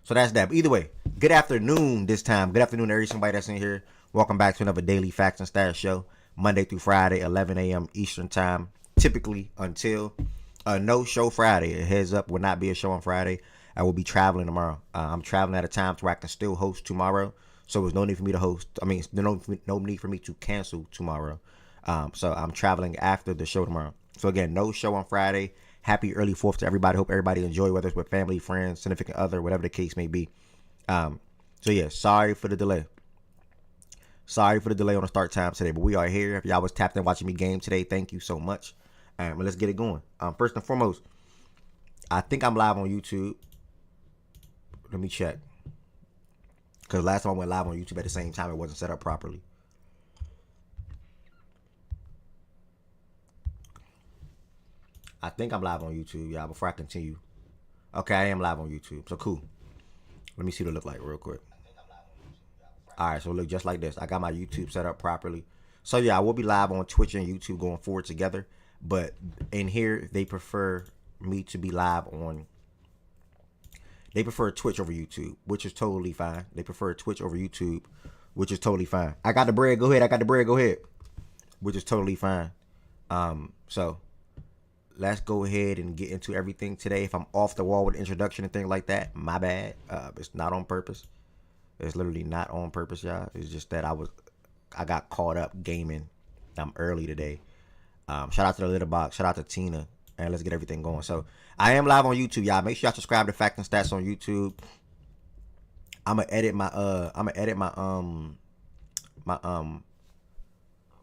So that's that. But either way, good afternoon this time. Good afternoon to somebody that's in here. Welcome back to another daily facts and stats show, Monday through Friday, 11 a.m. Eastern time, typically until no show Friday. A heads up, will not be a show on Friday. I will be traveling tomorrow. I'm traveling at a time where I can still host tomorrow. So there's no need for me to host. I mean, no need for me to cancel tomorrow. So I'm traveling after the show tomorrow. So again, no show on Friday. Happy early 4th to everybody. Hope everybody enjoy, whether it's with family, friends, significant other, whatever the case may be. So yeah, sorry for the delay. Sorry for the delay on the start time today, but we are here. If y'all was tapped in watching me game today, thank you so much. But let's get it going. First and foremost, I think I'm live on YouTube. Let me check. Because last time I went live on YouTube at the same time, it wasn't set up properly. I think I'm live on YouTube, y'all, before I continue. Okay, I am live on YouTube. So cool. Let me see what it look like real quick. Alright, so it look just like this. I got my YouTube set up properly. So yeah, I will be live on Twitch and YouTube going forward together. But in here, they prefer me to be live on... They prefer Twitch over YouTube, which is totally fine. They prefer Twitch over YouTube, which is totally fine. I got the bread, go ahead. I got the bread, go ahead. Which is totally fine. So... Let's go ahead and get into everything today. If I'm off the wall with introduction and things like that, my bad. It's not on purpose. It's literally not on purpose, y'all. It's just that I got caught up gaming. I'm early today. Shout out to the Little Box. Shout out to Tina. And let's get everything going. So I am live on YouTube, y'all. Make sure y'all subscribe to Fact and Stats on YouTube. I'ma edit my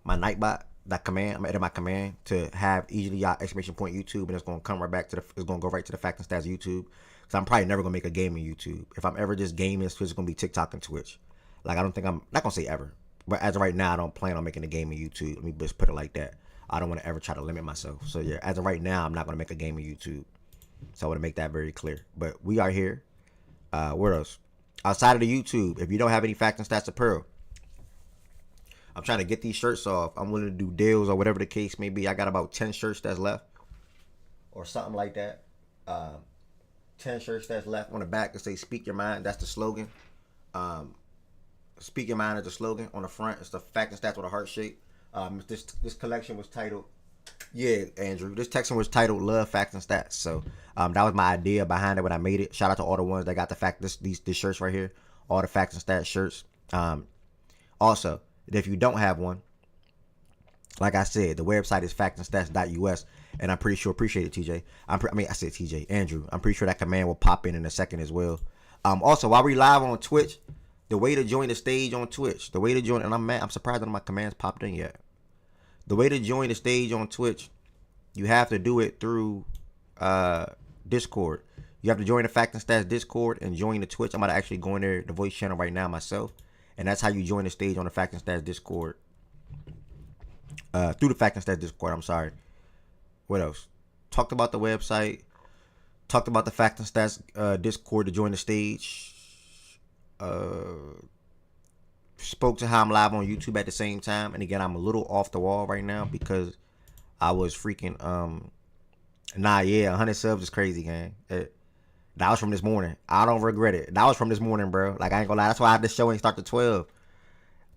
my Nightbot. That command, I'm gonna edit my command to have easily exclamation point YouTube, and it's gonna come right back to it's gonna go right to the Fact and Stats YouTube. Cause I'm probably never gonna make a gaming YouTube. If I'm ever just gaming, it's gonna be TikTok and Twitch. Like I'm not gonna say ever, but as of right now, I don't plan on making a gaming YouTube. Let me just put it like that. I don't want to ever try to limit myself. So yeah, as of right now, I'm not gonna make a gaming YouTube. So I want to make that very clear. But we are here. Where else? Outside of the YouTube, if you don't have any Fact and Stats apparel, I'm trying to get these shirts off. I'm willing to do deals or whatever the case may be. I got about 10 shirts that's left. Or something like that. 10 shirts that's left on the back that say speak your mind. That's the slogan. Speak your mind is the slogan. On the front, it's the Fact and Stats with a heart shape. This collection was titled, yeah, Andrew. This section was titled Love, Facts, and Stats. So that was my idea behind it when I made it. Shout out to all the ones that got these shirts right here. All the Facts and Stats shirts. Also, if you don't have one, like I said, the website is factandstats.us, and I'm pretty sure, appreciate it, TJ. I said TJ, Andrew. I'm pretty sure that command will pop in a second as well. Also, while we live on Twitch, the way to join the stage on Twitch, and I'm surprised none of my commands popped in yet. The way to join the stage on Twitch, you have to do it through Discord. You have to join the Fact and Stats Discord and join the Twitch. I'm about to actually go in there, the voice channel right now myself. And that's how you join the stage on the Fact and Stats Discord. Through the Fact and Stats Discord, I'm sorry. What else? Talked about the website. Talked about the Fact and Stats Discord to join the stage. Spoke to how I'm live on YouTube at the same time. And again, I'm a little off the wall right now because I was freaking... 100 subs is crazy, gang. That was from this morning. I don't regret it. That was from this morning, bro. Like, I ain't gonna lie. That's why this show ain't start to 12.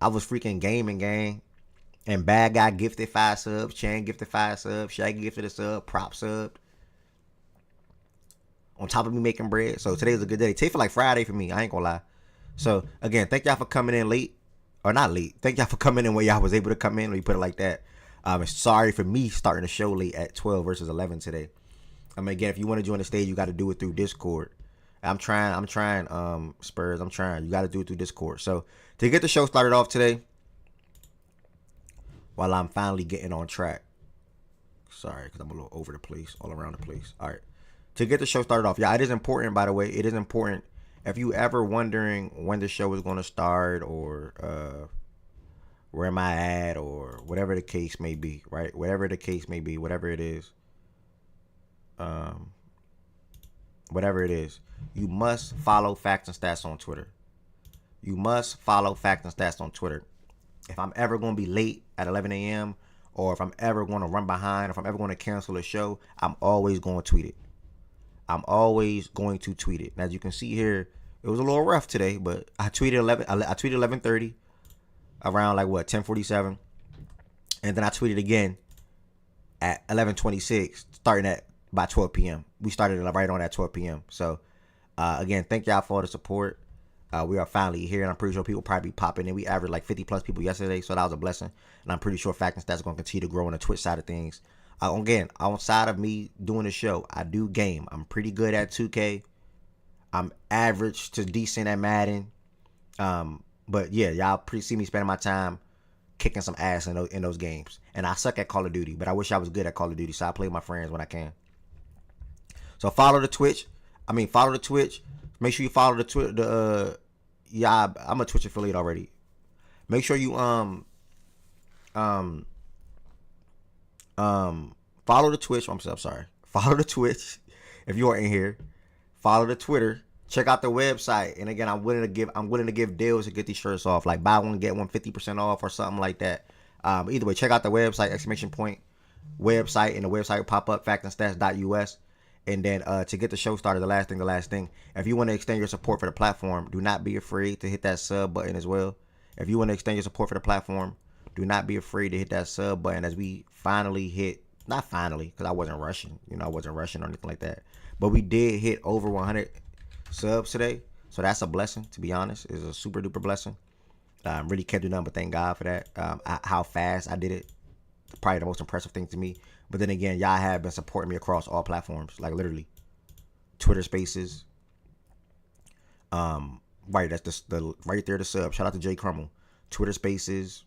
I was freaking gaming, gang. And Bad Guy gifted 5 subs. Chan gifted 5 subs. Shaggy gifted a sub. Prop subbed. On top of me making bread. So today was a good day. Today feel like Friday for me. I ain't gonna lie. So, again, thank y'all for coming in late. Or not late. Thank y'all for coming in when y'all was able to come in. Let me put it like that. Sorry for me starting the show late at 12 versus 11 today. Again, if you want to join the stage, you got to do it through Discord. I'm trying, Spurs. I'm trying. You got to do it through Discord. So, to get the show started off today, while I'm finally getting on track. Sorry, because I'm a little over the place, all around the place. All right. To get the show started off. Yeah, it is important, by the way. It is important. If you ever wondering when the show is going to start or where am I at or whatever the case may be, right? Whatever the case may be, whatever it is. Whatever it is, you must follow Facts and Stats on Twitter. You must follow Facts and Stats on Twitter. If I'm ever going to be late at 11 a.m. or if I'm ever going to run behind, or if I'm ever going to cancel a show, I'm always going to tweet it. I'm always going to tweet it. And as you can see here, It was a little rough today, but I tweeted 11:30 around like what 10:47, and then I tweeted again at 11:26, starting at by 12 p.m. We started right on at 12 p.m. So again, thank y'all for the support. We are finally here, and I'm pretty sure people probably be popping in. We averaged like 50 plus people yesterday, so that was a blessing. And I'm pretty sure Fact and Stats are going to continue to grow on the Twitch side of things. Again, outside of me doing the show, I do game. I'm pretty good at 2K. I'm average to decent at Madden. But yeah, y'all see me spending my time kicking some ass in those games. And I suck at Call of Duty, but I wish I was good at Call of Duty, so I play with my friends when I can. So follow the Twitch. Follow the Twitch. Make sure you follow the Twitter. Yeah, I'm a Twitch affiliate already. Make sure you follow the Twitch. I'm sorry. Follow the Twitch if you are in here. Follow the Twitter. Check out the website. And again, I'm willing to give deals to get these shirts off. Like buy one get one 50% off or something like that. Either way, check out the website, !website, and the website will pop up, factandstats.us. And then to get the show started, the last thing, if you want to extend your support for the platform, do not be afraid to hit that sub button as well. If you want to extend your support for the platform, do not be afraid to hit that sub button as we finally hit, not finally, because I wasn't rushing, I wasn't rushing or anything like that. But we did hit over 100 subs today. So that's a blessing, to be honest. It's a super duper blessing. Really can't do nothing but thank God for that. How fast I did it, probably the most impressive thing to me. But then again, y'all have been supporting me across all platforms, like literally Twitter Spaces. Right, that's the right there, the sub. Shout out to Jay Crummel. Twitter Spaces.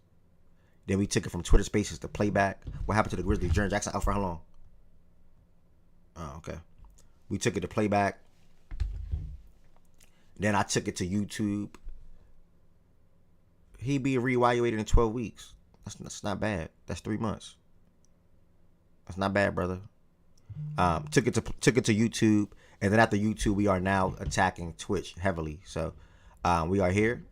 Then we took it from Twitter Spaces to playback. What happened to the Grizzlies? Jaren Jackson out for how long? Oh, okay. We took it to playback. Then I took it to YouTube. He be reevaluated in 12 weeks. That's not bad. That's 3 months. That's not bad, brother. Took it to YouTube, and then after YouTube, we are now attacking Twitch heavily. So we are here.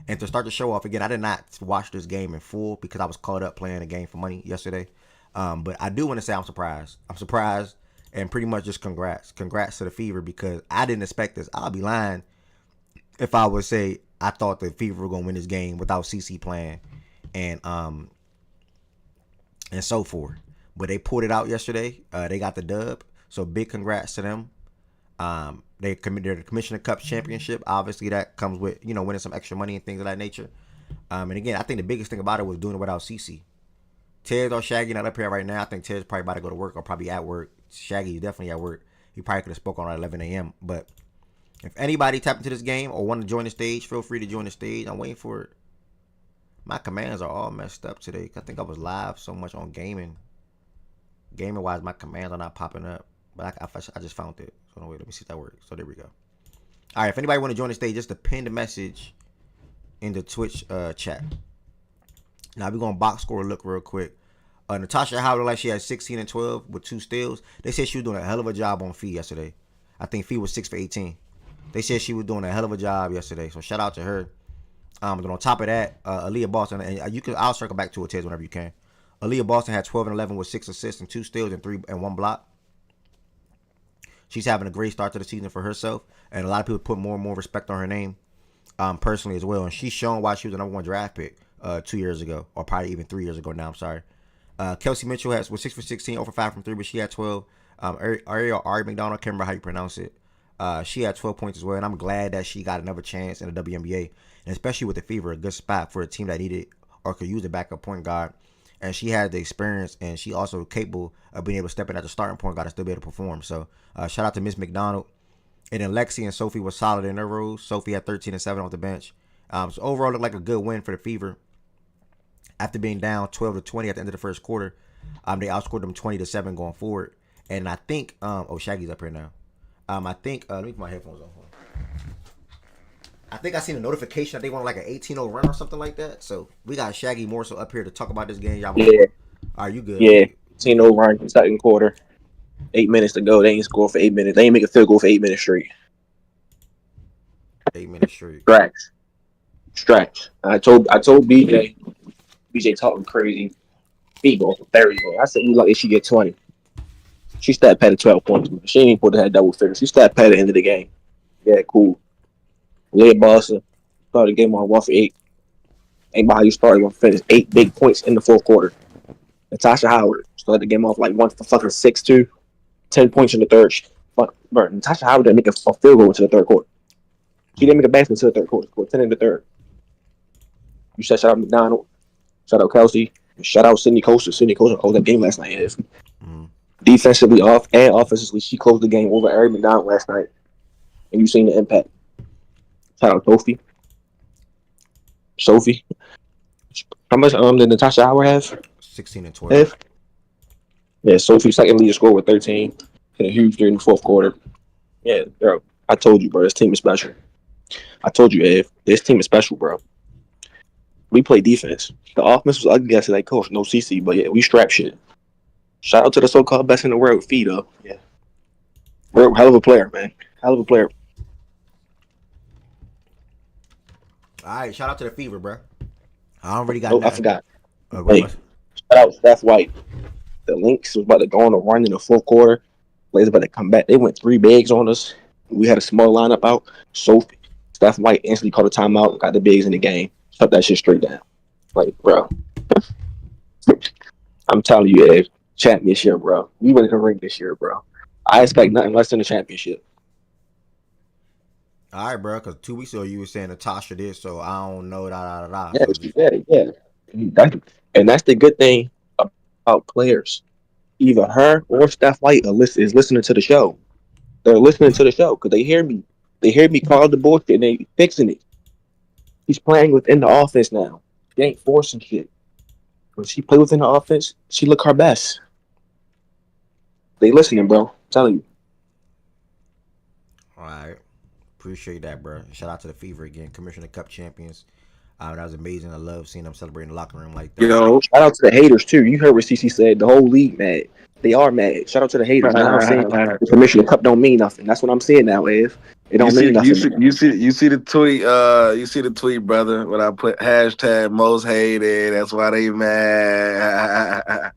And to start the show off again, I did not watch this game in full because I was caught up playing a game for money yesterday. But I do want to say I'm surprised. I'm surprised, and pretty much just congrats to the Fever, because I didn't expect this. I'll be lying if I would say I thought the Fever were gonna win this game without CC playing, and so forth. But they pulled it out yesterday. They got the dub. So big congrats to them. They're the Commissioner Cup championship. Obviously, that comes with winning some extra money and things of that nature. And again, I think the biggest thing about it was doing it without CC. Tez or Shaggy not up here right now. I think Tez probably about to go to work or probably at work. Shaggy is definitely at work. He probably could have spoken at 11 a.m. But if anybody tap into this game or want to join the stage, feel free to join the stage. I'm waiting for it. My commands are all messed up today. I think I was live so much on gaming. Gaming wise, my commands are not popping up. But I just found it. So no, wait, let me see if that works. So there we go. All right, if anybody want to join the stage, just to pin the message in the Twitch chat. Now we're gonna box score look real quick. Natasha Howard looked like she had 16 and 12 with 2 steals. They said she was doing a hell of a job on Fee yesterday. I think Fee was 6 for 18. They said she was doing a hell of a job yesterday. So shout out to her. Then on top of that, Aaliyah Boston, and I'll circle back to it, Tez, whenever you can. Aaliyah Boston had 12 and 11 with 6 assists and 2 steals and 1 block. She's having a great start to the season for herself, and a lot of people put more and more respect on her name, personally as well. And she's shown why she was the number 1 draft pick 2 years ago, or probably even 3 years ago now. I'm sorry. Kelsey Mitchell was 6 for 16, 0 for 5 from 3, but she had 12. Ariel Ari McDonald, can't remember how you pronounce it. She had 12 points as well, and I'm glad that she got another chance in the WNBA, and especially with the Fever, a good spot for a team that needed or could use a backup point guard. And she had the experience, and she also capable of being able to step in at the starting point guard and still be able to perform. So shout out to Miss McDonald. And then Lexi and Sophie were solid in their roles. Sophie had 13 and 7 off the bench. So overall, looked like a good win for the Fever. After being down 12 to 20 at the end of the first quarter, they outscored them 20 to 7 going forward. And I think, Shaggy's up here now. I think, let me put my headphones on. I think I seen a notification that they want like an 18-0 run or something like that. So we got Shaggy more so up here to talk about this game. Y'all, yeah. Are you good? Yeah, 18-0 run, second quarter. 8 minutes to go. They ain't score for 8 minutes. They ain't make a field goal for 8 minutes straight. 8 minutes straight. Stretch. I told BJ talking crazy. He goes for 30. I said, you lucky she get 20. She stat padded 12 points. Man. She ain't supposed to have double figures. She stat padded at the end of the game. Yeah, cool. Leah Boston started the game on 1 for 8. Ain't about how you started 1 for 8 big points in the fourth quarter. Natasha Howard started the game off like 1 for 6 too. 10 points in the third. Fuck, bro. Natasha Howard didn't make a field goal into the third quarter. She didn't make a basket until the third quarter. Scored 10 in the third. You said shout out McDonald, shout out Kelsey, shout out Sydney Coaster. Sydney Coaster closed that game last night. Defensively off and offensively, she closed the game over Ari McDonald last night. And you seen the impact. Shout out Sophie. How much did Natasha Howard have? 16 and 12. Yeah, Sophie second leader scored with 13. Hit a huge during the fourth quarter. Yeah, bro. I told you, bro. This team is special. I told you, Ev. This team is special, bro. We play defense. The offense was ugly yesterday, coach. No CC, but yeah, we strap shit. Shout out to the so-called best in the world, Fee, though. Yeah. We're a hell of a player, man. Hell of a player. All right, shout out to the Fever, bro. I don't really got nothing. I forgot. Shout out Steph White. The Lynx was about to go on a run in the fourth quarter. Players about to come back. They went 3 bigs on us. We had a small lineup out. Sophie, Steph White instantly called a timeout, got the bigs in the game. Shut that shit straight down. Like, bro. I'm telling you, Ed, championship, bro. We went to the ring this year, bro. I expect nothing less than a championship. All right, bro, because 2 weeks ago you were saying Natasha did, so I don't know, Yeah. That's the good thing about players. Either her or Steph White is listening to the show. They're listening to the show because they hear me. They hear me call the bullshit and they fixing it. She's playing within the offense now. She ain't forcing shit. When she play within the offense, she look her best. They listening, bro. I'm telling you. All right. Appreciate that, bro. Shout out to the Fever again. Commissioner Cup champions. That was amazing. I love seeing them celebrating the locker room like that. Yo, shout out to the haters, too. You heard what CC said. The whole league mad. They are mad. Shout out to the haters. Now I'm saying the Commissioner Cup don't mean nothing. That's what I'm saying now, Ev. It don't mean nothing. You see the tweet. You see the tweet, brother. When I put hashtag most hated, that's why they mad.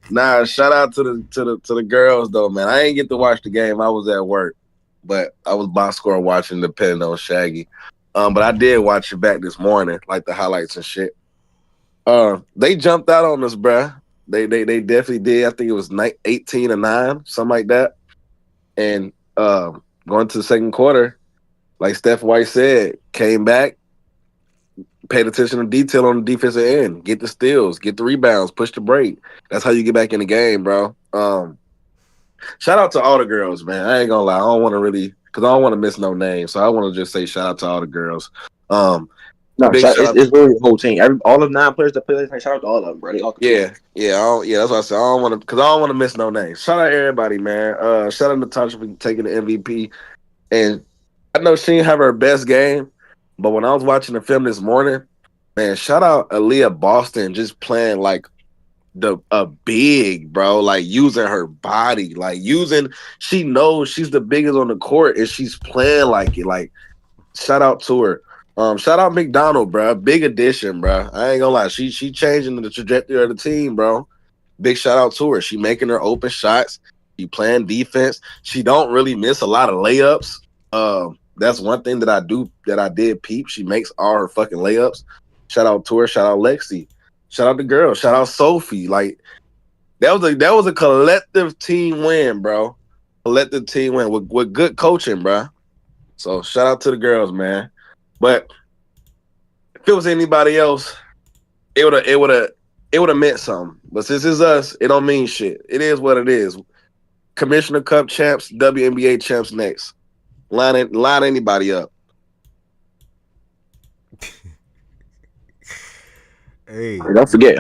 Nah, shout out to the girls though, man. I ain't get to watch the game. I was at work, but I was box score watching, depending on Shaggy. But I did watch it back this morning, like the highlights and shit. They jumped out on us, bruh. They definitely did. I think it was 18-9, something like that. And going to the second quarter, like Steph White said, came back, paid attention to detail on the defensive end, get the steals, get the rebounds, push the break. That's how you get back in the game, bro. Shout out to all the girls, man. I ain't gonna lie. I don't want to really, because I don't want to miss no names. So I want to just say shout out to all the girls. It's really the whole team. All of 9 players that play, shout out to all of them, bro. They all yeah. That's what I said. I don't want to, because I don't want to miss no names. Shout out everybody, man. Shout out to Natasha for taking the MVP. And I know she didn't have her best game, but when I was watching the film this morning, man, shout out Aaliyah Boston just playing like a big, bro, like using her body, she knows she's the biggest on the court and she's playing like it. Like, shout out to her. Shout out McDonald, bro. Big addition, bro. I ain't gonna lie. She changing the trajectory of the team, bro. Big shout out to her. She making her open shots. She playing defense. She don't really miss a lot of layups. That's one thing that I did peep. She makes all her fucking layups. Shout out to her. Shout out Lexi. Shout out the girl. Shout out Sophie. Like, that was a collective team win, bro. Collective team win with good coaching, bro. So shout out to the girls, man. But if it was anybody else, it would have meant something. But since it's us, it don't mean shit. It is what it is. Commissioner Cup champs, WNBA champs next. Line anybody up. Hey, don't forget,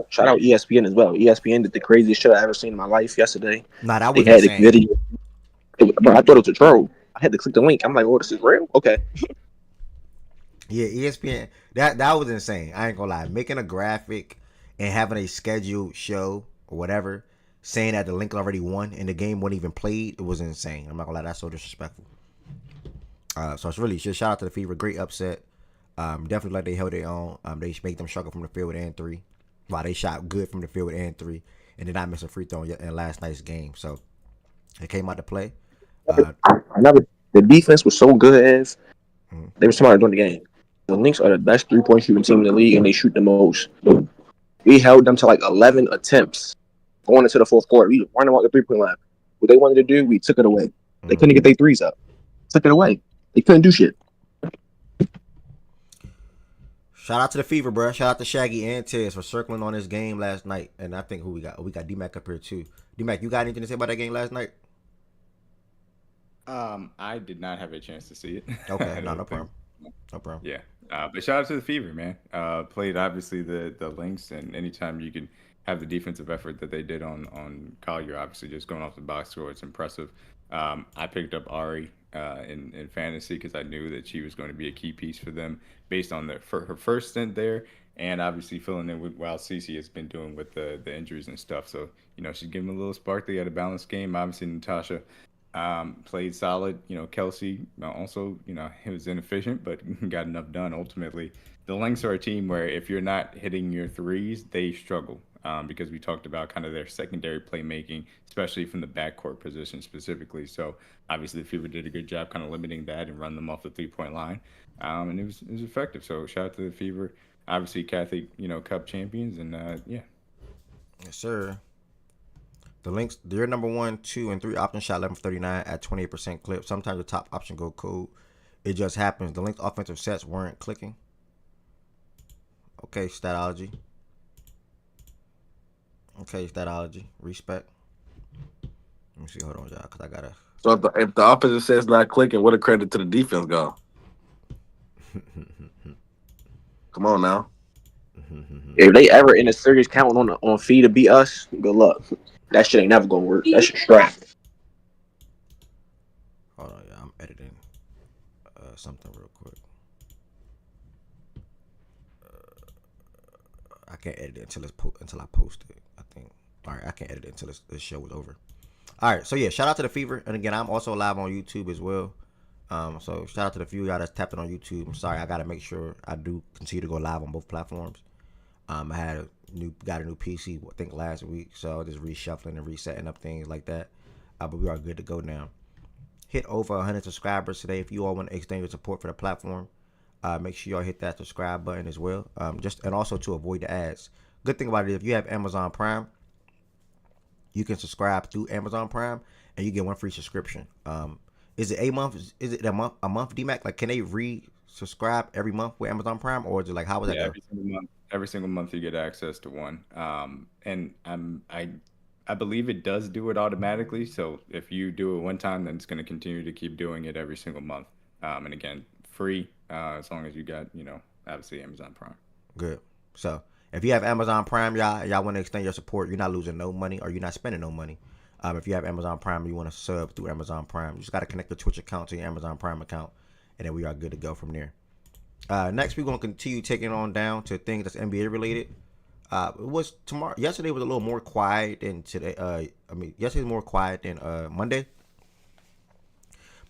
shout out ESPN as well. ESPN did the craziest shit I ever seen in my life yesterday. Nah, that was insane. The video. Bro, I thought it was a troll. I had to click the link. I'm like, oh, this is real? Okay. Yeah, ESPN. That was insane. I ain't gonna lie. Making a graphic and having a scheduled show or whatever, saying that the Lincoln already won and the game wasn't even played, it was insane. I'm not gonna lie, that's so disrespectful. So it's really just shout out to the Fever. Great upset. Definitely like they held their own. They make them struggle from the field and 3. While they shot good from the field and 3. And did not miss a free throw in last night's game. So It came out to play. Another, the defense was so good as Mhm. they were smart during the game. The Lynx are the best 3-point shooting team in the league, and they shoot the most. We held them to like 11 attempts going into the fourth quarter. We were running out the 3-point line. What they wanted to do, we took it away. They couldn't get their threes up. Took it away. They couldn't do shit. Shout out to the Fever, bro. Shout out to Shaggy and Tez for circling on this game last night. And I think who we got? Oh, we got D-Mac up here too. D-Mac, you got anything to say about that game last night? I did not have a chance to see it. Okay, I no don't think. problem. No problem. Yeah, but shout out to the Fever, man. Played obviously the Lynx, and anytime you can have the defensive effort that they did on Collier, obviously just going off the box score, it's impressive. I picked up Ari in fantasy because I knew that she was going to be a key piece for them based on for her first stint there, and obviously filling in with while Cece has been doing with the injuries and stuff. So she's giving them a little spark. They got a balanced game. Obviously Natasha played solid. Kelsey also, he was inefficient, but got enough done ultimately. The Lynx are a team where if you're not hitting your threes, they struggle because we talked about kind of their secondary playmaking, especially from the backcourt position specifically. So obviously the Fever did a good job kind of limiting that and run them off the 3-point line, and it was effective. So shout out to the Fever. Obviously Catholic, Cup champions, and yeah. Yes, sir. The Lynx, their number 1, 2, and 3 option shot 11 for 39 at 28% clip. Sometimes the top option go cold. It just happens. The Lynx offensive sets weren't clicking. Okay, statology. Respect. Let me see. Hold on, y'all, because I gotta. So if the opposite set's not clicking, what a credit to the defense go. Come on now. If they ever in a series counting on Fee to beat us, good luck. That shit ain't never gonna work. That shit strap. Hold on, y'all. I'm editing something real quick. I can't edit it until I post it. I think. All right, I can't edit it until this show is over. All right, so yeah, shout out to the Fever, and again, I'm also live on YouTube as well. So shout out to the few y'all that's tapping on YouTube. I'm sorry, I gotta make sure I do continue to go live on both platforms. I got a new PC I think last week, so just reshuffling and resetting up things like that. But we are good to go now. Hit over 100 subscribers today. If you all want to extend your support for the platform, make sure y'all hit that subscribe button as well. And also to avoid the ads. Good thing about it, if you have Amazon Prime, you can subscribe through Amazon Prime and you get one free subscription. Is it a month? Is it a month, D-Mac? Like, can they re-subscribe every month with Amazon Prime, or is it like, how was that? Yeah, every single month you get access to one. And I believe it does do it automatically. So if you do it one time, then it's going to continue to keep doing it every single month. And again, free as long as you got obviously Amazon Prime. Good. So if you have Amazon Prime, y'all want to extend your support, you're not losing no money or you're not spending no money. If you have Amazon Prime, you want to sub through Amazon Prime, you just got to connect your Twitch account to your Amazon Prime account, and then we are good to go from there. Next, we're going to continue taking on down to things that's NBA related. It was tomorrow. Yesterday was a little more quiet than today. Yesterday was more quiet than Monday,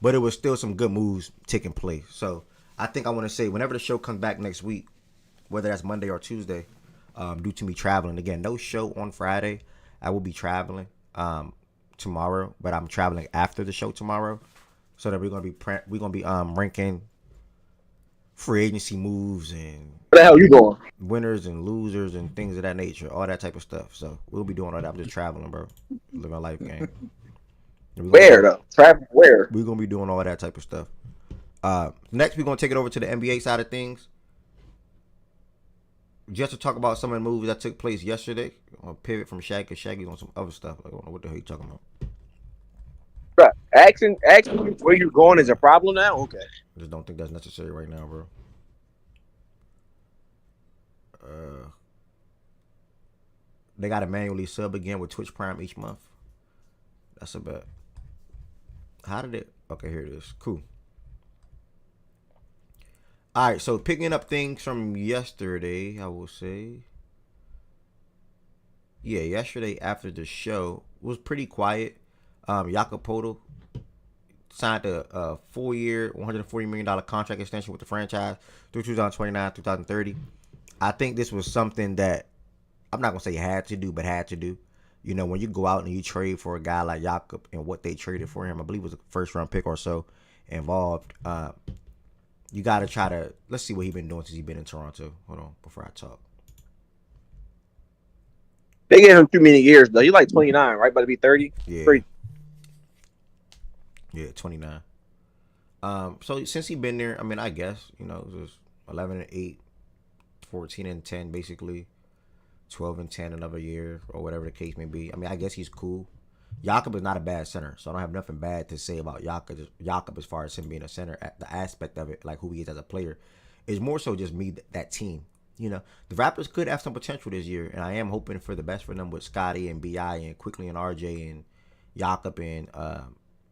but it was still some good moves taking place. So I think I want to say whenever the show comes back next week, whether that's Monday or Tuesday, due to me traveling again, no show on Friday. I will be traveling tomorrow, but I'm traveling after the show tomorrow, so that we're gonna be ranking free agency moves and Where the hell you going? winners and losers and things of that nature, all that type of stuff. So we'll be doing all that. I'm just traveling, bro, living a life game. Where though? Travel where? We're gonna be doing all that type of stuff. Next, we're gonna take it over to the NBA side of things, just to talk about some of the moves that took place yesterday. I'm gonna pivot from Shaq because Shaggy's on some other stuff. Like, I don't know what the hell you talking about. Bruh, asking where you going is a problem now? Okay. I just don't think that's necessary right now, bro. They got to manually sub again with Twitch Prime each month. That's a bet. How did it? Okay, here it is. Cool. All right, so picking up things from yesterday, I will say. Yeah, yesterday after the show was pretty quiet. Jakob Poeltl signed a 4-year, $140 million contract extension with the franchise through 2029, 2030. I think this was something that I'm not going to say had to do, but had to do. You know, when you go out and you trade for a guy like Jakob and what they traded for him, I believe it was a first round pick or so involved. You got to try to let's see what he's been doing since he's been in Toronto. Hold on, before I talk. They gave him too many years though. He's like 29, right? About to be 30. Yeah, Pretty. yeah, 29. So since he's been there, I mean, I guess you know, it was 11-8, 14-10, basically. 12-10 another year or whatever the case may be. I mean, I guess he's cool. Jakob is not a bad center, so I don't have nothing bad to say about Jakob as far as him being a center. The aspect of it, like who he is as a player, is more so just me that team. You know, the Raptors could have some potential this year, and I am hoping for the best for them with Scotty and Bi and Quickly and RJ and Jakob and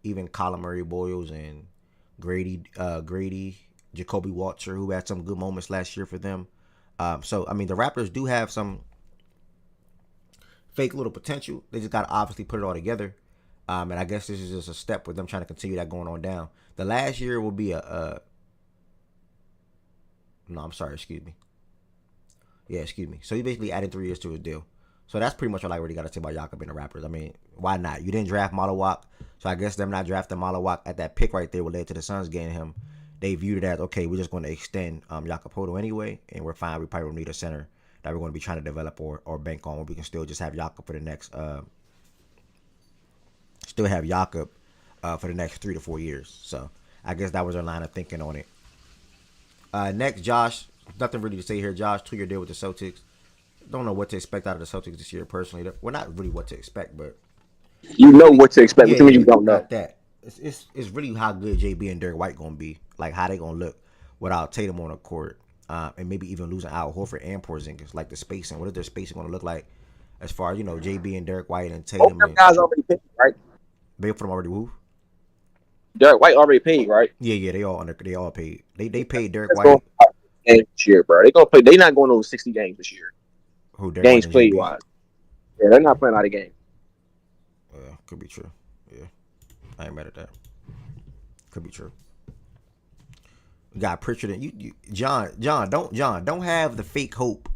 even Colin Murray Boyles and Grady, Jacoby Walter, who had some good moments last year for them. So I mean, the Raptors do have some fake little potential. They just got to obviously put it all together. And I guess this is just a step with them trying to continue that going on down. The last year will be no, I'm sorry, excuse me. Yeah, excuse me. So he basically added 3 years to his deal. So that's pretty much all I really got to say about Jakob and the Raptors. I mean, why not? You didn't draft Malawak, so I guess them not drafting Malawak at that pick right there would lead to the Suns getting him. They viewed it as, okay, we're just going to extend Jakob Poeltl anyway, and we're fine. We probably don't need a center that we're going to be trying to develop or bank on. We can still just have Jakob for the next for the next 3 to 4 years. So I guess that was our line of thinking on it. Next, Josh. Nothing really to say here. Josh, 2-year deal with the Celtics. Don't know what to expect out of the Celtics this year personally. Well, not really what to expect, but you know what to expect. What you don't know. That it's really how good JB and Derek White gonna be. Like how they gonna look without Tatum on the court. And maybe even losing Al Horford and Porzingis, like the spacing. What is their spacing going to look like as far as, you know, JB and Derek White and Tatum? Both guys already paid, right? Both of them already who? Derek White already paid, right? Yeah, they all paid. They paid Derek White this year, bro. They gonna play. They not going over 60 games this year. Who? Derek Games played wise. Yeah, they're not playing out of game. Could be true. Yeah, I ain't mad at that. Could be true. We got Pritchard and you John, don't have the fake hope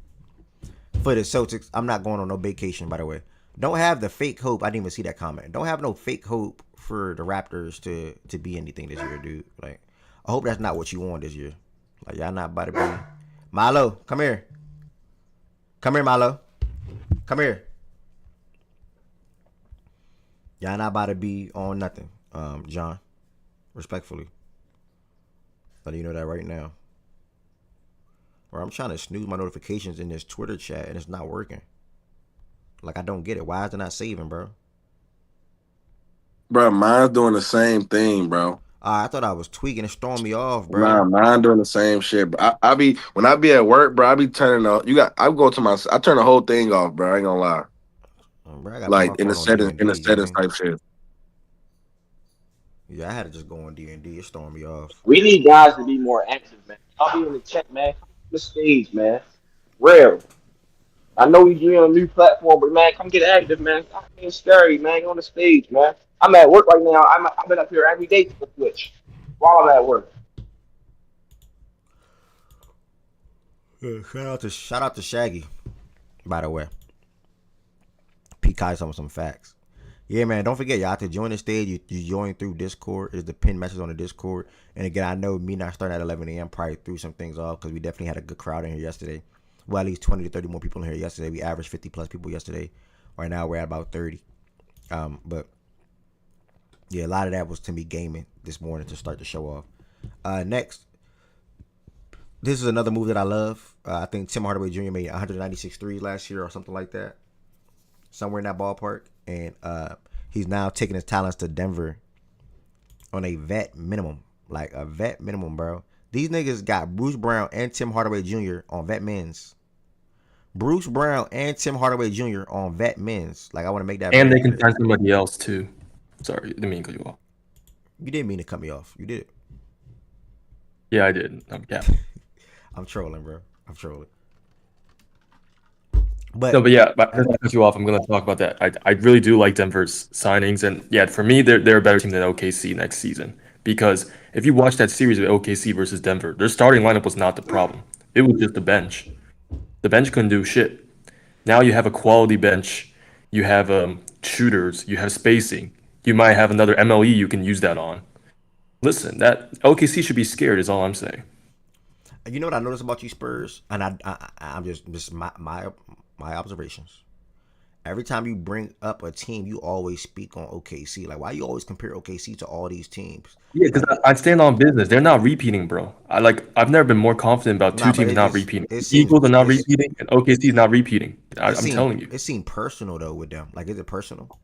for the Celtics. I'm not going on no vacation, by the way. Don't have the fake hope. I didn't even see that comment. Don't have no fake hope for the Raptors to be anything this year, dude. Like, I hope that's not what you want this year. Like, y'all not about to be. Milo, come here. Come here, Milo. Come here. Y'all not about to be on nothing, John. Respectfully. Letting you know that right now. Or I'm trying to snooze my notifications in this Twitter chat and it's not working. Like, I don't get it. Why is it not saving, bro? Bro, mine's doing the same thing, bro. I thought I was tweaking. It's throwing me off, bro. Nah, mine doing the same shit. But I be when I be at work, bro. I be turning off. I turn the whole thing off, bro. I ain't gonna lie. Bro, I like in the settings type shit. Yeah, I had to just go on D&D. It's throwing me off. We need guys to be more active, man. I'll be in the chat, man. The stage, man. Real. I know you're on a new platform, but man, come get active, man. Stop being scary, man. Get on the stage, man. I'm at work right now. I've been up here every day for Twitch while I'm at work. Shout out to Shaggy, by the way. P-Kai's on some facts. Yeah, man, don't forget, y'all, to join the stage, you join through Discord. There's the pinned message on the Discord. And again, I know me not starting at 11 a.m. probably threw some things off because we definitely had a good crowd in here yesterday. Well, at least 20 to 30 more people in here yesterday. We averaged 50 plus people yesterday. Right now, we're at about 30. But yeah, a lot of that was to me gaming this morning to start the show off. Next, this is another move that I love. I think Tim Hardaway Jr. made 196 threes last year or something like that. Somewhere in that ballpark. And he's now taking his talents to Denver on a vet minimum. Like a vet minimum, bro. These niggas got Bruce Brown and Tim Hardaway Jr. on vet men's. Bruce Brown and Tim Hardaway Jr. on vet men's. Like, I want to make that. And they can find somebody else, too. Sorry, didn't mean to cut you off. You didn't mean to cut me off. You did it. Yeah, I did. Yeah. I'm trolling, bro. I'm trolling. But yeah, but to cut you off, I'm going to talk about that. I really do like Denver's signings. And yeah, for me, they're a better team than OKC next season. Because if you watch that series of OKC versus Denver, their starting lineup was not the problem. It was just the bench. The bench couldn't do shit. Now you have a quality bench. You have shooters. You have spacing. You might have another MLE you can use that on. Listen, that OKC should be scared. Is all I'm saying. You know what I noticed about you Spurs, and I'm just my observations. Every time you bring up a team, you always speak on OKC. Like, why you always compare OKC to all these teams? Yeah, because Like, I stand on business. They're not repeating, bro. I've never been more confident about two nah, but teams not repeating. it The seems Eagles are not repeating, and OKC is not repeating. I'm telling you. it seemed personal though with them. Like, is it personal?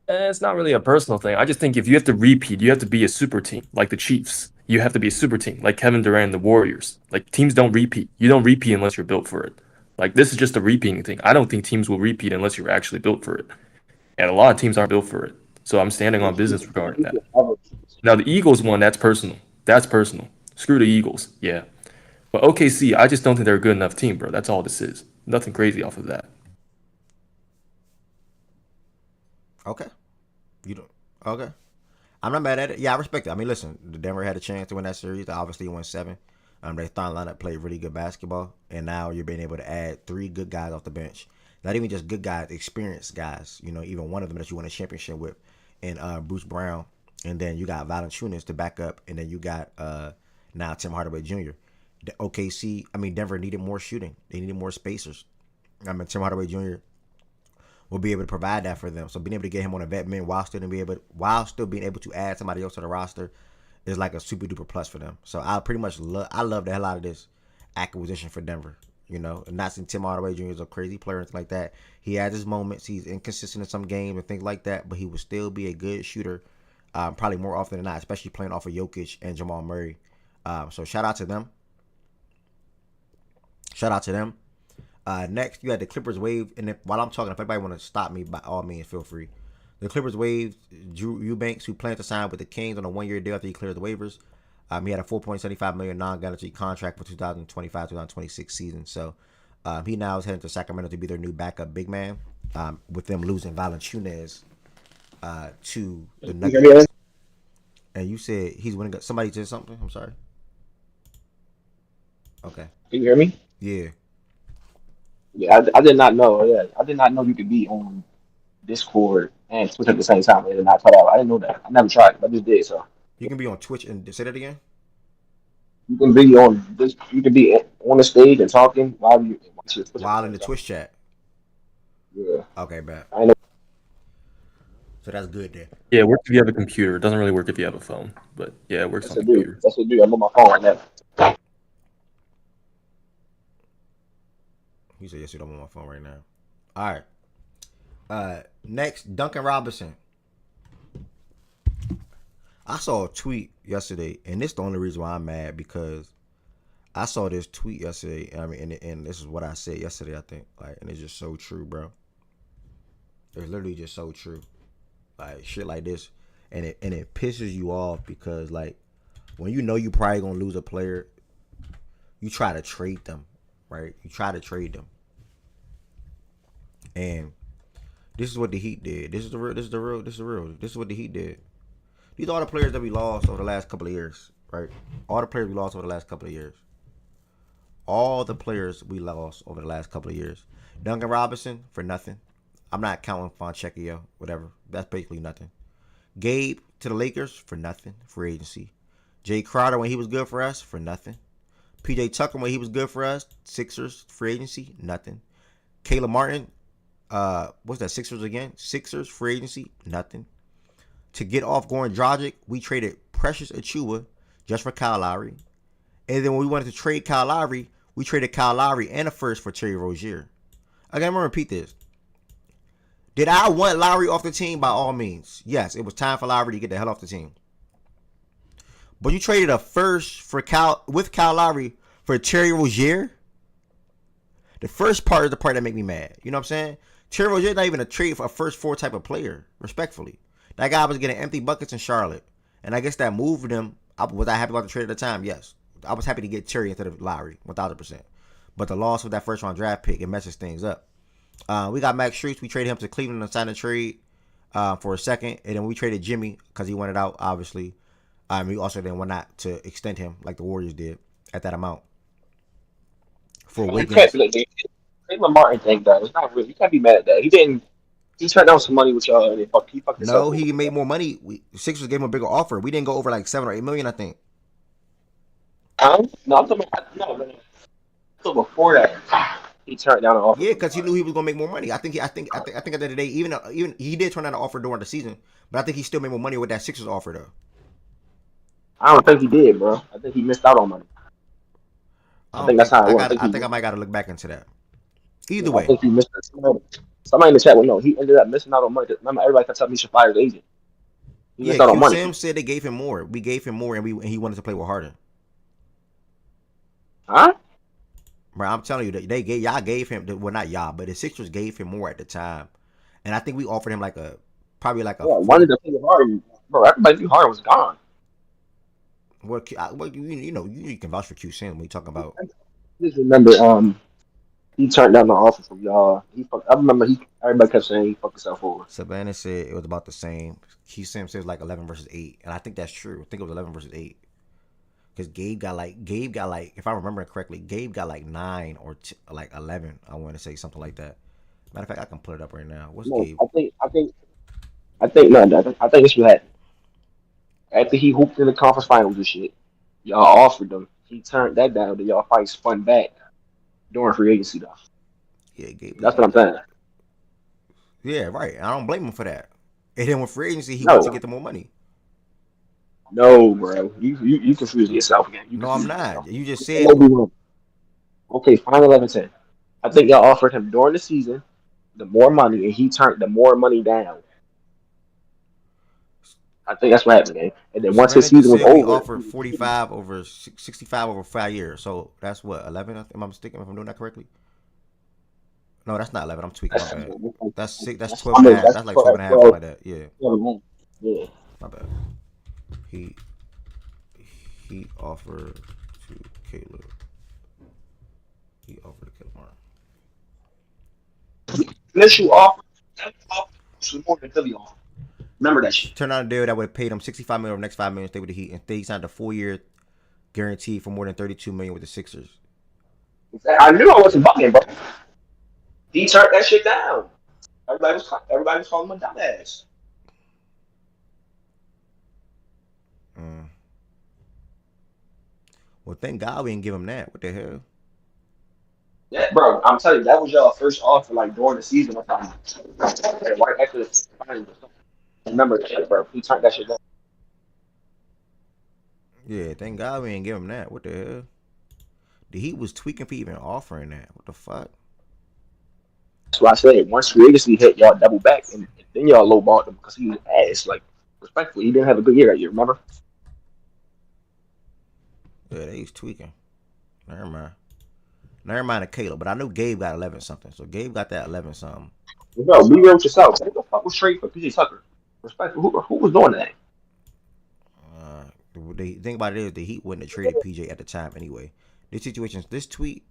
It's not really a personal thing. I just think if you have to repeat, you have to be a super team, like the Chiefs. You have to be a super team, like Kevin Durant and the Warriors. Like teams don't repeat. You don't repeat unless you're built for it. Like this is just a repeating thing. I don't think teams will repeat unless you're actually built for it. And a lot of teams aren't built for it. So I'm standing on business regarding that. Now the Eagles one, that's personal. That's personal. Screw the Eagles. Yeah. But OKC, I just don't think they're a good enough team, bro. That's all this is. Nothing crazy off of that. Okay. You don't. Okay. I'm not mad at it. Yeah, I respect it. I mean, listen, the Denver had a chance to win that series. They obviously won 7. They starting lineup played really good basketball, and now you're being able to add 3 good guys off the bench. Not even just good guys, experienced guys. You know, even one of them that you won a championship with, and Bruce Brown, and then you got Valanciunas to back up, and then you got now Tim Hardaway Jr. The Denver needed more shooting. They needed more spacers. Tim Hardaway Jr. will be able to provide that for them. So being able to get him on a vet min while still being able to add somebody else to the roster is like a super duper plus for them. So I pretty much love the hell out of this acquisition for Denver. You know, and not saying Tim Hardaway Jr. is a crazy player or anything like that. He has his moments. He's inconsistent in some games and things like that, but he will still be a good shooter, probably more often than not, especially playing off of Jokic and Jamal Murray. So shout out to them. Next, you had the Clippers waive, and while I'm talking, if anybody want to stop me, by all means, feel free. The Clippers waived Drew Eubanks, who planned to sign with the Kings on a 1-year deal after he cleared the waivers. He had a $4.75 million non-guaranteed contract for 2025-2026 season. So he now is heading to Sacramento to be their new backup big man, with them losing Valanciunas to the Nuggets. And you said he's winning. Somebody said something? I'm sorry. Okay. Can you hear me? Yeah. Yeah, I did not know. Yeah, I did not know you could be on Discord and Twitch at the same time. It did not cut out. I didn't know that. I never tried. I just did. So You can be on Twitch and say that again. you can be on this. You can be on the stage and talking while you While in the Twitch chat. Yeah. Okay, bet. I know. So that's good then. Yeah, it works if you have a computer. It doesn't really work if you have a phone. But yeah, it works on the computer. That's what I do. I'm on my phone right now. He said, yes, I'm on my phone right now. All right. Next, Duncan Robinson. I saw a tweet yesterday, and this is the only reason why I'm mad, because I saw this tweet yesterday. And this is what I said yesterday, I think. Like, and it's just so true, bro. It's literally just so true. Like, shit like this. And it pisses you off because, like, when you know you probably gonna lose a player, you try to trade them. Right? You try to trade them. And this is what the Heat did. This is what the Heat did. These are all the players that we lost over the last couple of years, right? All the players we lost over the last couple of years. Duncan Robinson for nothing. I'm not counting Fonseca, whatever. That's basically nothing. Gabe to the Lakers for nothing. Free agency. Jay Crowder when he was good for us for nothing. PJ Tucker when he was good for us, Sixers, free agency, nothing. Caleb Martin, what's that, Sixers again? Sixers, free agency, nothing. To get off Goran Dragic, we traded Precious Achiuwa just for Kyle Lowry. And then when we wanted to trade Kyle Lowry, we traded Kyle Lowry and a first for Terry Rozier. Again, I'm going to repeat this. Did I want Lowry off the team? By all means. Yes, it was time for Lowry to get the hell off the team. But you traded a first for Kyle Lowry for Terry Rozier? The first part is the part that make me mad. You know what I'm saying? Terry Rozier not even a trade for a first 4 type of player, respectfully. That guy was getting empty buckets in Charlotte. And I guess that moved him. Was I happy about the trade at the time? Yes. I was happy to get Terry instead of Lowry, 1,000%. But the loss of that first round draft pick, it messes things up. We got Max Strus. We traded him to Cleveland and signed a trade for a second. And then we traded Jimmy because he wanted out, obviously. We also then went out to extend him like the Warriors did at that amount. For Wiggins. Cleveland Martin thing, though, it's not really. You can't be mad at that. He didn't. He turned down some money with y'all, and he fucked himself No, over. he made more money. Sixers gave him a bigger offer. We didn't go over like 7 or 8 million, I think. No, I'm talking about no. So before that, he turned down an offer Yeah, from because he y'all. knew he was gonna make more money. I think at the end of the day, even he did turn down an offer during the season, but I think he still made more money with that Sixers offer though. I don't think he did, bro. I think he missed out on money. I I don't think that's think how it I was. got. I think I might got to look back into that. Either I way, think he missed it. Somebody in the chat would know. He ended up missing out on money. Remember, everybody kept telling me he should fire his agent. He yeah. missed out on Q money. Sim said they gave him more. We gave him more, and he wanted to play with Harden. Huh? Bro, I'm telling you, y'all gave him. Well, not y'all, but the Sixers gave him more at the time, and I think we offered him probably like a Yeah, 40. wanted to play with Harden. Bro, everybody knew Harden was gone. Well, you can vouch for Q Sim when you talking about. Just remember, he turned down the offer from y'all. I remember everybody kept saying he fucked himself over. Savannah said it was about the same. Q Sim says like 11 versus 8, and I think that's true. I think it was 11 versus 8 because Gabe got like if I remember correctly, Gabe got like 9 or like 11. I want to say something like that. Matter of fact, I can pull it up right now. What's No, Gabe? I think this what happened. After he hooped in the conference finals and shit, y'all offered him. He turned that down. Then y'all fight spun back during free agency though. Yeah, Gabe That's got. what I'm saying. Yeah, right. I don't blame him for that. And then with free agency, he went to No, get the more money. no, bro. You confusing yourself again. You No, I'm confusing not. yourself. You just I said know we won. Okay, fine 11-10. I think y'all offered him during the season the more money, and he turned the more money down. I think that's what happened, man. And then once his Savannah just season was said we over, offered 45 over 65 over 5 years. So that's what 11. Am I mistaken if I'm doing that correctly? No, that's not 11. I'm tweaking. My that's bad. That's 6. That's that's 12 I and a mean half. that's That's like 12 12, and a half, something 12, like that. Yeah, 12. Yeah. my bad. He he offered to Caleb. He offered to Caleb Martin. Unless you offer more than Philly offer. Remember that shit. Turned out a deal that would have paid him 65 million over the next 5 million. Stay with the Heat, and they signed a 4-year guarantee for more than 32 million with the Sixers. I knew I wasn't bugging, bro. He turned that shit down. Everybody was calling him a dumbass. Mm. Well, thank God we didn't give him that. What the hell? Yeah, bro. I'm telling you, that was y'all first offer, like during the season. Right after the finals. Remember that shit, bro. He turned that shit down. Yeah, thank God we didn't give him that. What the hell? The Heat was tweaking for even offering that. What the fuck? That's why I said once free agency hit, y'all double back, and then y'all lowballed him because he was ass. Like respectfully, he didn't have a good year that year. Remember? Yeah, they was tweaking. Never mind. Never mind the Caleb, but I knew Gabe got 11 something. So Gabe got that 11 something. Bro, be real with yourself. What the fuck was trade for PJ Tucker? Respectfully, who was doing that? Uh, the thing about it is the Heat wouldn't have traded PJ at the time anyway. This situation, this tweet,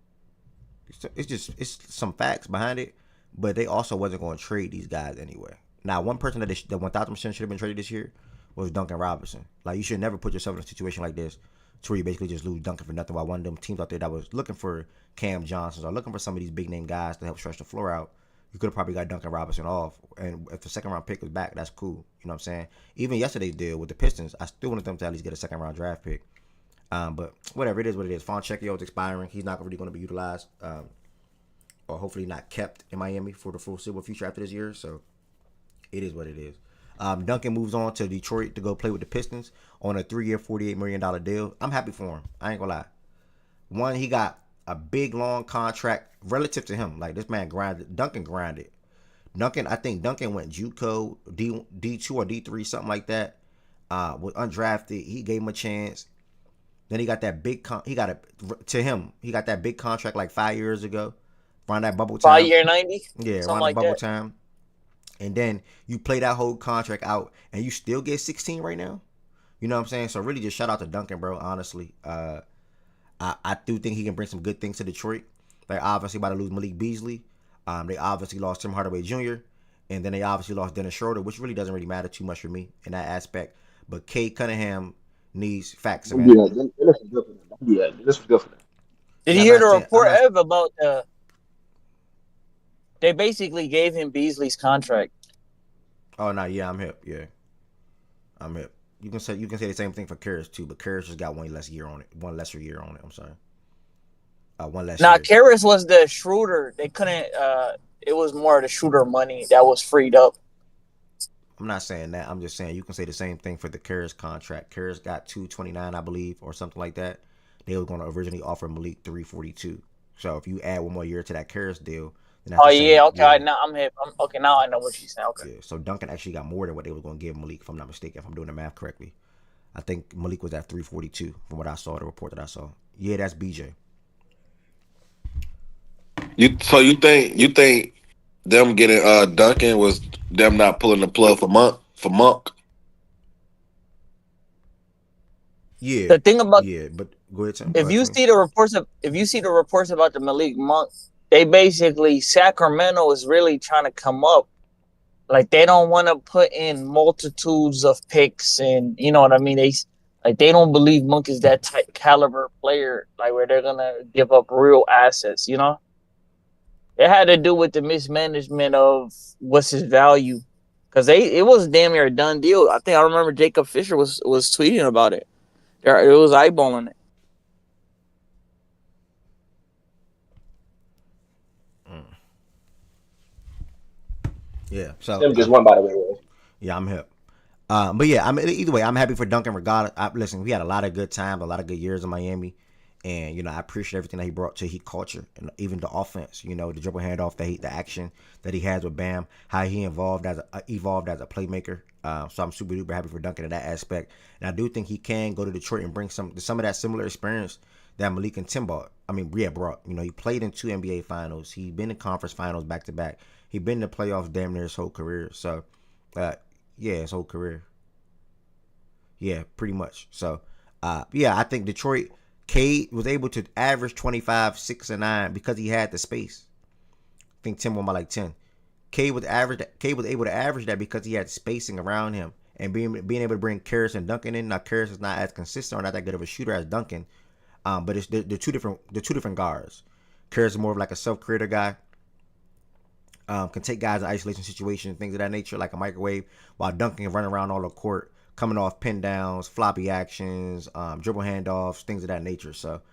it's some facts behind it, but they also wasn't going to trade these guys anyway. Now, one person that 1,000% should have been traded this year was Duncan Robinson. Like, you should never put yourself in a situation like this to where you basically just lose Duncan for nothing. While one of them teams out there that was looking for Cam Johnson or looking for some of these big name guys to help stretch the floor out, you could have probably got Duncan Robinson off. And if the second round pick was back, that's cool. You know what I'm saying? Even yesterday's deal with the Pistons, I still wanted them to at least get a second round draft pick. But whatever, it is what it is. Fonseca is expiring. He's not really going to be utilized. Or hopefully not kept in Miami for the foreseeable future after this year. So it is what it is. Duncan moves on to Detroit to go play with the Pistons on a 3-year, $48 million deal. I'm happy for him. I ain't gonna lie. One, he got a big, long contract relative to him. Like, this man grinded. Duncan grinded. I think Duncan went JUCO, D2 or D3, something like that. Was undrafted. He gave him a chance. Then he got that big he got that big contract like 5 years ago. Around that bubble time. 5 year 90? Yeah, something around like the bubble that. time. And then you play that whole contract out and you still get 16 right now. You know what I'm saying? So really just shout out to Duncan, bro, honestly. I do think he can bring some good things to Detroit. They obviously about to lose Malik Beasley. They obviously lost Tim Hardaway Jr. And then they obviously lost Dennis Schroeder, which really doesn't really matter too much for me in that aspect. But Cade Cunningham needs facts, man. Yeah, this was good for them. Yeah, this was good for them. Did Yeah, you I'm hear not the saying, I'm report, not, Ev, about They basically gave him Beasley's contract. Oh no, yeah, I'm hip. Yeah, I'm hip. You can say the same thing for Karras too, but Karras just got one lesser year on it. I'm sorry. One less Now, year. Karras was the Schroeder. They couldn't. It was more of the Schroeder money that was freed up. I'm not saying that. I'm just saying you can say the same thing for the Karras contract. Karras got 229, I believe, or something like that. They were going to originally offer Malik 342. So if you add one more year to that Karras deal, then that's Oh the same. yeah, okay. Yeah. Now I'm hip. Okay, now I know what you're saying. Okay. Yeah. So Duncan actually got more than what they were going to give Malik, if I'm not mistaken, if I'm doing the math correctly. I think Malik was at 342 from what I saw, the report that I saw. Yeah, that's BJ. You think them getting Duncan was them not pulling the plug for Monk? Yeah. The thing about Yeah, but go ahead, Tim. if you see the reports about the Malik Monk, they basically Sacramento is really trying to come up. Like they don't want to put in multitudes of picks, and you know what I mean. They don't believe Monk is that type caliber player, like where they're gonna give up real assets. You know, it had to do with the mismanagement of what's his value, because it was damn near a done deal. I think I remember Jacob Fisher was tweeting about it. It was eyeballing it. Yeah. So Tim just won, by the way. yeah, I'm hip. But yeah, I mean, either way, I'm happy for Duncan. Regardless, listen, we had a lot of good times, a lot of good years in Miami, and I appreciate everything that he brought to Heat culture and even the offense. The dribble handoff, the action that he has with Bam, how he evolved as a playmaker. So I'm super duper happy for Duncan in that aspect, and I do think he can go to Detroit and bring some of that similar experience that Malik and Tim brought. Brought. He played in 2 NBA finals. He's been in conference finals back to back. He's been in the playoffs damn near his whole career. So. Yeah, his whole career. Yeah, pretty much. So, I think Detroit, Cade was able to average 25, 6, and 9 because he had the space. I think Tim won by like 10. Cade was able to average that because he had spacing around him and being able to bring Karras and Duncan in. Now Karras is not as consistent or not that good of a shooter as Duncan, but it's the two different guards. Karras is more of like a self-creator guy. Can take guys in isolation situations, things of that nature, like a microwave, while Duncan can run around all the court, coming off pin downs, floppy actions, dribble handoffs, things of that nature. So,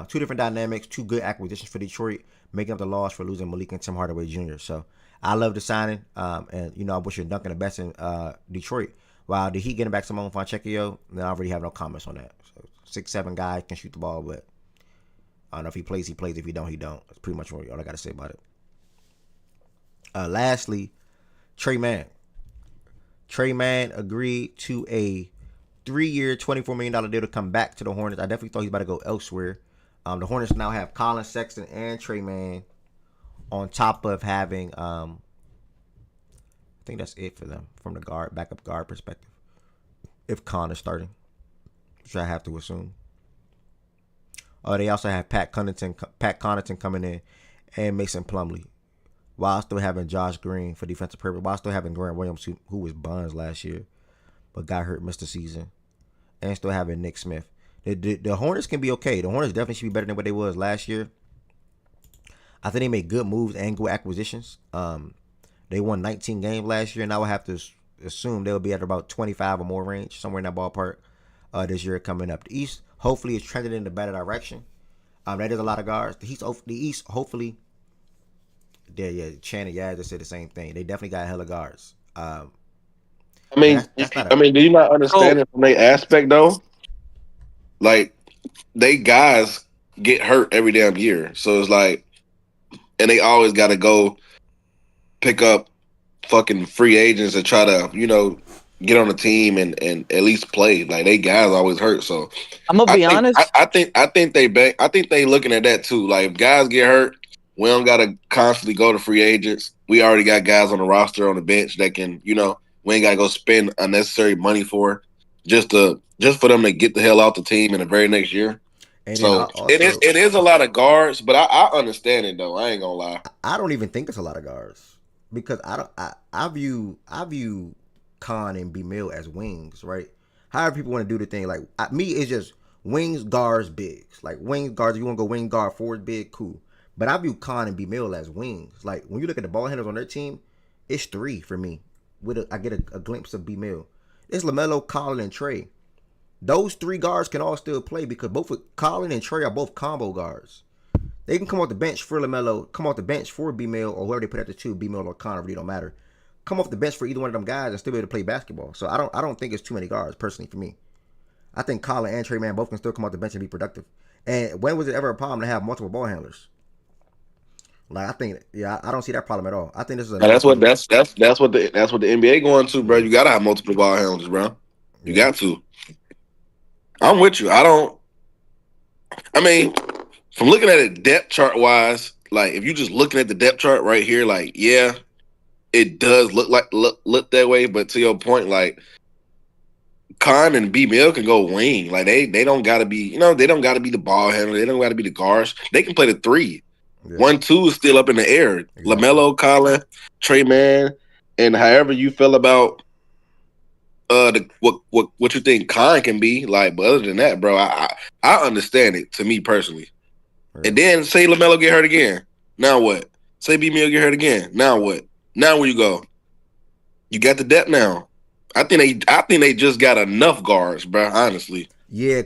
two different dynamics, two good acquisitions for Detroit, making up the loss for losing Malik and Tim Hardaway Jr. So, I love the signing, and I'm wishing Duncan the best in Detroit. While the Heat getting back Simone Fontecchio, then I already have no comments on that. So, 6'7" guy can shoot the ball, but I don't know if he plays, he plays. If he don't, he don't. That's pretty much all I got to say about it. Lastly, Trey Mann. Trey Mann agreed to a 3-year, $24 million deal to come back to the Hornets. I definitely thought he was about to go elsewhere. The Hornets now have Colin Sexton and Trey Mann on top of having, I think that's it for them from the backup guard perspective. If Con is starting, which I have to assume. They also have Pat Connaughton coming in and Mason Plumlee. While still having Josh Green for defensive purpose, while still having Grant Williams, who was buns last year, but got hurt, missed the season, and still having Nick Smith. The Hornets can be okay. The Hornets definitely should be better than what they was last year. I think they made good moves and good acquisitions. They won 19 games last year, and I would have to assume they'll be at about 25 or more range, somewhere in that ballpark this year coming up. The East, hopefully, is trending in the better direction. That is a lot of guards. The East, hopefully. Yeah, Shannon just said the same thing. They definitely got hella guards. Do you not understand it from their aspect though? Like, they guys get hurt every damn year, so it's like, and they always got to go pick up fucking free agents and try to, get on the team and at least play. Like, they guys always hurt. So I'm gonna be honest. I think they looking at that too. Like, if guys get hurt, we don't gotta constantly go to free agents. We already got guys on the roster on the bench that can, we ain't gotta go spend unnecessary money for just for them to get the hell out the team in the very next year. And so it is a lot of guards, but I understand it though. I ain't gonna lie. I don't even think it's a lot of guards because I view Khan and B Mill as wings, right? However people want to do the thing, like me, it's just wings, guards, bigs. Like wings, guards. If you want to go wing guard, forward, big, cool. But I view Khan and B Mill as wings. Like when you look at the ball handlers on their team, it's 3 for me. I get a glimpse of B Mill. It's LaMelo, Colin, and Trey. Those 3 guards can all still play because both Colin and Trey are both combo guards. They can come off the bench for LaMelo, come off the bench for B Mill, or whoever they put at the 2, B Mill or Connor, really don't matter. Come off the bench for either one of them guys and still be able to play basketball. So I don't think it's too many guards personally for me. I think Colin and Trey Man both can still come off the bench and be productive. And when was it ever a problem to have multiple ball handlers? Like I think, I don't see that problem at all. I think this is And that's what the NBA going to, bro. You gotta have multiple ball handlers, bro. You got to. I'm with you. I mean, from looking at it depth chart wise, like if you just looking at the depth chart right here, like yeah, it does look that way. But to your point, like Khan and B Mill can go wing. Like they don't gotta be, they don't gotta be the ball handler. They don't gotta be the guards. They can play the 3. Yeah. 1, 2 is still up in the air. Exactly. LaMelo, Colin, Trey Man, and however you feel about what you think Khan can be like. But other than that, bro, I understand it. To me personally, right. And then say LaMelo get hurt again. Now what? Say B Mill get hurt again. Now what? Now where you go? You got the depth now. I think they just got enough guards, bro. Honestly. Yeah,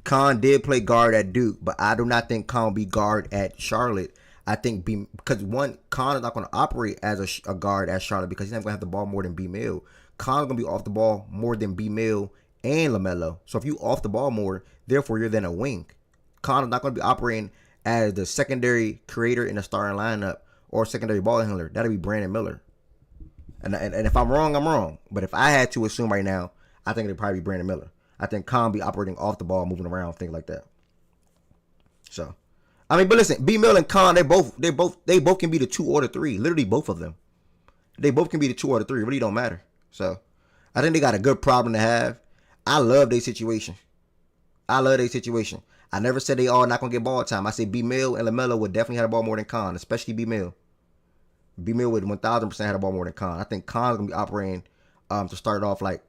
Khan did play guard at Duke, but I do not think Khan will be guard at Charlotte. I think because Khan is not going to operate as a guard at Charlotte because he's not going to have the ball more than B Mill. Khan's going to be off the ball more than B Mill and LaMelo. So if you off the ball more, therefore you're then a wing. Khan is not going to be operating as the secondary creator in the starting lineup or secondary ball handler. That'll be Brandon Miller. And if I'm wrong, I'm wrong. But if I had to assume right now, I think it'd probably be Brandon Miller. I think Khan be operating off the ball, moving around, things like that. So, I mean, but listen, B Mill and Khan, they both can be the 2 or the 3. Literally, both of them. They both can be the 2 or the 3. It really don't matter. So, I think they got a good problem to have. I love their situation. I never said they all not gonna get ball time. I said B Mill and LaMelo would definitely have the ball more than Khan, especially B Mill. B Mill would 1,000% have the ball more than Khan. I think Khan's gonna be operating to start off like.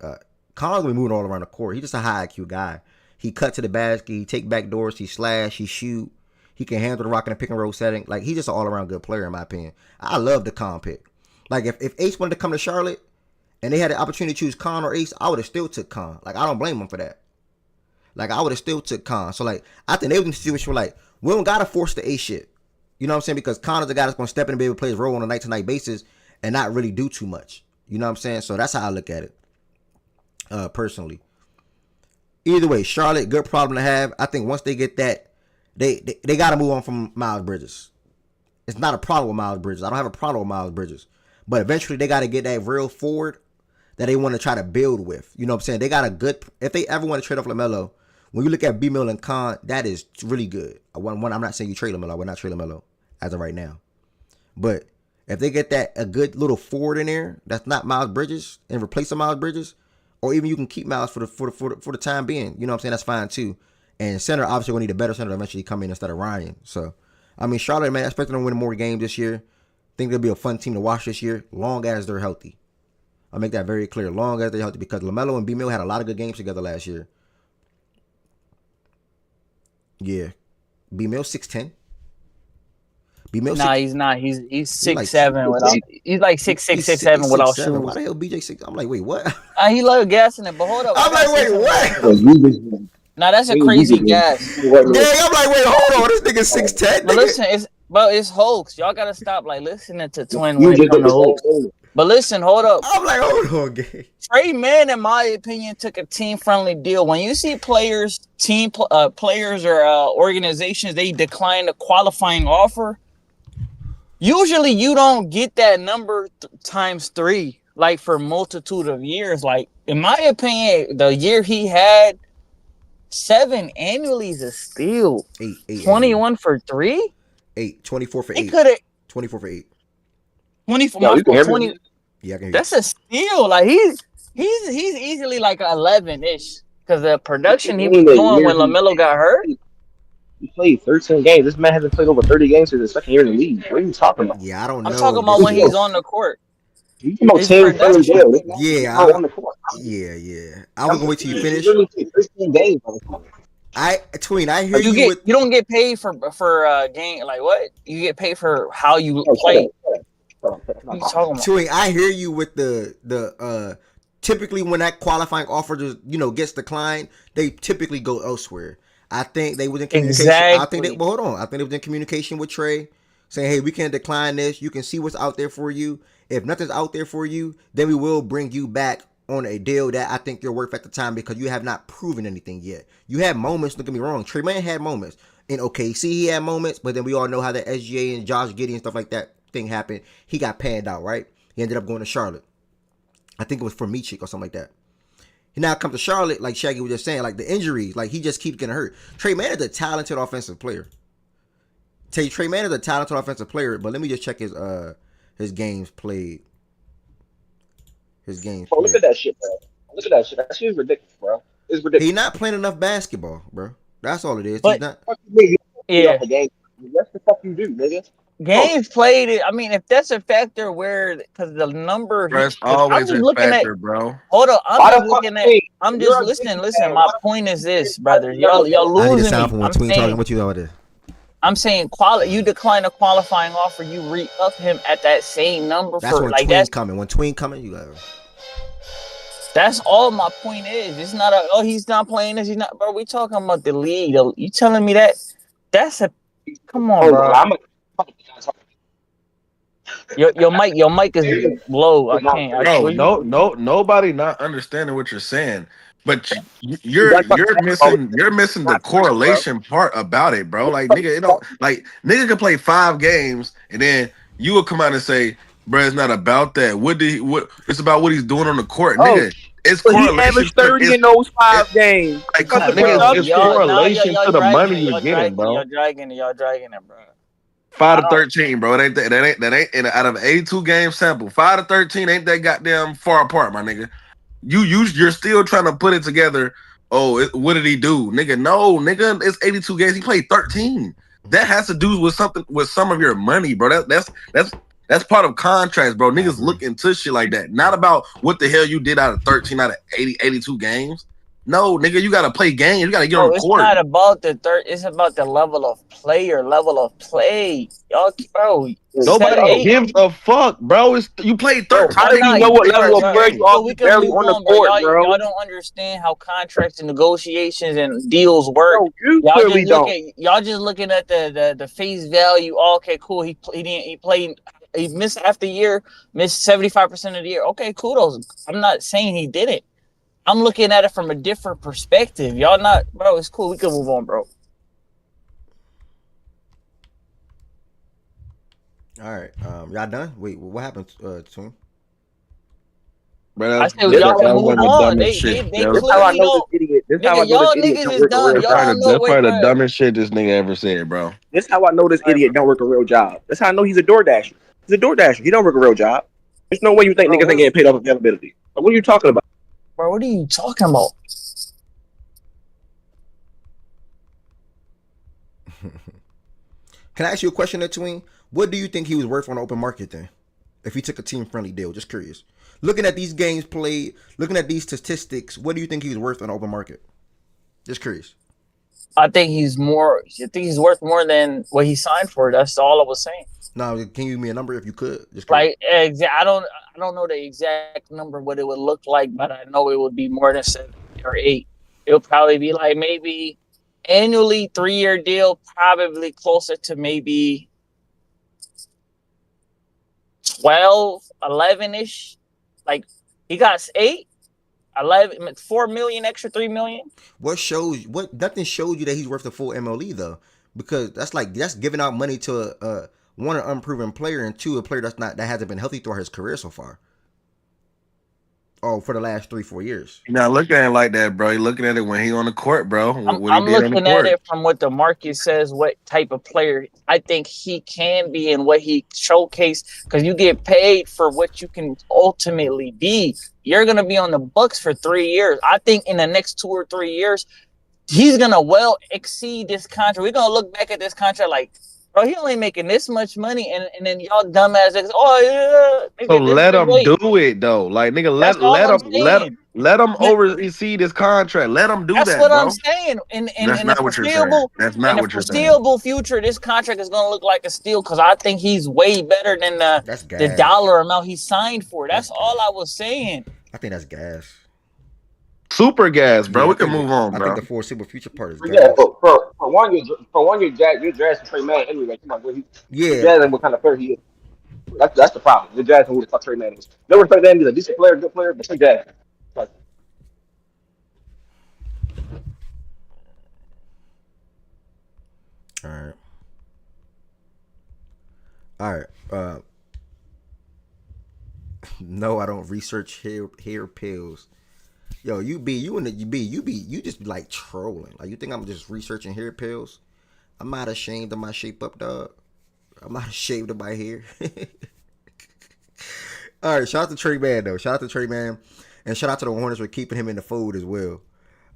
Khan's gonna be moving all around the court. He's just a high IQ guy. He cut to the basket. He take back doors. He slash. He shoot. He can handle the rock in a pick and roll setting. Like he's just an all around good player in my opinion. I love the Khan pick. Like if Ace wanted to come to Charlotte and they had the opportunity to choose Khan or Ace, I would have still took Khan. Like I don't blame him for that. Like I would have still took Khan. So like I think they was in a situation where like we don't gotta force the Ace shit. You know what I'm saying? Because Khan is the guy that's gonna step in and be able to play his role on a night to night basis and not really do too much. You know what I'm saying? So that's how I look at it. Personally. Either way, Charlotte, good problem to have. I think once they get that, they got to move on from Miles Bridges. It's not a problem with Miles Bridges. I don't have a problem with Miles Bridges. But eventually they got to get that real forward that they want to try to build with. You know what I'm saying? They got a good, if they ever want to trade off LaMelo, when you look at B Mill and Khan, that is really good. I'm not saying you trade LaMelo. I would not trade LaMelo as of right now. But if they get a good little forward in there, that's not Miles Bridges, and replace Miles Bridges, or even you can keep Miles for the time being. You know what I'm saying? That's fine too. And center, obviously, we need a better center to eventually come in instead of Ryan. So, I mean, Charlotte, man, I expect them to win more games this year. Think they'll be a fun team to watch this year, long as they're healthy. I'll make that very clear, long as they're healthy, because LaMelo and B Mill had a lot of good games together last year. Yeah. B Mill 6'10". B Mill. Nah, he's not. He's 6'7" without. He's like 6'6", 6'7" without shoes. Why the hell BJ 6? I'm like, wait, what? He love gassing it, but hold up. I'm like, wait, what? Nah, that's a crazy gas. Yeah, I'm like, wait, hold on. This nigga's 6'10". But listen, it's hoax. Y'all gotta stop like listening to Twin when it comes to hoax. But listen, hold up. I'm like, hold on, gang. Trey Mann, in my opinion, took a team-friendly deal. When you see players or organizations, they decline a qualifying offer. Usually, you don't get that number times 3, like for multitude of years. Like in my opinion, the year he had 7 annually is a steal. 8 21 for 3. 8 24 for 8. He could have 24 for 8. 24 No, 20. Yeah, I can hear That's a steal. Like he's easily like 11-ish because the production he was doing when LaMelo got hurt. He played 13 games. This man hasn't played over 30 games since his second year in the league. What are you talking about? Yeah, I don't know. I'm talking about when he's on the court. You talking about 10 friendly deal. Yeah, on the court. yeah. I was gonna wait till you finish. He literally played 13 games on the court. Tween, I hear you with. You don't get paid for game, like what? You get paid for how you Oh, play. shut up. What are you talking about? Tween, I hear you with the typically when that qualifying offer just gets declined, they typically go elsewhere. I think they was in communication. Exactly. I think they hold on. I think they was in communication with Trey, saying, "Hey, we can't decline this. You can see what's out there for you. If nothing's out there for you, then we will bring you back on a deal that I think you're worth at the time because you have not proven anything yet. You had moments. Don't get me wrong. Trey Man had moments in OKC. He had moments, but then we all know how the SGA and Josh Giddey and stuff like that thing happened. He got panned out, right? He ended up going to Charlotte. I think it was for Michik or something like that. He now come to Charlotte, like Shaggy was just saying, like the injuries, like he just keeps getting hurt. Trey Man is a talented offensive player. Trey Man is a talented offensive player, but let me just check his games played. Bro, look at that shit, bro. Look at that shit. That shit is ridiculous, bro. It's ridiculous. He's not playing enough basketball, bro. That's all it is. But, he's not. Yeah. What the fuck you do, nigga? Games played. I mean, if that's a factor, because the number, Bro, it's always a factor, bro. Hold on, I'm just listening. Listen, my point is this, brother. Y'all losing I need to me. sound from when Tween talking with you over there. I'm saying you decline a qualifying offer, you re-up him at that same number. That's when Tween coming. When Tween coming, you got. That's all my point is. It's not he's not playing this. He's not, bro. We talking about the league. You telling me that? That's a come on, bro. Your mic is low. I can't. Bro, nobody not understanding what you're saying. But you're missing the correlation part about it, bro. Like nigga can play 5 games and then you will come out and say, bro, it's not about that. It's about what he's doing on the court, nigga. It's correlation. He averaged 30 in those 5 games. Like, come on, nigga, it's correlation to the money you're getting, bro. Y'all dragging it, bro. 5 to 13, bro. That ain't out of an 82 game sample. 5 to 13 ain't that goddamn far apart, my nigga. You're still trying to put it together. Oh, what did he do, nigga? No, nigga, it's 82 games. He played 13. That has to do with some of your money, bro. That's part of contracts, bro. Niggas look into shit like that. Not about what the hell you did out of 13 out of 82 games. No, nigga, you gotta play games. You gotta get on the court. It's not about the it's about the level of play. Y'all, bro. Nobody gives a fuck, bro. You played 13. How do you know what level of play you are barely on the court, bro? Y'all don't understand how contracts and negotiations and deals work. Bro, you clearly don't. Y'all just looking at the face value. Oh, okay, cool. He played. He missed half the year. Missed 75% of the year. Okay, kudos. I'm not saying he didn't. I'm looking at it from a different perspective. Y'all not, bro. It's cool. We can move on, bro. All right. Y'all done? Wait, what happened to him? Bro, I said y'all can move on. They That's how I know this idiot. This how I know this idiot don't work a real job. That's probably the dumbest shit this nigga ever said, bro. This how I know this idiot don't work a real job. That's how I know he's a DoorDasher. He's a DoorDasher. He don't work a real job. There's no way you think niggas ain't getting paid off availability. Like, what are you talking about? Bro, what are you talking about? Can I ask you a question there, Tween? What do you think he was worth on the open market then? If he took a team-friendly deal, just curious. Looking at these games played, looking at these statistics, what do you think he was worth on the open market? Just curious. I think he's worth more than what he signed for. That's all I was saying. Now, can you give me a number if you could? Just like, I don't know the exact number what it would look like, but I know it would be more than 7 or 8. It'll probably be like maybe annually 3-year deal, probably closer to maybe 12, 11-ish. Like he got 8, 11, 4 million extra, 3 million. Nothing shows you that he's worth the full MLE though, because that's giving out money to one, an unproven player, and 2, a player that hasn't been healthy throughout his career so far. Oh, for the last 3-4 years. You're not looking at it like that, bro. You're looking at it when he on the court, bro. I'm looking at it from what the market says, what type of player I think he can be and what he showcased. Because you get paid for what you can ultimately be. You're gonna be on the Bucks for 3 years. I think in the next 2 or 3 years, he's gonna well exceed this contract. We're gonna look back at this contract like, Bro, he only making this much money, and then y'all dumbass niggas, oh yeah, So nigga, let him wait. do it though. Like nigga, That's all I'm saying. let him oversee this contract. Let him do That's that, what I'm bro. saying. In That's the not what you're saying. That's not what you're saying. foreseeable future, this contract is gonna look like a steal because I think he's way better than That's the gas. dollar amount he signed for. That's That's all gas. I was saying. I think that's gas. Super gas, bro. Yeah, We can move on, I bro. think the foreseeable future part is But yeah, gas. for one, you're drafting Trey Man anyway. Come on, you're Yeah, drafting what kind of player he is. That's the problem. You're drafting who the fuck Trey Man is. No respect to him. He's a decent player, good player, but you're drafting. Like, all right. All right. No, I don't research hair pills. Yo, you just be like trolling. Like you think I'm just researching hair pills? I'm not ashamed of my shape up, dog. I'm not ashamed of my hair. All right, shout out to Trey Man though. Shout out to Trey Man, and shout out to the Hornets for keeping him in the fold as well.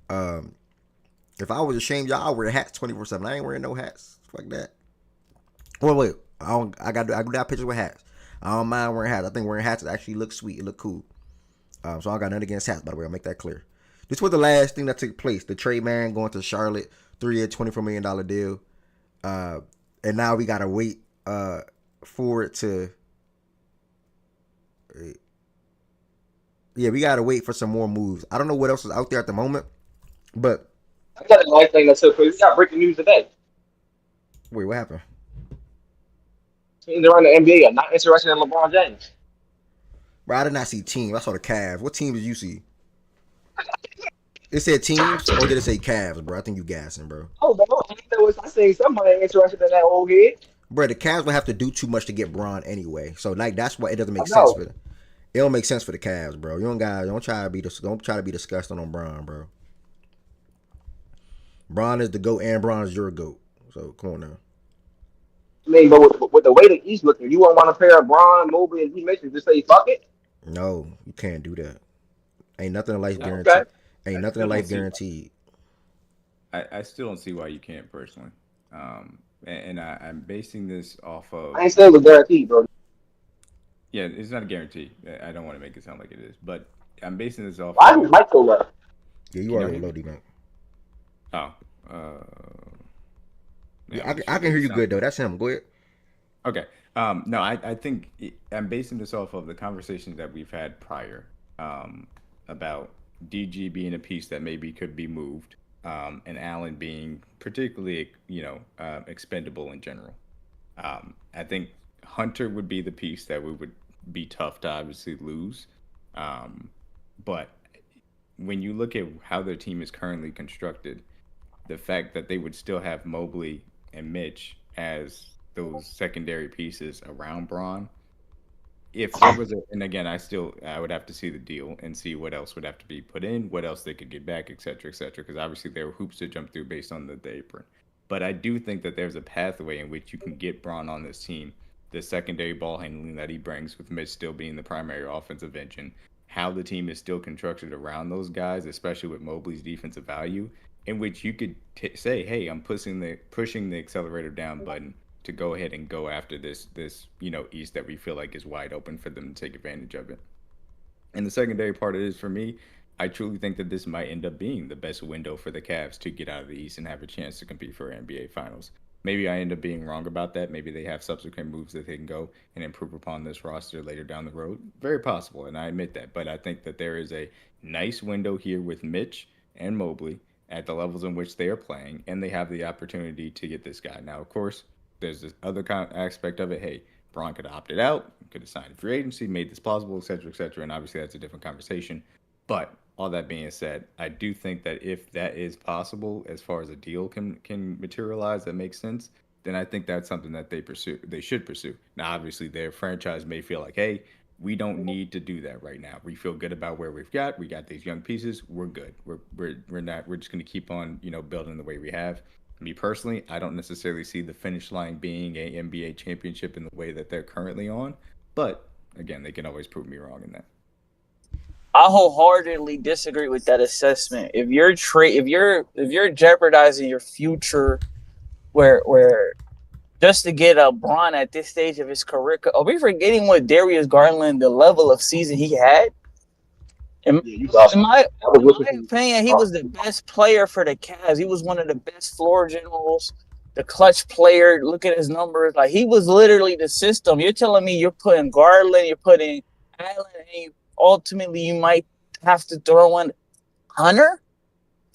If I was ashamed, y'all, I wear hats 24/7. I ain't wearing no hats. Fuck that. Wait. I got pictures with hats. I don't mind wearing hats. I think wearing hats actually look sweet. It look cool. So I got nothing against hats, by the way. I'll make that clear. This was the last thing that took place. The Trey Man going to Charlotte, 3-year, $24 million deal. And now we gotta wait for it to. Yeah, we gotta wait for some more moves. I don't know what else is out there at the moment, but I got a nice thing that took place. We got breaking news today. wait, what happened? Teams around the NBA are not interested in LeBron James. Bro, I did not see teams. I saw the Cavs. What team did you see? It said teams, or did it say Cavs, bro? I think you gassing, bro. Oh, no, I seen somebody interested in that old head. Bro, the Cavs would have to do too much to get Braun anyway. So like that's why it doesn't make I sense know. for them. It don't make sense for the Cavs, bro. You don't try to be disgusting on Braun, bro. Braun is the GOAT and Braun is your GOAT. So come on now. I mean, but with the way the East looking, you won't want to pair Braun, Mobley, and he makes just say fuck it. No, you can't do that. Ain't nothing in life Okay. guaranteed. Ain't nothing in life guaranteed. I still don't see why you can't personally. And I'm basing this off of. I ain't saying it was guaranteed, bro. Yeah, it's not a guarantee. I don't want to make it sound like it is, but I'm basing this off. Why is Mike so low? Yeah, you are low, D-Man. Oh. Yeah, I can hear you good though. That's him. Go ahead. Okay. No, I think I'm basing this off of the conversations that we've had prior about DG being a piece that maybe could be moved, and Allen being particularly, expendable in general. I think Hunter would be the piece that we would be tough to obviously lose. But when you look at how their team is currently constructed, the fact that they would still have Mobley and Mitch as those secondary pieces around Braun. If there was and again, I would have to see the deal and see what else would have to be put in, what else they could get back, et cetera, because obviously there were hoops to jump through based on the apron. But I do think that there's a pathway in which you can get Braun on this team, the secondary ball handling that he brings, with Mitch still being the primary offensive engine, how the team is still constructed around those guys, especially with Mobley's defensive value, in which you could say, hey, I'm pushing the accelerator down button to go ahead and go after this East that we feel like is wide open for them to take advantage of it. And the secondary part of it is, for me, I truly think that this might end up being the best window for the Cavs to get out of the East and have a chance to compete for NBA Finals. Maybe I end up being wrong about that. Maybe they have subsequent moves that they can go and improve upon this roster later down the road. Very possible, and I admit that. But I think that there is a nice window here with Mitch and Mobley at the levels in which they are playing, and they have the opportunity to get this guy. Now, of course, there's this other kind of aspect of it. Hey, Braun could have opted out, could have signed a free agency, made this plausible, et cetera, and obviously that's a different conversation. But all that being said, I do think that if that is possible, as far as a deal can materialize that makes sense, then I think that's something that they should pursue. Now, obviously, their franchise may feel like, hey, we don't need to do that right now. We feel good about where we got these young pieces. We're good. We're just going to keep on, building the way we have. Me personally, I don't necessarily see the finish line being a NBA championship in the way that they're currently on. But again, they can always prove me wrong in that. I wholeheartedly disagree with that assessment. If you're jeopardizing your future, where just to get a Bron at this stage of his career. Are we forgetting what Darius Garland, the level of season he had? In my opinion, he was the best player for the Cavs. He was one of the best floor generals, the clutch player. Look at his numbers. Like, he was literally the system. You're telling me you're putting Garland, you're putting Allen, and ultimately you might have to throw in Hunter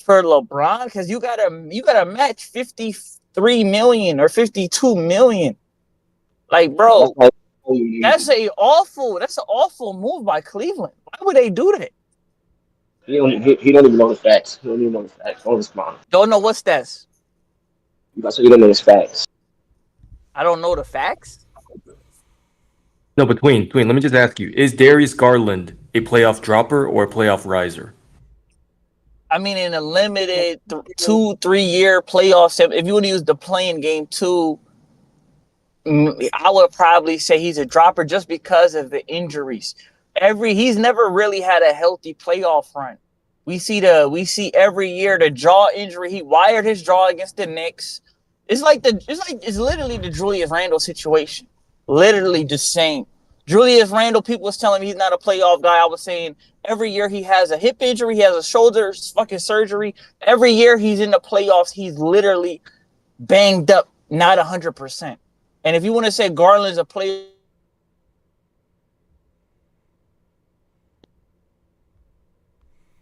for LeBron, because you gotta match 53 million or 52 million. Like, bro, that's an awful move by Cleveland. Why would they do that? He don't even know the facts. He don't even know the facts. Don't respond. Don't know what stats. You say you don't know his facts. I don't know the facts. No, but Tween, let me just ask you: is Darius Garland a playoff dropper or a playoff riser? I mean, in a limited 2-3 year playoff, if you want to use the playing game too, I would probably say he's a dropper just because of the injuries. He's never really had a healthy playoff run. We see every year the jaw injury. He wired his jaw against the Knicks. It's literally the Julius Randle situation. Literally the same. Julius Randle, people was telling me he's not a playoff guy. I was saying every year he has a hip injury, he has a shoulder fucking surgery. Every year he's in the playoffs, he's literally banged up, not 100%. And if you want to say Garland's a player,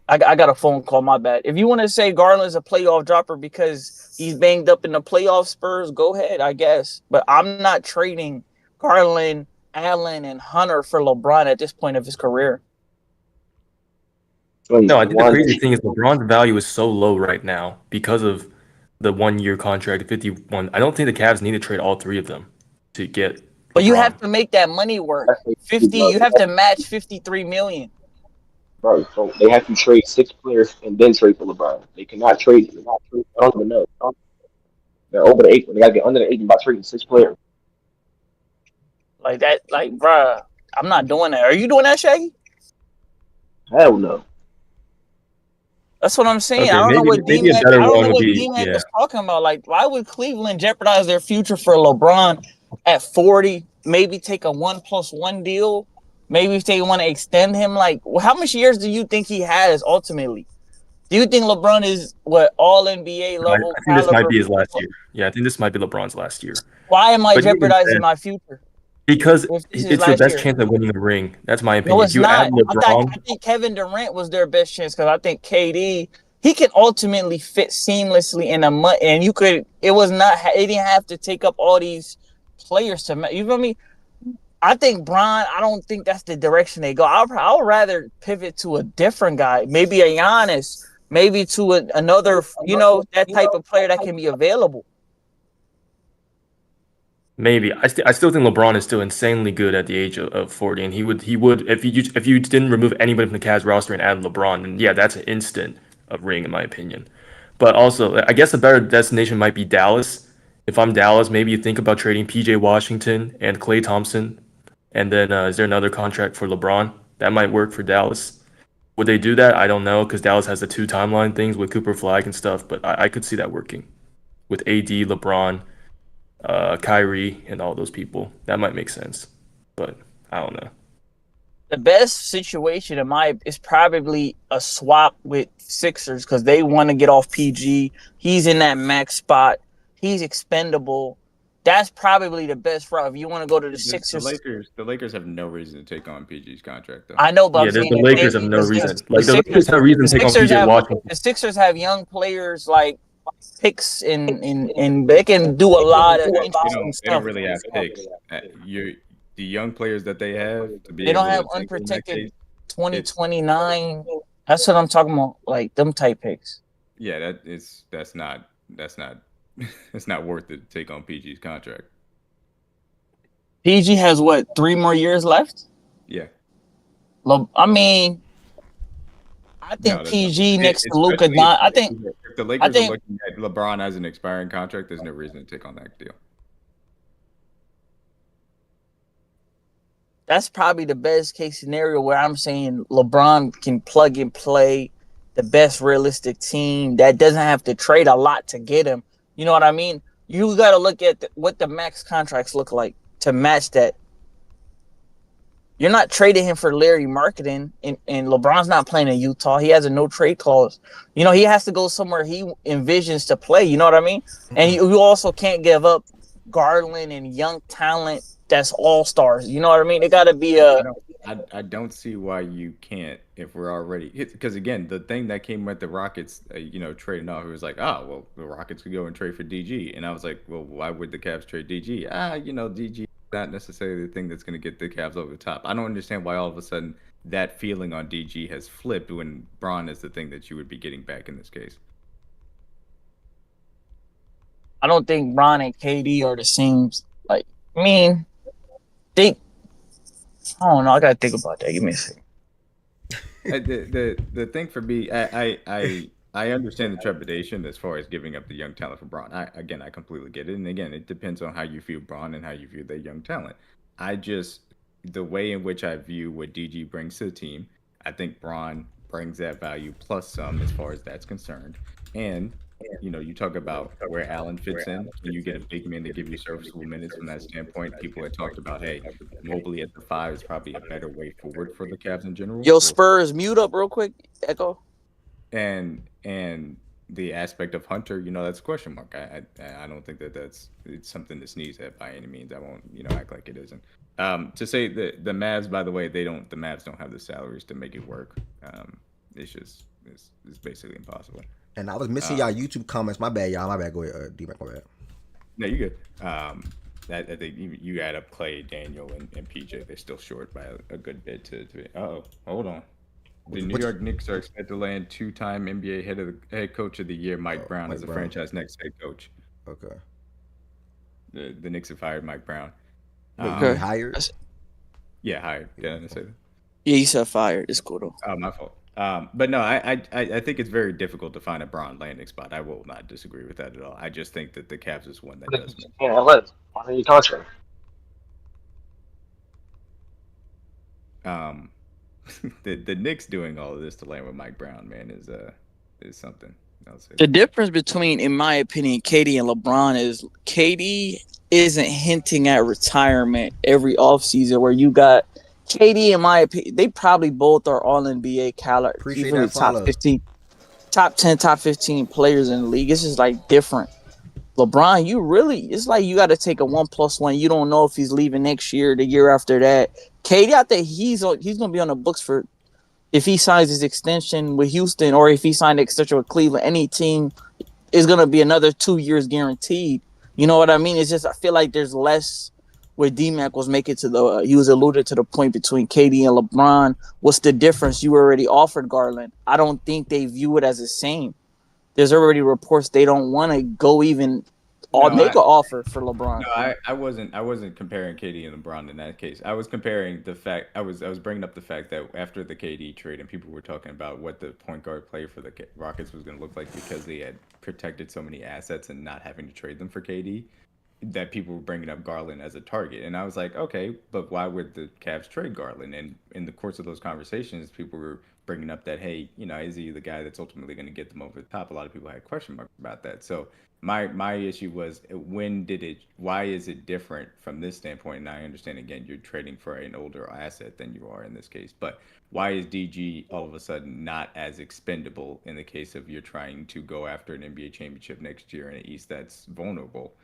I got a phone call, my bad. If you want to say Garland's a playoff dropper because he's banged up in the playoff Spurs, go ahead, I guess. But I'm not trading Garland, Allen, and Hunter for LeBron at this point of his career. No, I think the crazy thing is LeBron's value is so low right now because of the 1 year contract, 51. I don't think the Cavs need to trade all three of them to get LeBron. But you have to make that money work. 50, you have to match 53 million. Bro, so they have to trade 6 players and then trade for LeBron. They cannot trade. I don't even know. They're over the 8. They got to get under the 8 by trading 6 players. Like that, bruh, I'm not doing that. Are you doing that, Shaggy? Hell no. That's what I'm saying. Okay, I don't know what D-Mac yeah. was talking about. Like, why would Cleveland jeopardize their future for LeBron at 40? Maybe take a 1+1 deal. Maybe if they want to extend him, like, how much years do you think he has ultimately? Do you think LeBron is all NBA level? I think this might be his last year. Yeah, I think this might be LeBron's last year. Why am I jeopardizing my future? Because it's your best chance at winning a ring. That's my opinion. No, it's not. I think Kevin Durant was their best chance because I think KD, he can ultimately fit seamlessly in a month, and you could. It didn't have to take up all these players to. You feel me? I think Bron. I don't think that's the direction they go. I would rather pivot to a different guy, maybe a Giannis, maybe to another. That type of player that can be available. Maybe I still think LeBron is still insanely good at the age of 40, and he would if you didn't remove anybody from the Cavs roster and add LeBron, and yeah, that's an instant of ring in my opinion. But also, I guess a better destination might be Dallas. If I'm Dallas, maybe you think about trading PJ Washington and Klay Thompson, and then is there another contract for LeBron that might work for Dallas? Would they do that? I don't know because Dallas has the 2 timeline things with Cooper Flag and stuff, but I could see that working with AD, LeBron, Kyrie, and all those people. That might make sense, but I don't know. The best situation is probably a swap with Sixers because they want to get off PG. He's in that max spot. He's expendable. That's probably the best route if you want to go to the Sixers. The Lakers have no reason to take on PG's contract, though. I know, but the Lakers have no reason. Like the Lakers have reason to take on PG Washington. The Sixers have young players like picks and they can do a lot of interesting stuff. They don't really have picks. The young players that they have, they don't have unprotected 2029. That's what I'm talking about, like them type picks. Yeah, that's not it's not worth it to take on PG's contract. PG has 3 more years left? Yeah. I mean, I think PG next to Luka. I think if the Lakers are looking at LeBron as an expiring contract, there's no reason to take on that deal. That's probably the best case scenario where I'm saying LeBron can plug and play the best realistic team that doesn't have to trade a lot to get him. You know what I mean? you got to look at what the max contracts look like to match that. You're not trading him for Larry Marketing, and LeBron's not playing in Utah. He has a no trade clause. You know, he has to go somewhere he envisions to play. You know what I mean? And you also can't give up Garland and young talent that's all stars. You know what I mean? It got to be a. I don't see why you can't if we're already because again the thing that came with the Rockets trading off, it was like, oh well, the Rockets could go and trade for DG, and I was like, well, why would the Cavs trade DG? DG is not necessarily the thing that's going to get the Cavs over the top. I don't understand why all of a sudden that feeling on DG has flipped when Braun is the thing that you would be getting back in this case. I don't think Bron and KD are the same. Like, I mean, I don't know. I gotta think about that. Give me a second. The thing for me, I understand the trepidation as far as giving up the young talent for Braun. I completely get it, and again, it depends on how you view Braun and how you view that young talent. The way in which I view what DG brings to the team, I think Braun brings that value plus some as far as that's concerned, and. You talk about where Allen fits in. Can you get a big man to give you serviceable minutes from that standpoint? People had talked about, hey, Mobley at the 5 is probably a better way forward for the Cavs in general. Yo, Spurs, mute up real quick. Echo. And the aspect of Hunter, that's a question mark. I don't think it's something that sneezes at by any means. I won't act like it isn't. To say that the Mavs, by the way, the Mavs don't have the salaries to make it work. It's basically impossible. And I was missing y'all YouTube comments. My bad, y'all. My bad. Go ahead, D-Mac. My bad. No, you're good. I think you add up Clay, Daniel, and PJ. They're still short by a good bit. Hold on. The New York Knicks are expected to land 2-time NBA head coach of the year, Mike Brown, as the franchise next head coach. Okay. The Knicks have hired Mike Brown. Okay. Hired? Yeah, hired. Did I say that? Yeah, you said fired. It's cool though. Oh, my fault. But no, I think it's very difficult to find a Braun landing spot. I will not disagree with that at all. I just think that the Cavs is one that does. Yeah, let's. Why don't you contract? The Knicks doing all of this to land with Mike Brown, man, is something. The difference between, in my opinion, KD and LeBron is KD isn't hinting at retirement every offseason where you got KD, in my opinion, they probably both are all NBA caliber. Appreciate Easily that follow. top 15, top 10, top 15 players in the league. It's just like different. LeBron, it's like you got to take a 1+1. You don't know if he's leaving next year, the year after that. KD, I think he's going to be on the books for, if he signs his extension with Houston or if he signed an extension with Cleveland, any team is going to be another 2 years guaranteed. You know what I mean? It's just, I feel like there's less. Where D-Mac was making he was alluded to the point between KD and LeBron. What's the difference? You already offered Garland. I don't think they view it as the same. There's already reports they don't want to go even make an offer for LeBron. No, I wasn't comparing KD and LeBron in that case. I was comparing the fact I was bringing up the fact that after the KD trade and people were talking about what the point guard play for the Rockets was going to look like because they had protected so many assets and not having to trade them for KD. That people were bringing up Garland as a target. And I was like, okay, but why would the Cavs trade Garland? And in the course of those conversations, people were bringing up that, hey, is he the guy that's ultimately going to get them over the top? A lot of people had question marks about that. So my issue was, why is it different from this standpoint? And I understand, again, you're trading for an older asset than you are in this case. But why is DG all of a sudden not as expendable in the case of you're trying to go after an NBA championship next year in an East that's vulnerable?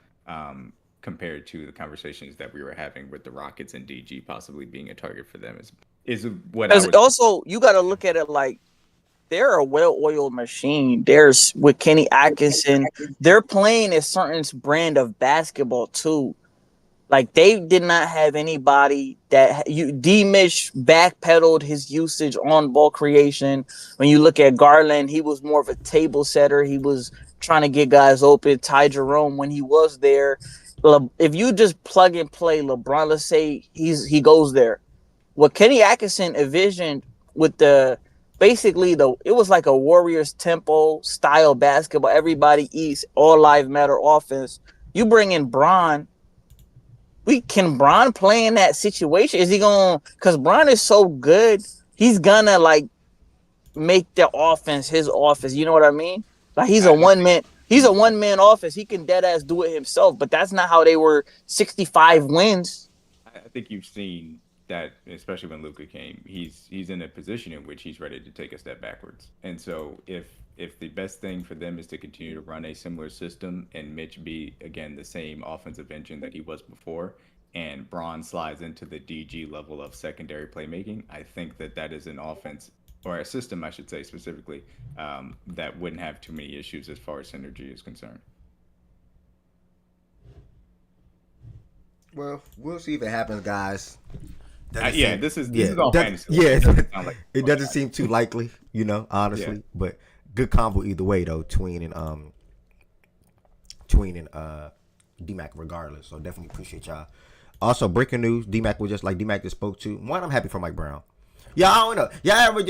Compared to the conversations that we were having with the Rockets and DG possibly being a target for them is what I would... Also, you got to look at it like they're a well-oiled machine. There's with Kenny Atkinson, they're playing a certain brand of basketball too. Like they did not have anybody that D-Mitch backpedaled his usage on ball creation. When you look at Garland, he was more of a table setter. He was trying to get guys open. Ty Jerome, when he was there, if you just plug and play LeBron, let's say he goes there. What Kenny Atkinson envisioned with it was like a Warriors tempo style basketball. Everybody eats, all live matter offense. You bring in Bron. Can Bron play in that situation? Is he going to, because Bron is so good, he's going to like make the offense his offense. You know what I mean? Like he's a one-man. He's a one-man offense. He can dead ass do it himself, but that's not how they were 65 wins. I think you've seen that, especially when Luka came. He's in a position in which he's ready to take a step backwards. And so if the best thing for them is to continue to run a similar system and Mitch be again the same offensive engine that he was before, and Braun slides into the DG level of secondary playmaking, I think that is an offense or a system, I should say specifically, that wouldn't have too many issues as far as synergy is concerned. Well, we'll see if it happens, guys. This is all fantasy. Yeah, It doesn't seem too likely, honestly. Yeah. But good combo either way, though. Tween and D-Mac regardless. So definitely appreciate y'all. Also, breaking news: D-Mac was just like D-Mac just spoke to. One, I'm happy for Mike Brown. Y'all, I don't know. Y'all ever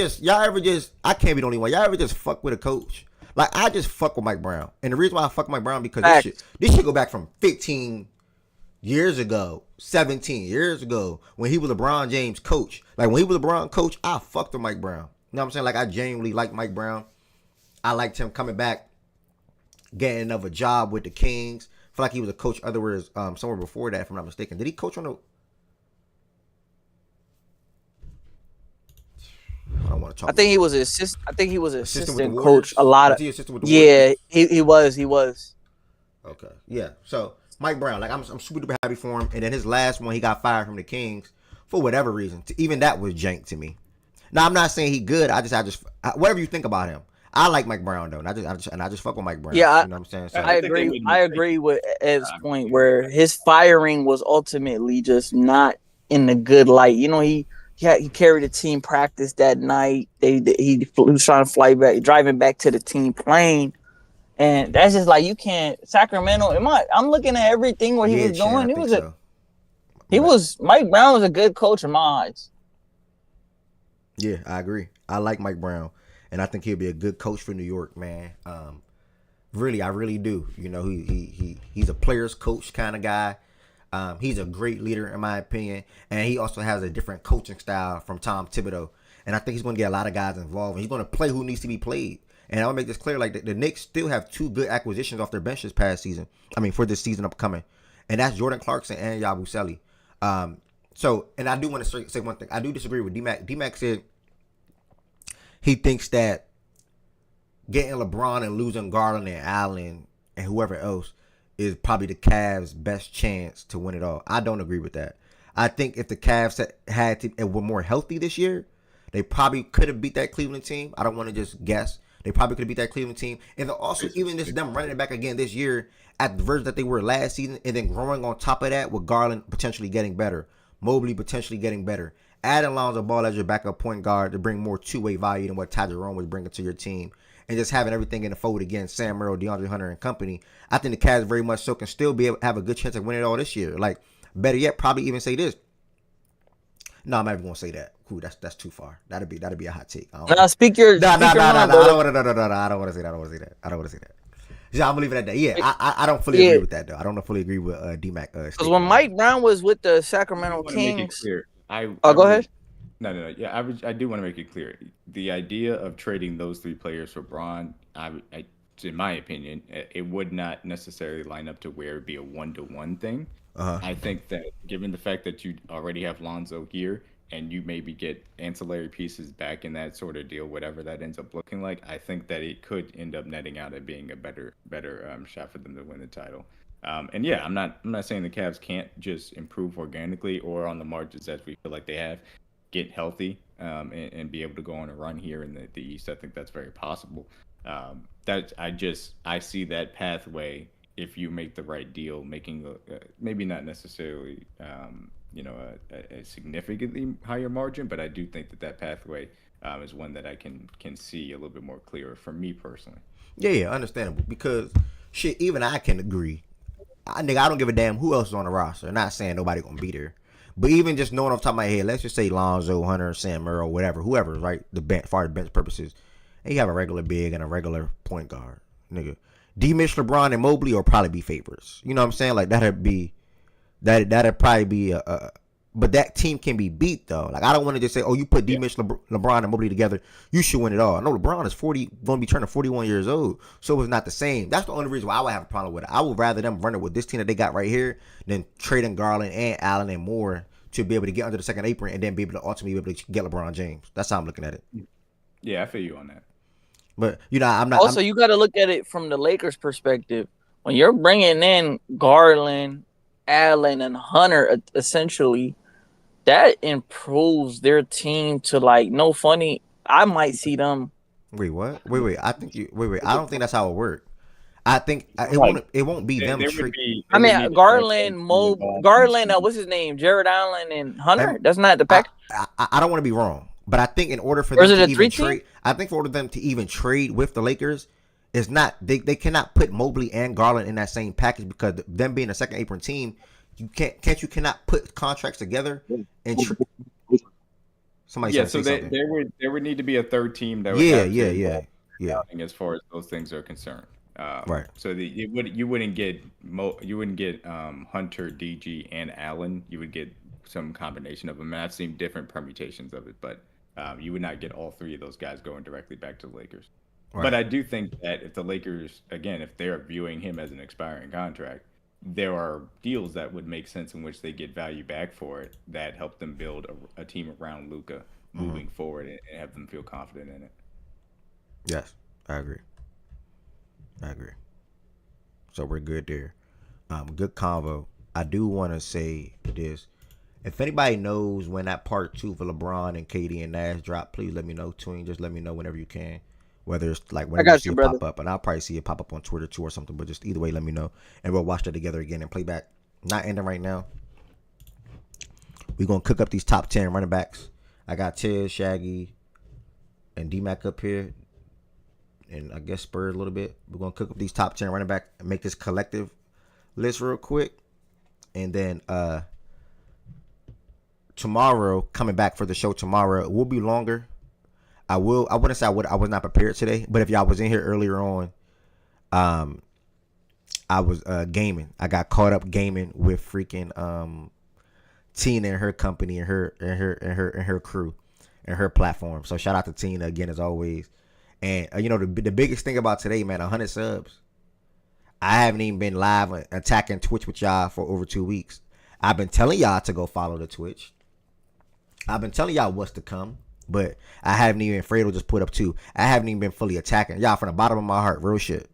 just? I can't be the only one. Y'all ever just fuck with a coach? Like I just fuck with Mike Brown, and the reason why I fuck with Mike Brown because this shit go back from 15 years ago, 17 years ago, when he was LeBron James coach. Like when he was LeBron coach, I fucked with Mike Brown. You know what I'm saying? Like I genuinely like Mike Brown. I liked him coming back, getting another job with the Kings. I feel like he was a coach somewhere before that, if I'm not mistaken. Did he coach on the? I don't want to talk. I think he was assistant with coach. A lot of assistant with the Warriors? he was. Okay, yeah. So Mike Brown, like I'm super duper happy for him. And then his last one, he got fired from the Kings for whatever reason. Even that was jank to me. Now I'm not saying he good. I just whatever you think about him. I like Mike Brown though, and I just fuck with Mike Brown. Yeah, you know what I'm saying. So, I agree with Ed's point where his firing was ultimately just not in the good light. He carried a team practice that night. He was trying to fly back, driving back to the team plane, and that's just like you can't. Sacramento. I'm looking at everything what he was doing. Mike Brown was a good coach in my eyes. Yeah, I agree. I like Mike Brown. And I think he'll be a good coach for New York, man. Really, I really do. He's a player's coach kind of guy. He's a great leader, in my opinion. And he also has a different coaching style from Tom Thibodeau. And I think he's going to get a lot of guys involved. And he's going to play who needs to be played. And I'll make this clear, like the Knicks still have two good acquisitions off their bench this past season. I mean, for this season upcoming. And that's Jordan Clarkson and Yabusele. And I do want to say one thing. I do disagree with D-Mac. D-Mac said he thinks that getting LeBron and losing Garland and Allen and whoever else is probably the Cavs' best chance to win it all. I don't agree with that. I think if the Cavs were more healthy this year, they probably could have beat that Cleveland team. I don't want to just guess. They probably could have beat that Cleveland team. And also, even just them running it back again this year at the version that they were last season, and then growing on top of that with Garland potentially getting better, Mobley potentially getting better. Add Alonzo Ball as your backup point guard to bring more two-way value than what Ty Jerome was bringing to your team. And just having everything in the fold again, Sam Merrill, DeAndre Hunter, and company. I think the Cavs very much so can still have a good chance of winning it all this year. Like, better yet, probably even say this. No, I'm not even gonna say that. Cool, that's too far. That'd be a hot take. Speak your No. I don't want to say that. Yeah, I'm gonna leave it at that. Yeah, I don't fully agree with that though. I don't fully agree with D-Mac. Because when Mike Brown was with the Sacramento Kings, go ahead. No. Yeah, I do want to make it clear. The idea of trading those three players for Braun, in my opinion, it would not necessarily line up to where it would be a one-to-one thing. I think that given the fact that you already have Lonzo here and you maybe get ancillary pieces back in that sort of deal, whatever that ends up looking like, I think that it could end up netting out at being a better shot for them to win the title. And yeah, I'm not saying the Cavs can't just improve organically or on the margins as we feel like they have, get healthy and be able to go on a run here in the East. I think that's very possible. I see that pathway if you make the right deal, making maybe not necessarily a significantly higher margin, but I do think that pathway is one that I can see a little bit more clearer for me personally. Yeah, understandable. Because shit, even I can agree. I don't give a damn who else is on the roster. I'm not saying nobody gonna be there. But even just knowing off the top of my head, let's just say Lonzo, Hunter, Sam Merrill, whoever, right? As far as bench purposes. And you have a regular big and a regular point guard. Nigga. D-Mitch, LeBron, and Mobley will probably be favorites. You know what I'm saying? Like that'd probably be But that team can be beat though. Like I don't want to just say, "Oh, you put D. Mitch, LeBron, and Mobley together, you should win it all." No, LeBron is 40, going to be turning 41 years old, so it's not the same. That's the only reason why I would have a problem with it. I would rather them run it with this team that they got right here than trading Garland and Allen and Moore to be able to get under the second apron and then be able to ultimately be able to get LeBron James. That's how I'm looking at it. Yeah, I feel you on that. But I'm not. Also, you got to look at it from the Lakers' perspective. When you're bringing in Garland, Allen, and Hunter, essentially, that improves their team to like no funny. I might see them. Wait, what? Wait. I think you. Wait. I don't think that's how it works. I think it won't be them. I mean, Garland, Garland. What's his name? Jared Allen and Hunter. That's not the pack. I don't want to be wrong, but I think in order for them to even trade, I think for order them to even trade with the Lakers, it's not they cannot put Mobley and Garland in that same package because them being a second apron team, you cannot put contracts together and. Somebody so there would need to be a third team that would yeah. As far as those things are concerned. Right. So you wouldn't get Hunter, DG, and Allen. You would get some combination of them. And I've seen different permutations of it, but you would not get all three of those guys going directly back to the Lakers. Right. But I do think that if the Lakers, again, if they're viewing him as an expiring contract, there are deals that would make sense in which they get value back for it that help them build a team around Luka moving forward and have them feel confident in it. Yes, I agree. So we're good there. Good convo. I do want to say this. If anybody knows when that part 2 for LeBron and KD and Nash drop, please let me know. Tween, just let me know whenever you can. Whether it's like whenever you see it pop up, and I'll probably see it pop up on Twitter too or something. But just either way, let me know, and we'll watch that together again and play back. Not ending right now. We're gonna cook up these top 10 running backs. I got Tiz, Shaggy, and D-Mac up here, and I guess Spurs a little bit. We're gonna cook up these top 10 running back and make this collective list real quick, and then tomorrow, coming back for the show tomorrow, it will be longer. I wouldn't say I was not prepared today, but if y'all was in here earlier on, I was gaming. I got caught up gaming with freaking Tina and her company and her crew and her platform. So shout out to Tina again as always. And the biggest thing about today, man, 100 subs. I haven't even been live attacking Twitch with y'all for over 2 weeks. I've been telling y'all to go follow the Twitch. I've been telling y'all what's to come. But I haven't even, Fredo just put up 2. I haven't even been fully attacking. Y'all, from the bottom of my heart, real shit.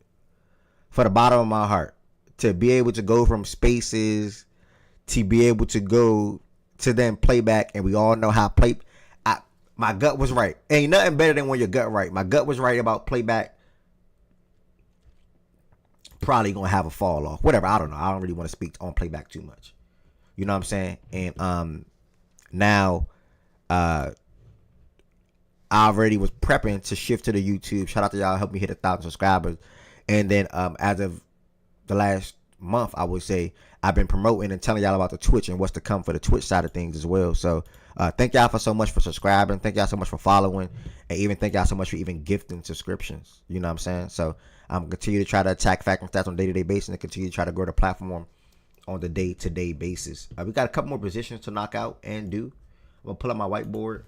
For the bottom of my heart. To be able to go from spaces, to be able to go to then playback, and we all know how my gut was right. Ain't nothing better than when your gut right. My gut was right about playback. Probably gonna have a fall off. Whatever, I don't know. I don't really want to speak on playback too much. You know what I'm saying? And now I already was prepping to shift to the YouTube. Shout out to y'all, help me hit 1,000 subscribers. And then as of the last month, I would say I've been promoting and telling y'all about the Twitch and what's to come for the Twitch side of things as well. So thank y'all for so much for subscribing. Thank y'all so much for following. And even thank y'all so much for even gifting subscriptions. You know what I'm saying? So I'm going to continue to try to attack Fact and Stats on a day-to-day basis and continue to try to grow the platform on the day-to-day basis. We got a couple more positions to knock out and do. I'm going to pull up my whiteboard.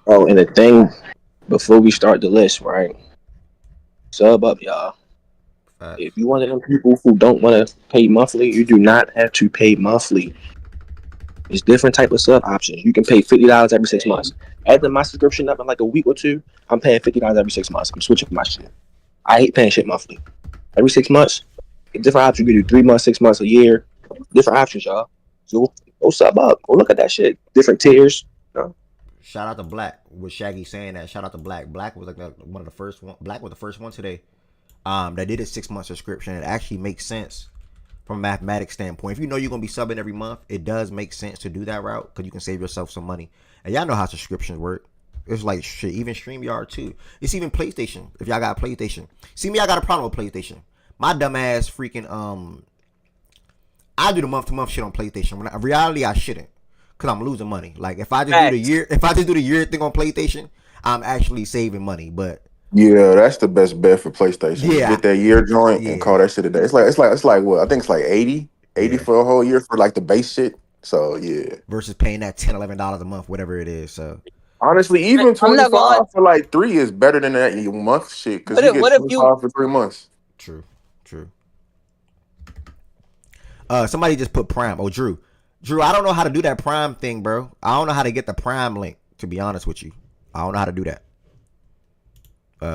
Oh, and the thing before we start the list, right? Sub up, y'all. If you one of them people who don't want to pay monthly, you do not have to pay monthly. There's different type of sub options. You can pay $50 every 6 months. After my subscription up in like a week or two, I'm paying $50 every 6 months. I'm switching my shit. I hate paying shit monthly. Every 6 months, different options. You can do 3 months, 6 months, a year. Different options, y'all. So go sub up. Go look at that shit. Different tiers. Shout out to Black with Shaggy saying that. Shout out to Black. Black was like one of the first one. Black was the first one today that did a 6 month subscription. It actually makes sense from a mathematics standpoint. If you know you're gonna be subbing every month, it does make sense to do that route because you can save yourself some money. And y'all know how subscriptions work. It's like shit. Even StreamYard too. It's even PlayStation. If y'all got a PlayStation, see me, I got a problem with PlayStation. My dumb ass freaking I do the month to month shit on PlayStation. When in reality, I shouldn't. Cause I'm losing money. Like if I just do the year thing on PlayStation, I'm actually saving money. But Yeah, that's the best bet for PlayStation. Yeah, Get that year joint and yeah, call that shit a day. It's like what? I think it's like 80 yeah. for a whole year for like the base shit. So yeah. Versus paying that $10, $11 a month, whatever it is. So Honestly, even I'm not gonna lie. 25 for like 3 is better than that month shit because What you if get what if you 25 for 3 months. true, true. Somebody just put Prime. Oh, Drew, I don't know how to do that Prime thing, bro. I don't know how to get the Prime link. To be honest with you, I don't know how to do that.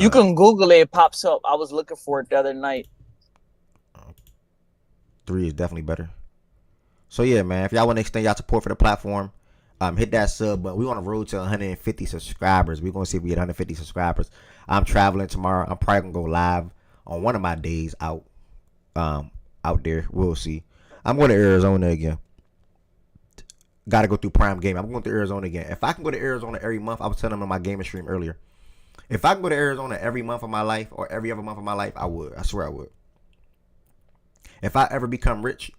you can Google it, it pops up. I was looking for it the other night. 3 is definitely better. So yeah, man. If y'all want to extend y'all support for the platform, hit that sub button. We on the road to 150 subscribers. We're gonna see if we get 150 subscribers. I'm traveling tomorrow. I'm probably gonna go live on one of my days out there. We'll see. I'm going to Arizona again. Got to go through Prime Game. I'm going to Arizona again. If I can go to Arizona every month, I was telling them on my gaming stream earlier. If I can go to Arizona every month of my life or every other month of my life, I would. I swear I would. If I ever become rich,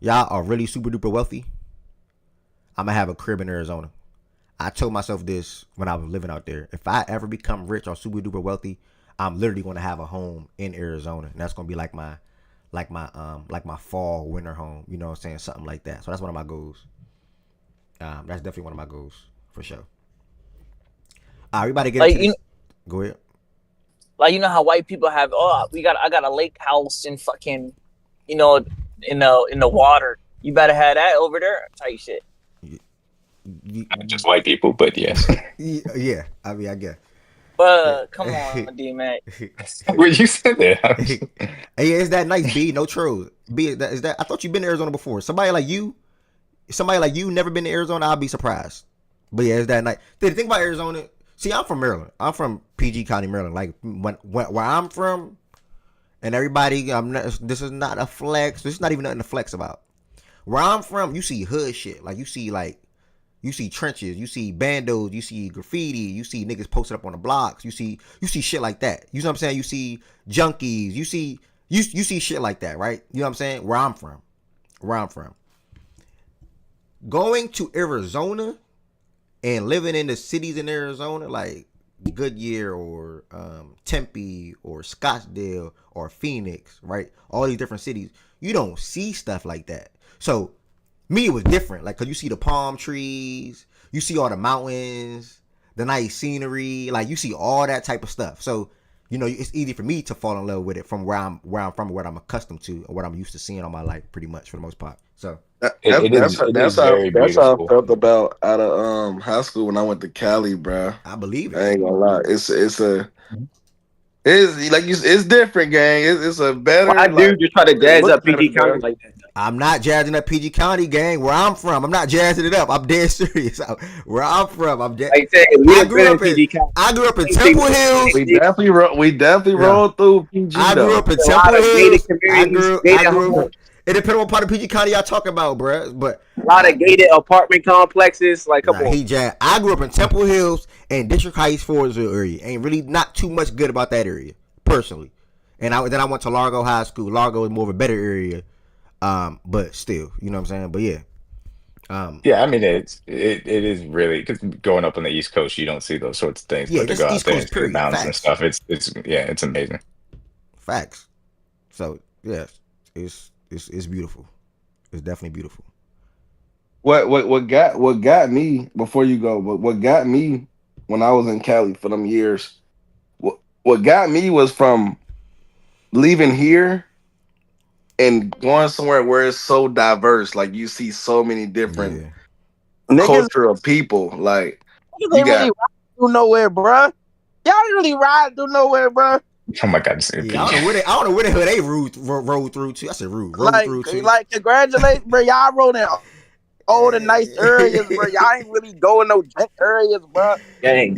y'all are really super duper wealthy, I'm going to have a crib in Arizona. I told myself this when I was living out there. If I ever become rich or super duper wealthy, I'm literally going to have a home in Arizona. And that's going to be like my fall winter home, you know what I'm saying, something like that. So that's one of my goals. That's definitely one of my goals for sure. Everybody get Like into this. Go ahead. Like you know how white people have I got a lake house in fucking, you know, in the water. You better have that over there type shit. Not just white people, but yes. Yeah, I mean, I guess. But come on, D-Mac. Where you said that? Hey, is that nice, B? No trolls. B, is that? I thought you've been to Arizona before. Somebody like you never been to Arizona, I'll be surprised. But yeah, is that nice? The thing about Arizona, see, I'm from Maryland. I'm from PG County, Maryland. Like where I'm from, and everybody, this is not a flex. This is not even nothing to flex about. Where I'm from, you see hood shit. Like you see trenches, you see bandos, you see graffiti, you see niggas posted up on the blocks, you see shit like that. You know what I'm saying? You see junkies, you see shit like that, right? You know what I'm saying? Where I'm from. Going to Arizona and living in the cities in Arizona, like Goodyear or Tempe or Scottsdale or Phoenix, right? All these different cities, you don't see stuff like that. So me, it was different, like, cause you see the palm trees, you see all the mountains, the nice scenery, like you see all that type of stuff. So, you know, it's easy for me to fall in love with it from where I'm from, what I'm accustomed to, or what I'm used to seeing all my life, pretty much for the most part. So It is very That's how I beautiful. felt about out of high school when I went to Cali, bro. I believe I it. ain't gonna lie. It's like it's different, gang. It's a better. Why like, dude just try to it jazz look up PG better, County bro. like that? I'm not jazzing up PG County, gang. Where I'm from, I'm not jazzing it up. I'm dead serious. Where I'm from, I'm dead. Like I said, we I done grew been in up in PG County. Temple Hills. We definitely rolled through PG I grew though. up in A Temple lot of gated Hills. communities, I gated grew homes, up. It depends on what part of PG County y'all talking about, bruh. But a lot of gated apartment complexes. Like, come nah, on. I grew up in Temple Hills and District Heights, Forestville area. Ain't really not too much good about that area, personally. And then I went to Largo High School. Largo is more of a better area, but still, you know what I'm saying. But yeah, Yeah, I mean it is really because growing up on the East Coast, you don't see those sorts of things. yeah, But to just go out East there and Coast see the period. mountains and Facts, stuff, it's amazing. facts. So yeah, it's beautiful. It's definitely beautiful. What got me before you go? What got me when I was in Cali for them years? What got me was from leaving here and going somewhere where it's so diverse. Like you see so many different Yeah. Niggas, culture of people. Like niggas you ain't really got ride through nowhere, bruh. Y'all ain't really ride through nowhere, bruh. Oh my God, this Yeah, I don't know where the hell they rolled through to. I said rolled through to. Like, congratulations, bro. Y'all rolling all the nice areas, bro. Y'all ain't really going no drink areas, bro. Gang,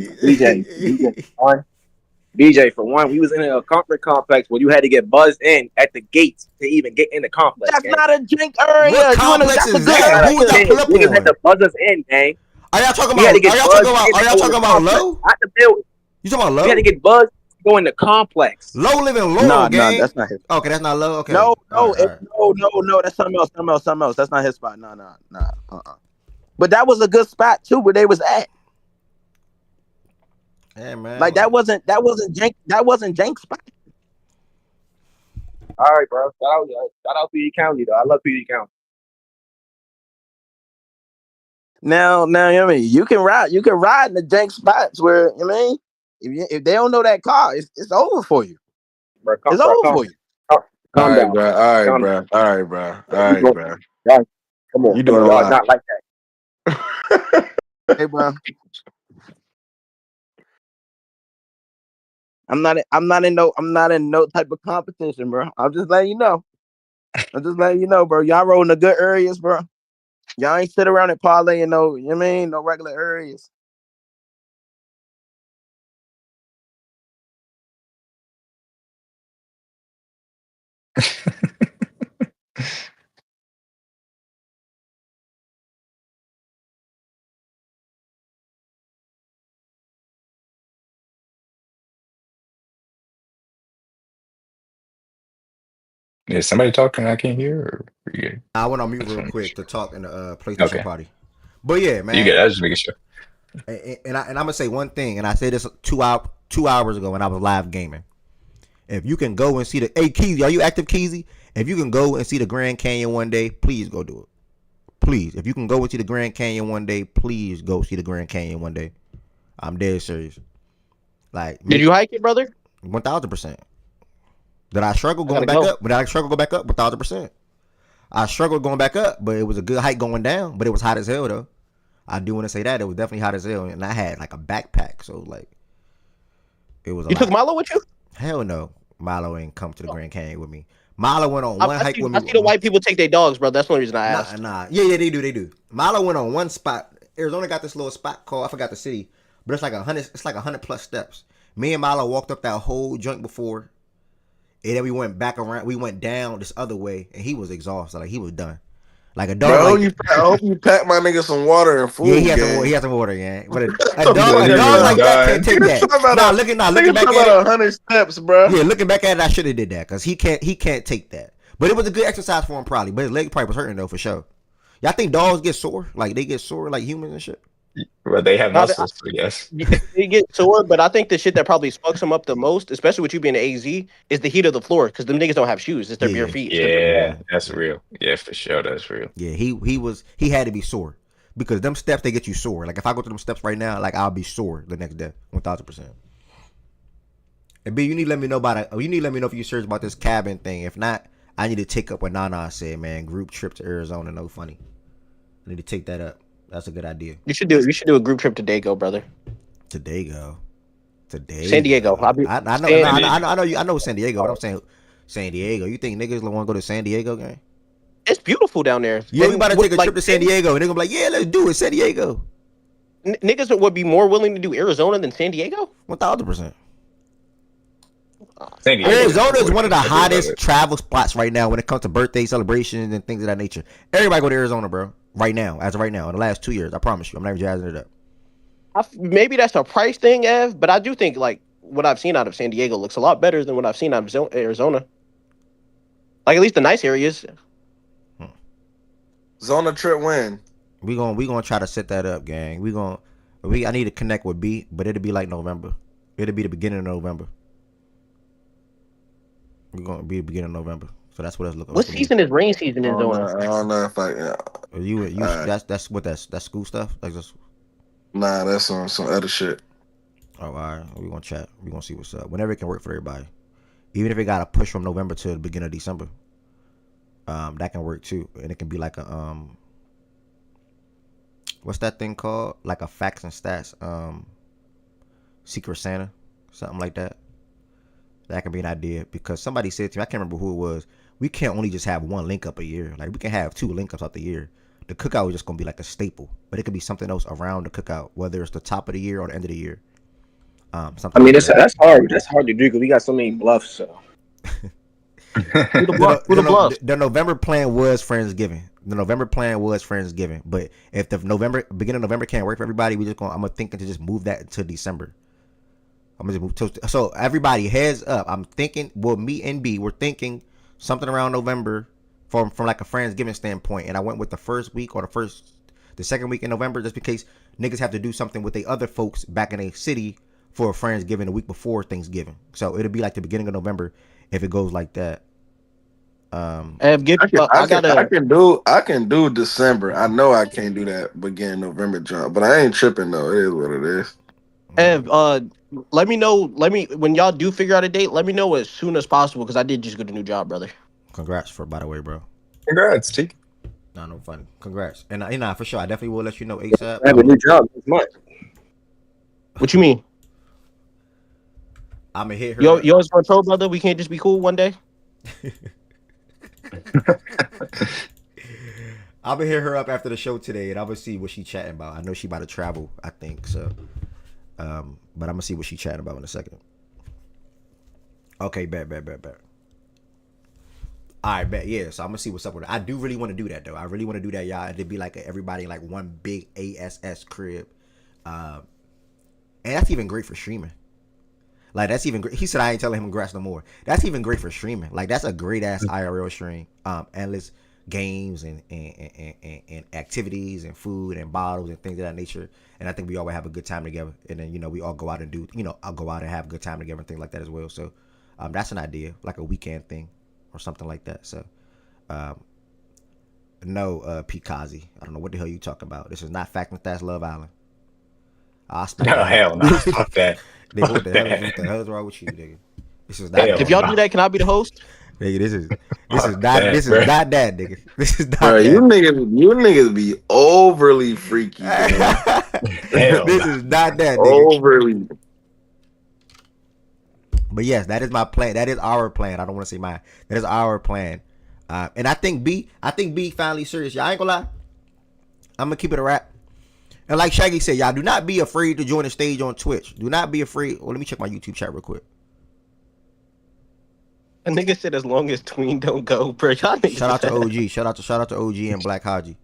BJ, for one, we was in a comfort complex where you had to get buzzed in at the gates to even get in the complex. That's gang. not a drink area. What You wanna, complex that's a is good that? Who was area. y'all pull up Niggas had on? to buzz us in, gang. Are y'all talking We had to about? get Are y'all buzzed talking about? in Are to y'all go in talking the about complex. low? Not the building. You talking about We had to low? get buzzed to go in the complex. Low living Laurel, Nah, gang. that's not his. Okay, that's not low. Okay. No, All right. no. That's something else. That's not his spot. Nah. But that was a good spot too, where they was at. Yeah, man. Like that wasn't Jank's spot. All right, bro. Shout out PG County though. I love PG County. Now, you know what I mean, you can ride in the jank spots where, you know what I mean, if they don't know that car, it's over for you. Bro, It's over for you. All calm right, down. bro. All right, Calm bro. All right, bro. All right, down. bro. Guys, come on. You doing a Y'all lot. not like that. Hey, bro. I'm not in no type of competition, bro. I'm just letting you know. Bro. Y'all rolling the good areas, bro. Y'all ain't sit around and parlay in no, you know what I mean, no regular areas. Is somebody talking I can't hear? Or you good? I went on mute That's real fine. quick to talk in the PlayStation Okay. party. But yeah, You man. get. I was just making sure. And I'm gonna say one thing, and I said this 2 hours ago when I was live gaming. If you can go and see the Keezy, are you active, Keezy? If you can go and see the Grand Canyon one day, please go do it. Please, if you can go and see the Grand Canyon one day, please go see the Grand Canyon one day. I'm dead serious. Like, Did you hike it, brother? 1,000%. Did I struggle I gotta going back go. up? Did I struggle go back up? 1,000%. I struggled going back up, but it was a good hike going down. But it was hot as hell though. I do want to say that it was definitely hot as hell, and I had like a backpack, so like it was a You lot. took Milo with you? Hell no, Milo ain't come to the Grand Canyon with me. Milo went on one hike with me. I see the white people take their dogs, bro. That's the only reason I asked. Nah. Yeah, they do. Milo went on one spot. Arizona got this little spot called, I forgot the city, but it's like 100. It's like 100 plus steps. Me and Milo walked up that whole joint before, and then we went back around. We went down this other way, and he was exhausted. Like he was done. Like a dog. Bro, Like, I hope you pack my nigga some water and food. yeah, he had gang. some water, yeah. But a Nigga dog like that dying. can't take that. Looking back at it, 100 steps, bro. yeah, looking back at it, I should have did that because he can't take that. But it was a good exercise for him probably. But his leg probably was hurting though for sure. Y'all think dogs get sore? Like they get sore like humans and shit? Well, they have Now, muscles, so yes. They get sore, but I think the shit that probably fucks them up the most, especially with you being an AZ, is the heat of the floor because them niggas don't have shoes. It's their bare feet. Yeah, that's real. Yeah, for sure, that's real. Yeah, he had to be sore because them steps they get you sore. Like if I go to them steps right now, like I'll be sore the next day, 1,000%. And B, you need to let me know about it. You need to let me know if you search about this cabin thing. If not, I need to take up what Nana said, man. Group trip to Arizona, no funny. I need to take that up. That's a good idea. You should do a group trip to Dago, brother. Today go. San Diego. I know San Diego, but I'm saying San Diego. You think niggas want to go to San Diego, gang? It's beautiful down there. Yeah, we And about to take a like, trip to San Diego, and they're gonna be like, yeah, let's do it, San Diego. Niggas would be more willing to do Arizona than San Diego. 1,000%. San Diego Arizona is one of the I do love hottest it. travel spots right now when it comes to birthday celebrations and things of that nature. Everybody go to Arizona, bro. Right now, as of right now, in the last 2 years, I promise you, I'm not even jazzing it up. Maybe that's a price thing, Ev, but I do think like what I've seen out of San Diego looks a lot better than what I've seen out of Arizona. Like at least the nice areas. Zona trip when? We gonna try to set that up, gang. I need to connect with B, but it'll be like November. It'll be the beginning of November. We're gonna be the beginning of November, so that's what it's looking. What season is rain season in Zona? I don't know if I. Yeah. You that's school stuff. Like just. Nah, that's on some other shit. Oh, all right. We gonna chat. We gonna see what's up. Whenever it can work for everybody, even if it got to push from November to the beginning of December, that can work too. And it can be like a what's that thing called? Like a facts and stats Secret Santa, something like that. That can be an idea because somebody said to me, I can't remember who it was. We can't only just have one link up a year. Like we can have 2 link ups out the year. The cookout is just gonna be like a staple, but it could be something else around the cookout, whether it's the top of the year or the end of the year. Something. I mean, like that. that's hard. That's hard to do because we got so many bluffs. So. Who the bluff? The November plan was Friendsgiving. But if the beginning of November can't work for everybody, I'm gonna thinking to just move that to December. I'm gonna just move so everybody heads up. I'm thinking, well, me and B, we're thinking something around November from like a Friendsgiving standpoint, and I went with the first week or the second week in November, just in case niggas have to do something with the other folks back in a city for Friendsgiving the week before Thanksgiving. So it'll be like the beginning of November if it goes like that. I can do December. I know I can't do that beginning November job, but I ain't tripping though. It is what it is. Ev, let me know. When y'all do figure out a date, let me know as soon as possible because I did just get a new job, brother. Congrats by the way, bro. Congrats, T. No funny. Congrats. And for sure, I definitely will let you know ASAP. I have a new job this month. What you mean? I'm gonna hit her. Yo, it's my pro brother. We can't just be cool one day. I'm gonna hit her up after the show today, and I'm gonna see what she chatting about. I know she about to travel, I think so. But I'm gonna see what she chatting about in a second. Okay, bet. All right, bet. Yeah, so I'm gonna see what's up with it. I do really want to do that though. I really want to do that, y'all. It'd be like everybody in like one big ASS crib, and that's even great for streaming. Like that's even great. He said I ain't telling him congrats no more. That's even great for streaming. Like that's a great ass IRL stream. Endless games and activities and food and bottles and things of that nature. And I think we all would have a good time together. And then we all go out and do I'll go out and have a good time together and things like that as well. So that's an idea, like a weekend thing or something like that. So no, Pete Kazi. I don't know what the hell you talking about. This is not Fact and Stats Love Island. No, hell no. Fuck that. Nigga, what the hell is wrong with you, nigga? This is not If y'all do that, can I be the host? Nigga, this is not that, nigga. This is not Bro, that. you niggas be overly freaky, bro. This is not that, nigga. Overly. But yes, that is my plan. That is our plan. I don't want to say mine. That is our plan. And I think B finally serious. Y'all ain't gonna lie. I'm gonna keep it a wrap. And like Shaggy said, y'all do not be afraid to join the stage on Twitch. Do not be afraid. Well, let me check my YouTube chat real quick. A nigga said as long as tween don't go, bro. Y'all niggas Shout out to OG. Shout out to OG and Black Haji.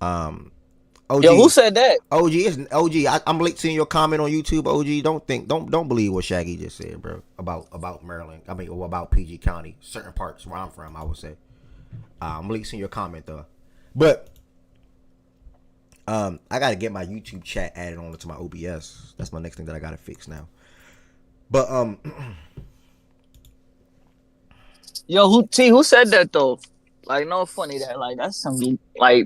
OG. Yo, who said that? OG is OG. I'm late seeing your comment on YouTube. OG, don't believe what Shaggy just said, bro. About Maryland. I mean, or about PG County, certain parts where I'm from. I would say. I'm late seeing your comment though, but I gotta get my YouTube chat added on to my OBS. That's my next thing that I gotta fix now. But Yo, who said that though? Like, no funny that that's some bro, you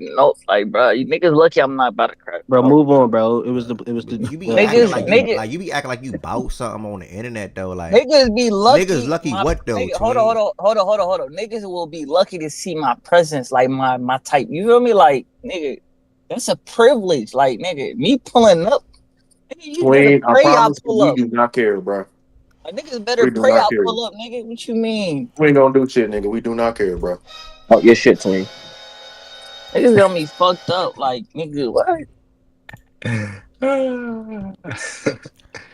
niggas lucky I'm not about to crack. Bro, move on, bro. It was the you be niggas, you be acting like you bout something on the internet though. Like niggas be lucky. Niggas lucky what though? Hold on. Niggas will be lucky to see my presence, like my type. You feel me? Like, nigga, that's a privilege. Like, nigga, me pulling up. Nigga, you better pray I pull up. We do not care, bro. Like, niggas better pray I pull up, nigga. What you mean? We ain't gonna do shit, nigga. We do not care, bro. Talk your shit, twin. Niggas got me fucked up. Like, nigga, what?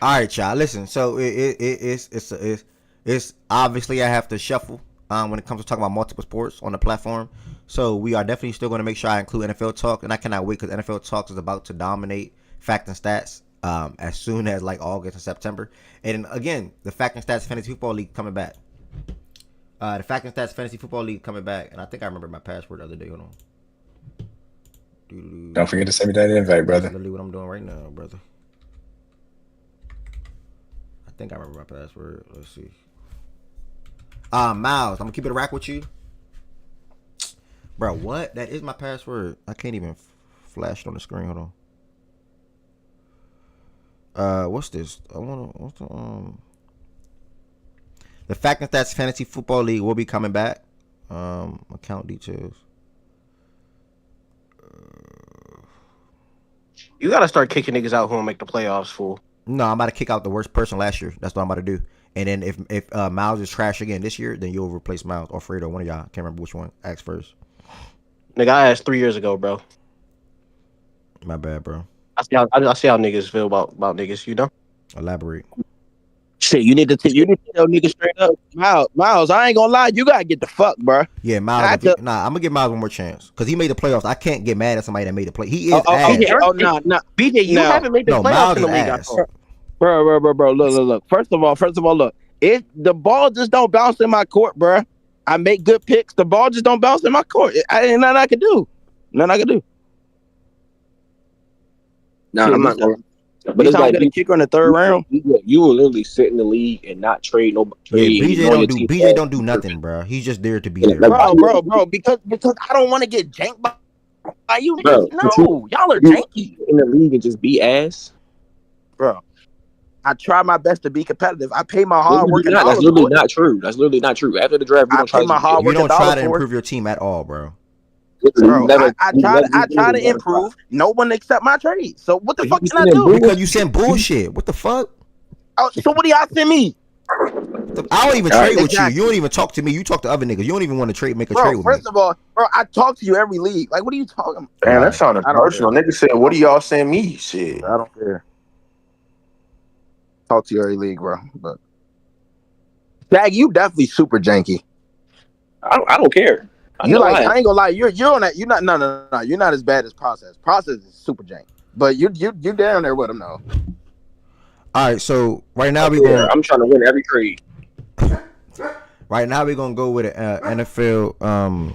All right, y'all. Listen, so it's obviously I have to shuffle when it comes to talking about multiple sports on the platform. So we are definitely still going to make sure I include NFL Talk, and I cannot wait because NFL Talk is about to dominate Fact and Stats as soon as like August and September. And again, the Fact and Stats Fantasy Football League coming back. The Fact and Stats Fantasy Football League coming back, and I think I remember my password the other day. Hold on. Don't forget to send me that invite, brother. That's literally what I'm doing right now, brother. I think I remember my password. Let's see. Miles, I'm gonna keep it a rack with you. Bro, what? That is my password. I can't even flash it on the screen. Hold on. What's this? The Fact and Stats Fantasy Football League will be coming back. Account details. You gotta start kicking niggas out who don't make the playoffs, fool. No, I'm about to kick out the worst person last year. That's what I'm about to do. And then if Miles is trash again this year, then you'll replace Miles or Fredo, one of y'all. Can't remember which one. Ask first. Nigga, I asked 3 years ago, bro. My bad, bro. I see how niggas feel about niggas, you know? Elaborate. Shit, you need to tell niggas straight up. Miles, I ain't gonna lie, you gotta get the fuck, bro. Yeah, Miles. I'm gonna give Miles one more chance because he made the playoffs. I can't get mad at somebody that made the play. He is ass. BJ, you haven't made the playoffs in the league. Bro. Look. First of all, look. The ball just don't bounce in my court, bro. I make good picks. The ball just don't bounce in my court. Ain't nothing I can do. No, I'm not gonna. But You it's trying to like get a kicker in the third round? you will literally sit in the league and not trade no Yeah, trade. BJ You know your don't do team. BJ don't do nothing, bro. He's just there to be Yeah, there, like, bro. Bro, because I don't want to get janked by you niggas. bro, No, y'all are you janky, in the league and just be ass. bro. I try my best to be competitive. I pay my No, hard you do working not. That's dollars literally for it. not true. That's literally not true. After the draft, you I don't try pay to my do shit. hard You working don't try dollars to for it. improve your team at all, bro. Literally, you Bro, never, I you never, try to you never try. improve. No one accept my trade. So what the If you fuck be can I sending do? Because you bullshit, send bullshit. What the fuck? Oh, so what do y'all send me? I don't even All right. trade with you. You Exactly. don't even talk to me. You talk to other niggas. You don't even want to make a trade Bro, with me. first of all, bro, I talk to you every league. Like, what are you talking about? Damn, that Right. sounded I don't personal. Nigga said, "What do y'all send me?" Shit. I don't care. Talk to you every league, bro. But Dag, you definitely super janky. I don't care. I'm You not like, lying. I ain't gonna lie, you're on that. You're not no. You're not as bad as Process. Process is super jank. But you down there with him though. All right. So right now I we don't care. going. I'm trying to win every trade. Right now we're gonna go with an NFL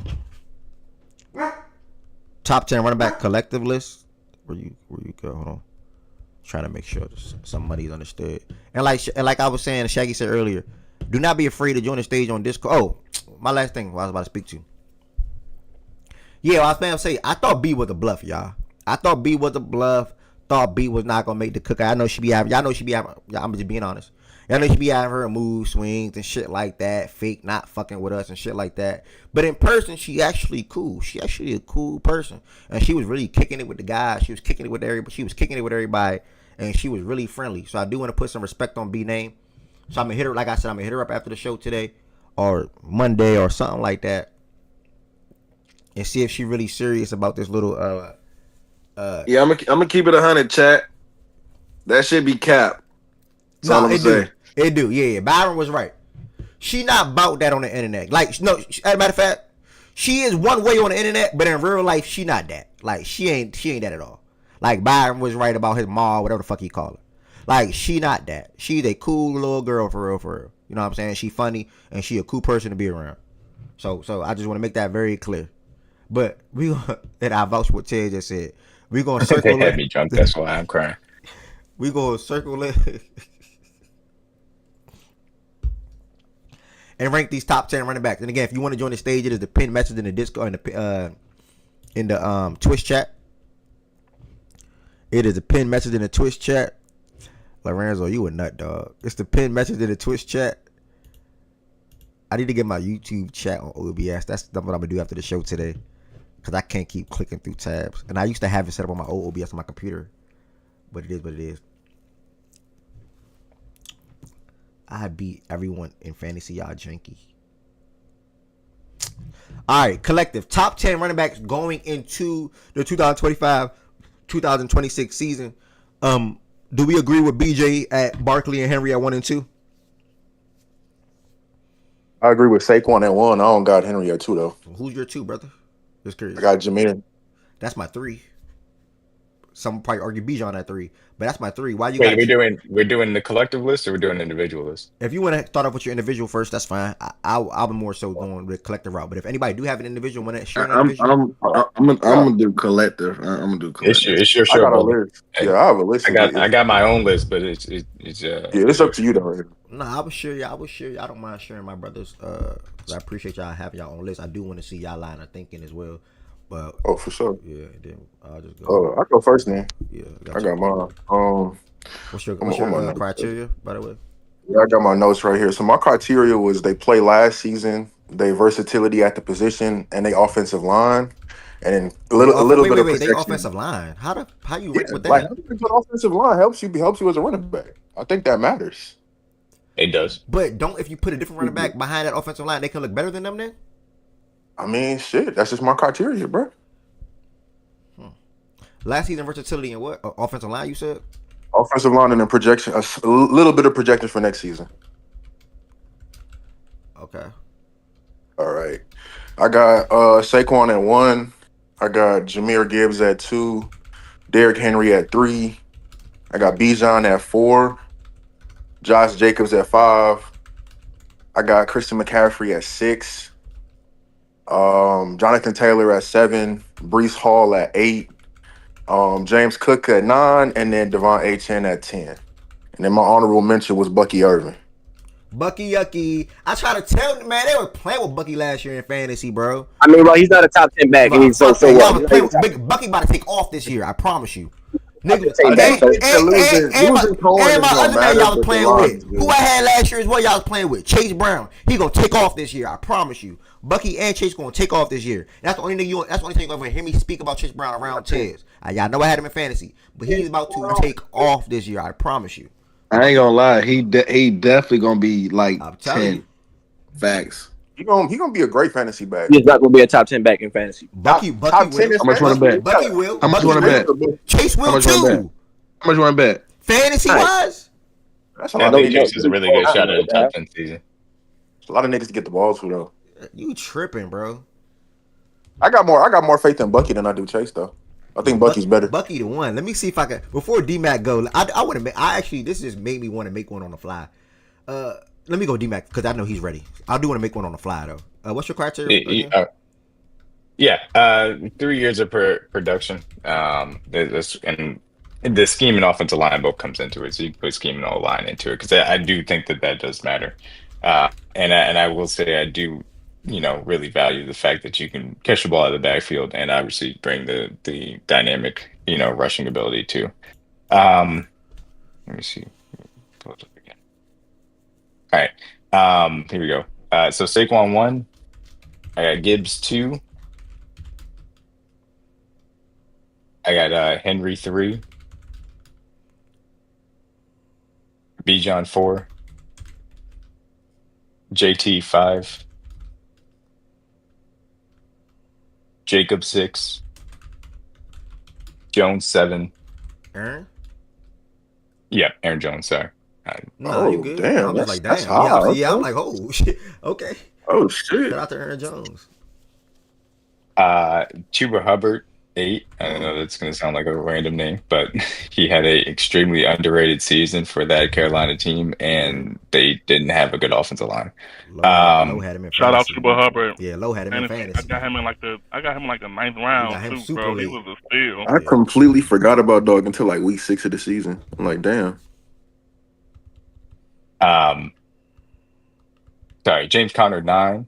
top 10 running back collective list. Where you go? Hold on. Trying to make sure some money is understood. And like I was saying, Shaggy said earlier, do not be afraid to join the stage on Discord. Oh, my last thing I was about to speak to. Yeah, I was going to say, I thought B was a bluff, y'all. I thought B was a bluff. Thought B was not gonna make the cookout. I know she be having. Y'all know she be having. I'm just being honest. Y'all know she be having her mood swings and shit like that. Fake not fucking with us and shit like that. But in person, she actually cool. She actually a cool person, and she was really kicking it with the guys. She was kicking it with everybody. She was kicking it with everybody, and she was really friendly. So I do want to put some respect on B name. So I'm gonna hit her. Like I said, I'm gonna hit her up after the show today, or Monday, or something like that, and see if she really serious about this little Yeah, I'm gonna keep it 100, chat. That shit be cap. That's all I'm gonna say. It do. Yeah. Byron was right. She not about that on the internet. Like, no, as a matter of fact, she is one way on the internet, but in real life, she not that. Like, she ain't that at all. Like, Byron was right about his mom, whatever the fuck he call her. Like, she not that. She's a cool little girl for real. You know what I'm saying? She funny, and she a cool person to be around. So I just want to make that very clear. But we gonna, and I vouch what Ted just said. We gonna circle They had it. me drunk. That's why I'm crying. We gonna circle it. And rank these top 10 running backs. And again, if you want to join the stage, it is the pinned message in the Discord in the Twitch chat. It is a pinned message in the Twitch chat. Lorenzo, you a nut dog. It's the pinned message in the Twitch chat. I need to get my YouTube chat on OBS. That's what I'm gonna do after the show today, because I can't keep clicking through tabs. And I used to have it set up on my old OBS on my computer, but it is what it is. I beat everyone in fantasy, y'all janky. All right, collective top 10 running backs going into the 2025-2026 season. Do we agree with BJ at Barkley and Henry at 1 and 2? I agree with Saquon at 1. I don't got Henry at 2 though. Who's your 2, brother? Just curious. I got Jameer. That's my 3. Some probably argue Bijan at 3, but that's my 3. Why you Wait, got? we're doing the collective list or we're doing the individual list? If you want to start off with your individual first, that's fine. I'll be more so going with collective route. But if anybody do have an individual, want to share an individual, I'm gonna do collective. I'm gonna do collective. It's your I show, got a brother. list. Yeah, I have a list. I got my own list, but it's it's up to you though. I will share y'all. I don't mind sharing my brothers. Cause I appreciate y'all having y'all own list. I do want to see y'all line of thinking as well. But for sure. Yeah, then I'll just go. Oh, I go first then. Yeah, I got mine. What's your criteria, by the way? Yeah, I got my notes right here. So my criteria was they play last season, they versatility at the position, and they offensive line, and then a little bit of protection. They offensive line. How you rank with that? Like, having a good offensive line helps you as a running back. I think that matters. It does. But if you put a different running back behind that offensive line, they can look better than them then? I mean, shit, that's just my criteria, bro. Last season versatility and what? Offensive line, you said? Offensive line and then projection, a little bit of projection for next season. Okay. All right. I got Saquon at 1. I got Jahmyr Gibbs at 2. Derrick Henry at 3. I got Bijan at 4. Josh Jacobs at 5. I got Christian McCaffrey at 6. Jonathan Taylor at 7. Breece Hall at 8. James Cook at 9, and then Devon A10 at 10. And then my honorable mention was Bucky Irvin. Bucky Yucky. I try to tell man, they were playing with Bucky last year in fantasy, bro. I mean, well, he's not a top 10 back, and he's so Y'all what? was playing with Bucky about to take off this year. I promise you. Nigga, Say that, and my other man y'all was playing with, who I had last year is what y'all was playing with, Chase Brown. He gonna take off this year. I promise you. Bucky and Chase gonna take off this year. And that's the only thing that's the only thing you're gonna hear me speak about Chase Brown around Tez. Y'all know I had him in fantasy, but he's about to take off this year. I promise you. I ain't gonna lie. He definitely gonna be like I'm telling 10. you. Facts. He gonna be a great fantasy back. He's not gonna be a top 10 back in fantasy. Bucky top will. 10 is How much you wanna bet? Bucky will. How much you wanna bet? Chase How will much you wanna bet? too. How much you want to bet? Fantasy wise. That's a I lot think of Chase is a really good shot at a top 10 season. a lot of niggas to get the ball to though. You tripping, bro. I got more faith in Bucky than I do Chase though. I think Bucky's better. Bucky the one. Let me see if I can before D-Mac go. I want to make. I actually this just made me want to make one on the fly. Let me go D-Mac because I know he's ready. I do want to make one on the fly though. What's your criteria? 3 years of production. And the scheme and offensive line both comes into it. So you put scheme and all line into it because I do think that does matter. And I will say I do, really value the fact that you can catch the ball out of the backfield and obviously bring the dynamic, rushing ability too. Let me see. Pull it up again. All right. Here we go. So Saquon 1. I got Gibbs 2. I got Henry 3. Bijan 4. JT 5. Jacob 6. Jones 7. Aaron? Yeah, Aaron Jones, sorry. No, you good? Damn, I'm just like, that's damn. high. Yeah, I'm like, oh shit. Okay. Oh shit. Shout out to Aaron Jones. Chuba Hubbard 8. I know that's going to sound like a random name, but he had a extremely underrated season for that Carolina team, and they didn't have a good offensive line. Low had him in Shout out fantasy. Chuba Hubbard. Yeah, Low had him in fantasy. I got him in like the 9th You round got him too, super bro. late. He was a steal. I completely forgot about Dog until like week 6 of the season. I'm like, damn. Sorry, James Conner 9.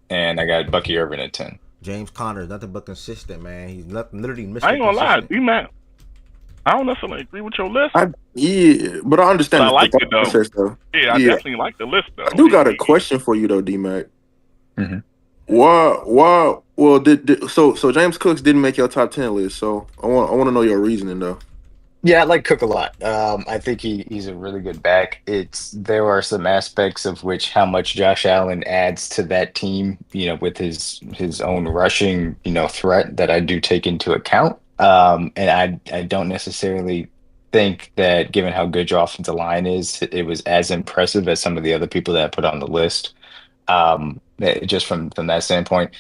And I got Bucky Irvin at 10. James Conner, nothing but consistent, man. He's literally Mr. I ain't gonna lie, consistent. D-Mac. I don't necessarily agree with your list. Yeah, but I understand. But I the like thought it, though. process, though. Yeah, I definitely like the list though. I do got a question for you though, D-Mac. Mm-hmm. Why? Well, so James Cooks didn't make your top 10 list. So I want to know your reasoning though. Yeah, I like Cook a lot. I think he's a really good back. There are some aspects of which how much Josh Allen adds to that team, with his own rushing, threat that I do take into account. And I don't necessarily think that given how good your offensive line is, it was as impressive as some of the other people that I put on the list. Just from that standpoint.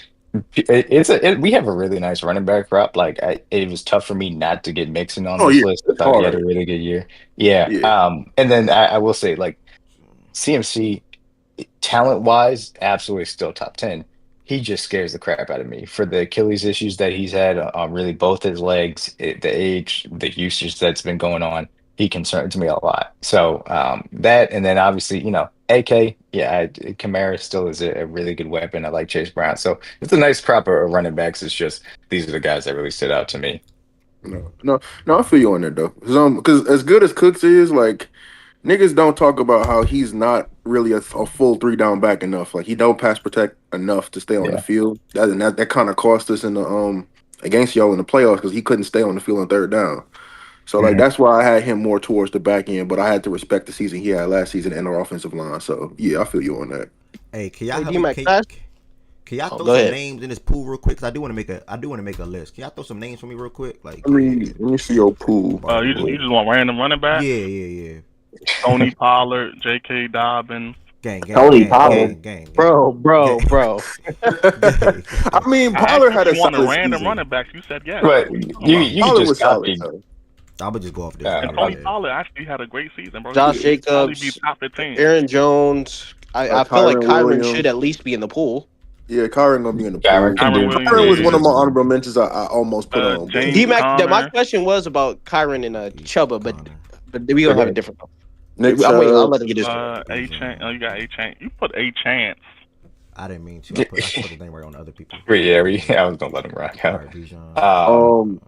We have a really nice running back crop. Like it was tough for me not to get Mixon on this list. I thought he had a really good year. Yeah. And then I will say, like, CMC, talent wise, absolutely still top 10. He just scares the crap out of me for the Achilles issues that he's had on really both his legs, the age, the usage that's been going on. He concerns me a lot. So that, and then obviously, AK, Kamara still is a really good weapon. I like Chase Brown. So it's a nice crop of running backs. It's just these are the guys that really stood out to me. No, I feel you on that though. Because as good as Cooks is, like, niggas don't talk about how he's not really a full 3-down back enough. Like, he don't pass protect enough to stay on the field. That kind of cost us in the against y'all in the playoffs because he couldn't stay on the field on 3rd down. So, like, that's why I had him more towards the back end, but I had to respect the season he had last season and our offensive line. So, yeah, I feel you on that. Hey, can y'all throw some names in this pool real quick? Because I do want to make a list. Can y'all throw some names for me real quick? Like, let me see your pool. You just want random running back? Yeah. Tony Pollard, J.K. Dobbins. Tony Pollard. Bro. I mean, Pollard had a solid random running backs. You said yes. But you just copied. I would just go off this. And Tony Pollard actually had a great season, bro. Josh Jacobs, be top 15. Aaron Jones. I feel like Kyron should at least be in the pool. Yeah, Kyron gonna be in the Kyron pool. can Kyron do Williams Kyron do was do one of this my one. honorable mentions I almost put on, but James My Conner, question was about Kyron and Chuba, but we gonna have a Okay. different. next I'm waiting. I'll let him get his. A Chance. Oh, you got A Chance. You put A Chance. I didn't mean to. I put the name right on other people. I was gonna let him rock All out. right, Bijan.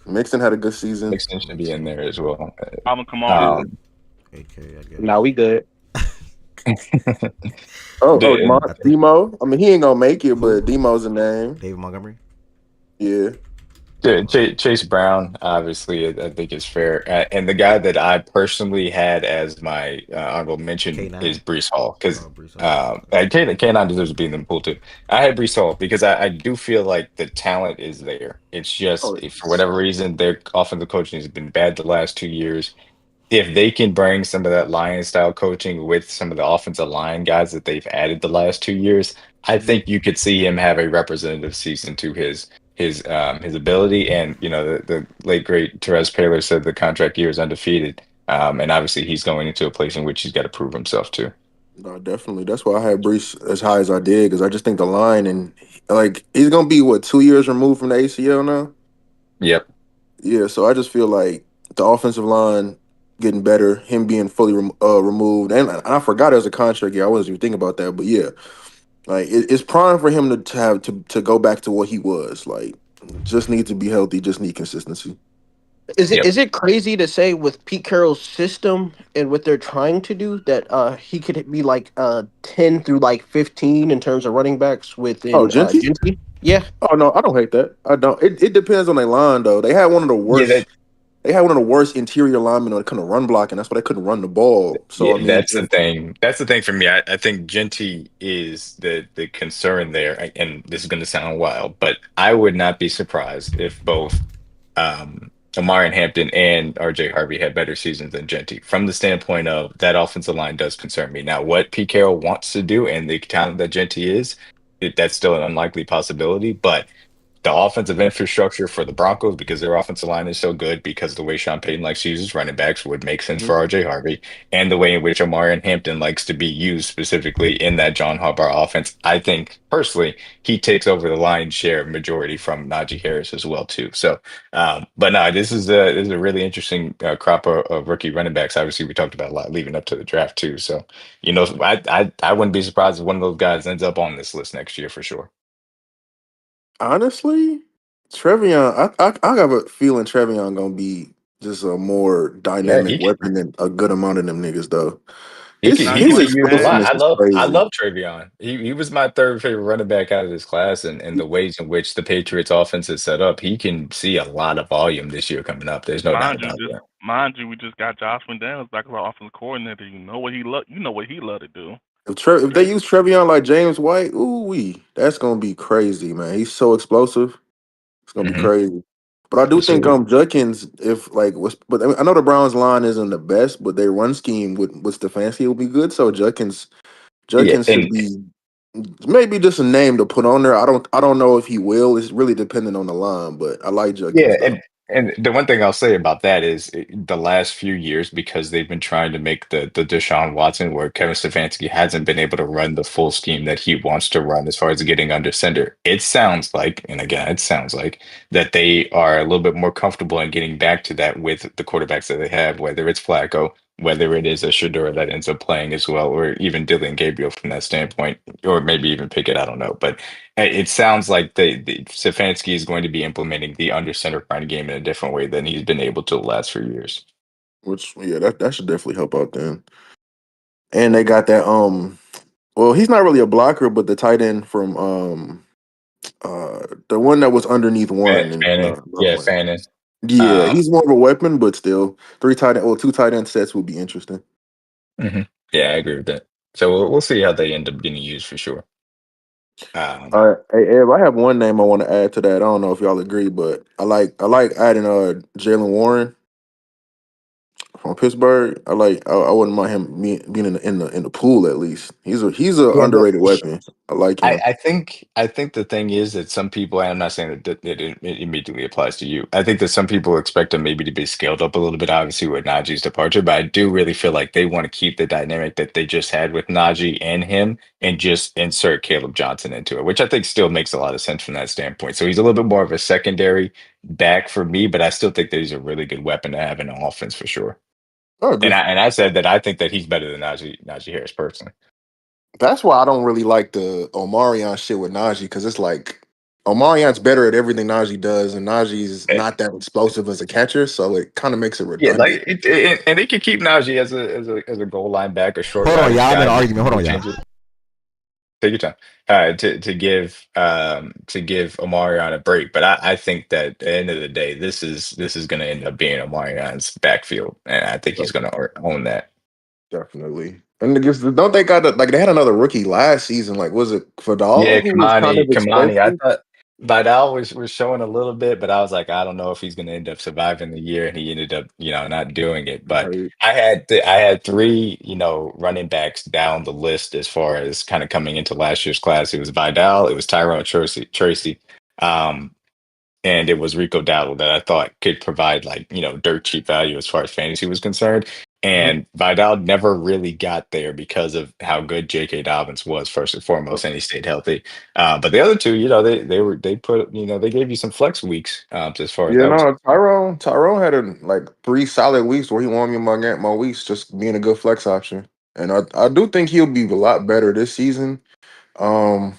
Mixon had a good season. Mixon should be in there as well. Alvin Kamara. Um, AK, I guess. Now we good. Demo. I mean, he ain't gonna make it, Who? but Demo's a name. David Montgomery. Yeah. Chase Brown, obviously, I think is fair. And the guy that I personally had as my honorable mention K9? is Brees Hall because Brees Hall. K9 deserves to be in the pool too. I had Brees Hall because I do feel like the talent is there. It's just for whatever reason their offensive coaching has been bad the last 2 years. If they can bring some of that Lion style coaching with some of the offensive line guys that they've added the last 2 years, I think you could see him have a representative season to his ability. And the late great Therese Paylor said the contract year is undefeated. And obviously he's going into a place in which he's got to prove himself too. No, definitely. That's why I had Brees as high as I did, because I just think the line and like he's gonna be 2 years removed from the ACL now. Yep. Yeah, so I just feel like the offensive line getting better, him being fully removed, and I forgot it was a contract year. I wasn't even thinking about that, but yeah, like it's prime for him to have to go back to what he was. Like, just need to be healthy, just need consistency. Is it crazy to say with Pete Carroll's system and what they're trying to do that he could be like 10 through like 15 in terms of running backs within Genty? Genty? Yeah. Oh no, I don't hate that. I don't. It depends on their line though. They had one of the worst. They had one of the worst interior linemen when it comes to run blocking. That's why they couldn't run the ball. So Yeah, I mean, that's the thing. That's the thing for me. I think Genty is the concern there, and this is going to sound wild, but I would not be surprised if both Amari Hampton and RJ Harvey had better seasons than Genty. From the standpoint of that offensive line does concern me. Now, what Pete Carroll wants to do and the talent that Genty is, that's still an unlikely possibility, but the offensive infrastructure for the Broncos, because their offensive line is so good, because of the way Sean Payton likes to use his running backs, would make sense for RJ Harvey, and the way in which Amari Hampton likes to be used specifically in that John Harbaugh offense. I think personally he takes over the lion's share majority from Najee Harris as well too. So, but no, this is a really interesting crop of rookie running backs. Obviously, we talked about a lot leading up to the draft too. So, I wouldn't be surprised if one of those guys ends up on this list next year for sure. honestly, Trevion, I have a feeling Trevion gonna be just a more dynamic weapon than a good amount of them niggas though. He His can be used a lot. explosiveness is I crazy. love Travion. He was my third favorite running back out of this class, and the ways in which the Patriots offense is set up, he can see a lot of volume this year coming up. There's no doubt about that. Mind you, we just got Josh McDaniels back as our offensive coordinator. You know what he love to do. If they use Trevion like James White, that's gonna be crazy, man. He's so explosive. It's gonna be crazy. But I do think Judkins, but I know the Browns line isn't the best, but their run scheme with Stefanski will be good. So Judkins should be maybe just a name to put on there. I don't know if he will. It's really dependent on the line, but I like Judkins though. And the one thing I'll say about that is the last few years, because they've been trying to make the Deshaun Watson, where Kevin Stefanski hasn't been able to run the full scheme that he wants to run as far as getting under center. It sounds like, and again, it sounds like that they are a little bit more comfortable in getting back to that with the quarterbacks that they have, whether it's Flacco, whether it is a Shador that ends up playing as well, or even Dylan Gabriel from that standpoint, or maybe even Pickett, I don't know. But it sounds like the Stefanski is going to be implementing the under center run game in a different way than he's been able to the last few years. Which that should definitely help out then. And they got that well, he's not really a blocker, but the tight end from the one that was underneath Warren and Fannin. Yeah, he's more of a weapon, but still, two tight end sets would be interesting. Yeah, I agree with that. So we'll see how they end up getting used for sure. All right, hey Ev, I have one name I want to add to that. I don't know if y'all agree, but I like adding Jalen Warren from Pittsburgh. I wouldn't mind him being in the pool at least. He's a underrated weapon. I like him. I think the thing is that some people, and I'm not saying that it immediately applies to you. I think that some people expect him maybe to be scaled up a little bit, obviously with Najee's departure, but I do really feel like they want to keep the dynamic that they just had with Najee and him and just insert Caleb Johnson into it, which I think still makes a lot of sense from that standpoint. So he's a little bit more of a secondary back for me, but I still think that he's a really good weapon to have in the offense for sure. I agree. And I said that I think that he's better than Najee Harris personally. That's why I don't really like the Omarion shit with Najee, because it's like Omarion's better at everything Najee does, and Najee's Eh, not that explosive as a catcher, so it kind of makes it Yeah, redundant. like and they can keep Najee as a goal line back, a short Hold on, yardage y'all. I'm in guy. an argument. Hold on, y'all. Change it. Take your time. To give Omarion a break, but I think that at the end of the day, this is going to end up being Omarion's backfield, and I think he's going to own that. Definitely. And don't they like they had another rookie last season? Like, was it Yeah, Fadal who was kind of Kamani. I explosive? thought Vidal was showing a little bit, but I was like, I don't know if he's going to end up surviving the year, and he ended up, not doing it. But Right. I had three, running backs down the list as far as kind of coming into last year's class. It was Vidal, it was Tyrone Tracy, and it was Rico Dowdle that I thought could provide dirt cheap value as far as fantasy was concerned. And Vidal never really got there because of how good J.K. Dobbins was first and foremost, and he stayed healthy. But the other two, they gave you some flex weeks as far as Yeah, that was. no, Tyrone had like 3 solid weeks where he won me my weeks just being a good flex option. And I do think he'll be a lot better this season. Um,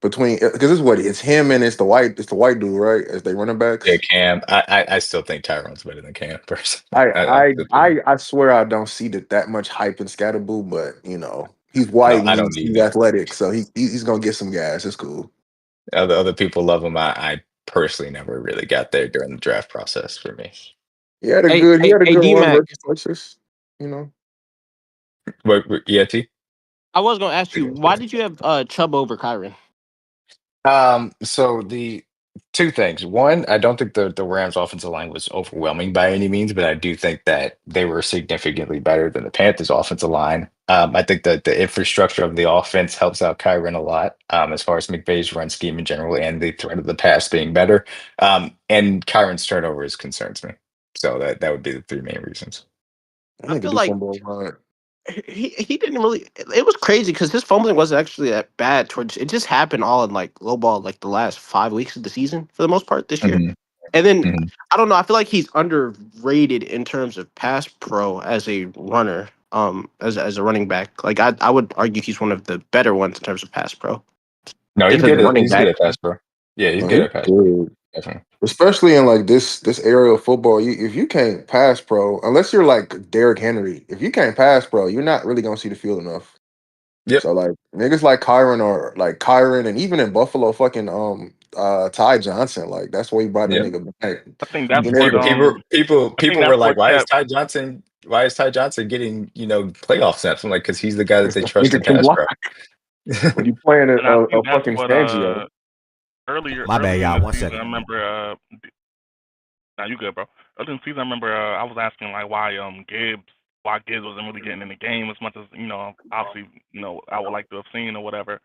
because it's him and it's the white dude, right? As they running Yeah, backs. Cam. I still think Tyrone's better than Cam personally. I swear I don't see that much hype in Scatterboo, but he's white and I don't he's either. athletic, so he's gonna get some gas. It's cool. Other people love him. I personally never really got there during the draft process for me. He had a Hey, good D run Mac. versus Texas. You know. Yeah, T. I was gonna ask you, why did you have Chubb over Kyron? So the two things. One, I don't think the Rams offensive line was overwhelming by any means, but I do think that they were significantly better than the Panthers offensive line. I think that the infrastructure of the offense helps out Kyron a lot, as far as McVay's run scheme in general and the threat of the pass being better. And Kyron's turnovers concerns me. So that would be the three main reasons. I I think he feel do like fumble a lot. he didn't really. It was crazy because his fumbling wasn't actually that bad. Towards it just happened all in like low ball, like the last 5 weeks of the season for the most part this year. Mhm, And then mhm. I don't know. I feel like he's underrated in terms of pass pro as a runner. As a running back, like I would argue he's one of the better ones in terms of pass pro. No, Just as a running he's good back. at pass pro. Yeah, he's No, good he's at pass pro. good. Definitely. Especially in like this area of football, if you can't pass pro, unless you're like Derrick Henry, if you can't pass pro, you're not really gonna see the field enough. Yep. So like niggas like Kyron and even in Buffalo, fucking Ty Johnson, like that's why he brought that Yep. nigga back. I think that's You what I think People were that's like, what "Why is kept. Ty Johnson? Why is Ty Johnson getting playoff snaps?" I'm like, "Because he's the guy that they trust nigga in can pass block pro." when you playing And I a think that's fucking what Fangio. My bad, earlier in y'all. the 1 season, I second. remember. Now you good, bro. Earlier in the season, I remember I was asking like why Gibbs wasn't really getting in the game as much as obviously I would like to have seen or whatever.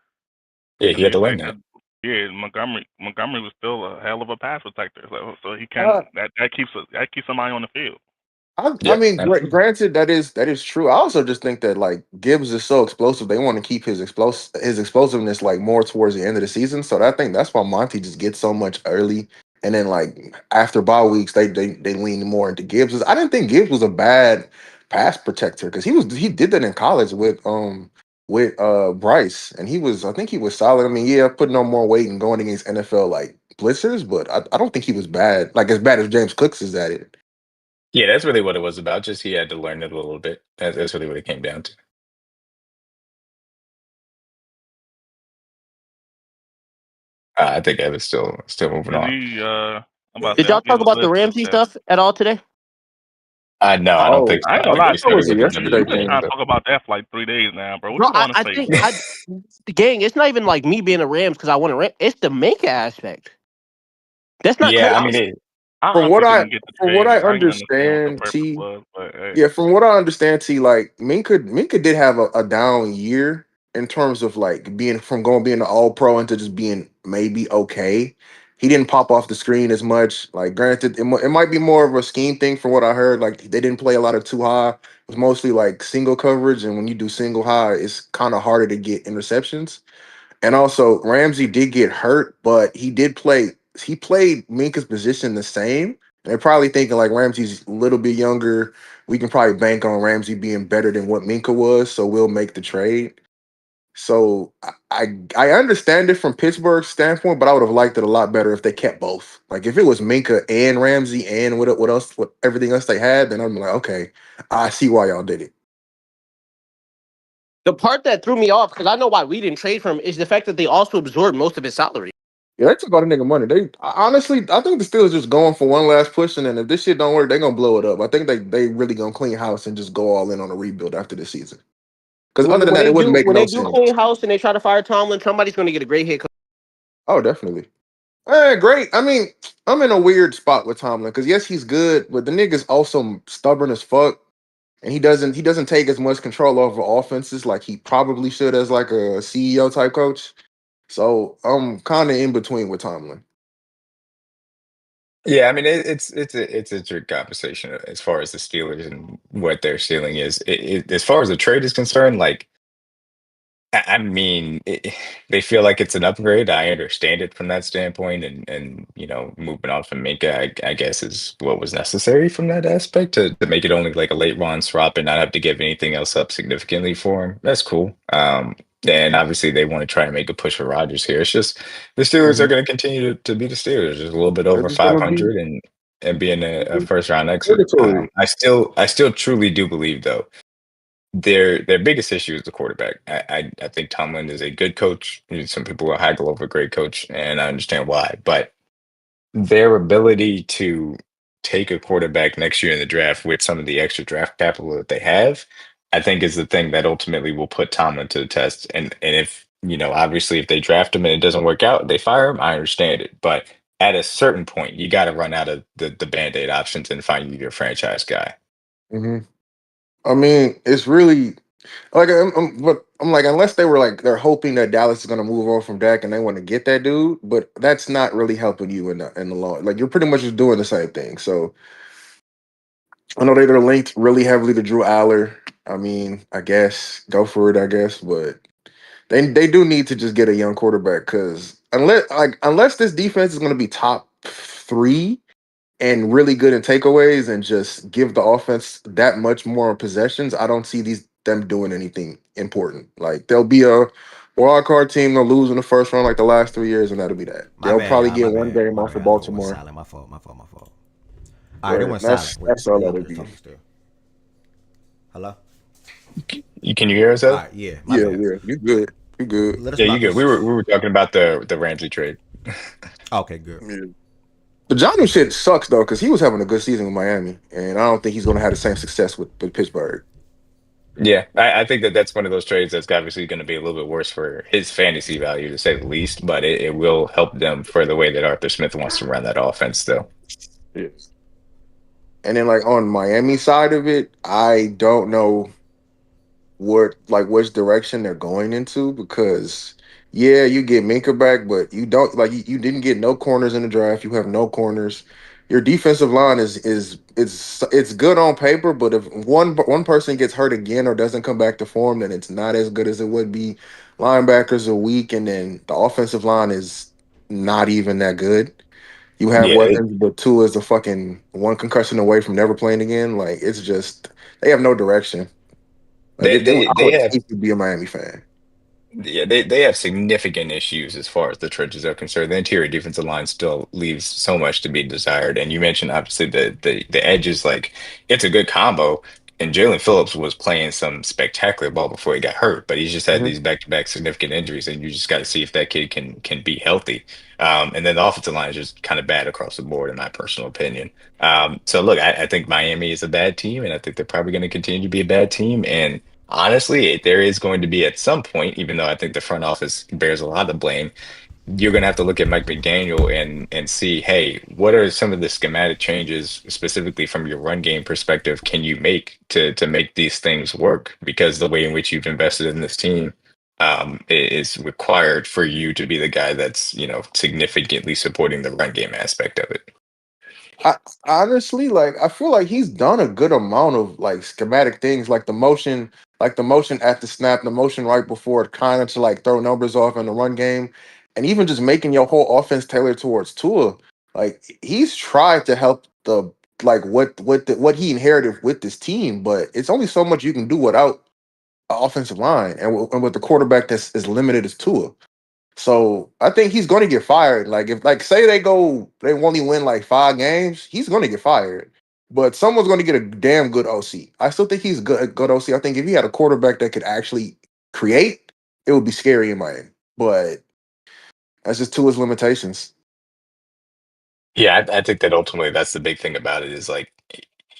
Yeah, And he had they to learn said that. 'cause, yeah, Montgomery was still a hell of a pass protector, so he Uh, can that keeps somebody on the field. I Yep, mean, absolutely. granted, that is true. I also just think that like Gibbs is so explosive, they want to keep his explosiveness like more towards the end of the season. So I think that's why Monty just gets so much early, and then like after bye weeks, they lean more into Gibbs. I didn't think Gibbs was a bad pass protector because he did that in college with Bryce, and I think he was solid. I mean, yeah, putting on more weight and going against NFL like blitzers, but I don't think he was bad, like as bad as James Cooks is at it. Yeah, that's really what it was about. Just he had to learn it a little bit. That's really what it came down to. I think Evan's still moving Is on. he? I'm about to Did say I y'all forget talk what about the list is Ramsey that. stuff at all today? No, I don't think Oh, so. I ain't I gonna think lie, we that started was a with the yesterday you've been WNBA trying thing. to stuff. talk about that for like 3 days now, bro. What Bro, you want to I say? think the gang. It's not even like me being a Rams because I want to. It's the Minka aspect. That's not Yeah, I I, mean, crazy. I From what honestly I didn't get the from what trade. I I didn't understand what the understand, purpose T. was, but hey. Yeah, from what I understand, T. Like Minka did have a down year in terms of like being an All Pro into just being maybe okay, he didn't pop off the screen as much. Like, granted, it might be more of a scheme thing from what I heard. Like, they didn't play a lot of too high. It was mostly like single coverage, and when you do single high, it's kind of harder to get interceptions. And also, Ramsey did get hurt, but he did play. He played Minka's position the same. And they're probably thinking like Ramsey's a little bit younger. We can probably bank on Ramsey being better than what Minka was, so we'll make the trade. So I understand it from Pittsburgh's standpoint, but I would have liked it a lot better if they kept both. Like if it was Minka and Ramsey and what else, what everything else they had, then I'm like, okay, I see why y'all did it. The part that threw me off, because I know why we didn't trade for him, is the fact that they also absorbed most of his salary. Yeah, they took all the nigga money. Honestly, I think the Steelers just going for one last push, and then if this shit don't work, they're gonna blow it up. I think they really gonna clean house and just go all in on a rebuild after this season. Because other than that, it wouldn't make When no they do sense. clean house and they try to fire Tomlin, somebody's going to get a great hit. Oh, definitely. Great. I mean, I'm in a weird spot with Tomlin because yes, he's good, but the nigga's also stubborn as fuck, and he doesn't take as much control over offenses like he probably should as like a CEO type coach. So I'm kind of in between with Tomlin. Yeah, I mean it's a trick conversation as far as the Steelers and what their ceiling is. As far as the trade is concerned, like I mean, they feel like it's an upgrade. I understand it from that standpoint, and moving on from Minka, I guess is what was necessary from that aspect to make it only like a late round swap and not have to give anything else up significantly for him. That's cool. And obviously they want to try and make a push for Rodgers here. It's just the Steelers are going to continue to be the Steelers, just a little bit They're over just gonna 500 and being a first round exit. purgatory. I still truly do believe though their biggest issue is the quarterback. I think Tomlin is a good coach. Some people will haggle over great coach, and I understand why. But their ability to take a quarterback next year in the draft with some of the extra draft capital that they have, I think is the thing that ultimately will put Tomlin to the test. And if obviously if they draft him and it doesn't work out, they fire him. I understand it, but at a certain point, you got to run out of the band-aid options and find you your franchise guy. Hmm. I mean, it's really like but I'm like unless they were like they're hoping that Dallas is gonna move on from Dak and they want to get that dude, but that's not really helping you in the long. Like you're pretty much just doing the same thing. So I know they're linked really heavily to Drew Aller. I mean, I guess go for it. I guess, but they do need to just get a young quarterback because unless this defense is gonna be top three and really good in takeaways and just give the offense that much more possessions, I don't see them doing anything important. Like they'll be a wild card team, they'll lose in the first round like the last 3 years, and that'll be that. My They'll bad, probably y'all. My get one bad. game My off of bad. I went Baltimore. silent. My fault. All right, they But went silent. that's all We that'll just be. talking still. Hello? Can you hear us All out? right, yeah. My Yeah, bad. yeah. You good. You good. Let us Yeah, know. you good. We were talking about the Ramsey trade. Okay, good. Yeah. The Johnny shit sucks though, because he was having a good season with Miami, and I don't think he's gonna have the same success with Pittsburgh. Yeah, I think that's one of those trades that's obviously going to be a little bit worse for his fantasy value, to say the least, but it will help them for the way that Arthur Smith wants to run that offense still. Yes. And then like on Miami side of it, I don't know which direction they're going into because yeah, you get Minka back, but you don't like you didn't get no corners in the draft. You have no corners. Your defensive line is good on paper, but if one person gets hurt again or doesn't come back to form, then it's not as good as it would be. Linebackers are weak, and then the offensive line is not even that good. You have Yeah, weapons, but two is a fucking one concussion away from never playing again. Like it's just they have no direction. Like I they would have hate to be a Miami fan. Yeah, they have significant issues as far as the trenches are concerned. The interior defensive line still leaves so much to be desired. And you mentioned obviously the edges, like it's a good combo. And Jalen Phillips was playing some spectacular ball before he got hurt, but he's just had Mhm. these back-to-back significant injuries, and you just got to see if that kid can be healthy. And then the offensive line is just kind of bad across the board, in my personal opinion. So look, I think Miami is a bad team, and I think they're probably going to continue to be a bad team. And honestly, there is going to be at some point, even though I think the front office bears a lot of blame, you're going to have to look at Mike McDaniel and see, hey, what are some of the schematic changes specifically from your run game perspective can you make to make these things work? Because the way in which you've invested in this team, is required for you to be the guy that's significantly supporting the run game aspect of it. I honestly I feel like he's done a good amount of like schematic things like the motion at the snap, the motion right before it kind of to like throw numbers off in the run game, and even just making your whole offense tailored towards Tua. Like he's tried to help the like what he inherited with this team, but it's only so much you can do without an offensive line and with the quarterback that's as limited as Tua. So I think he's going to get fired. Like if say they only win like 5 games, he's going to get fired. But someone's going to get a damn good OC. I still think he's good OC. I think if he had a quarterback that could actually create, it would be scary in Miami. But that's just to his limitations. Yeah, I think that ultimately that's the big thing about it is like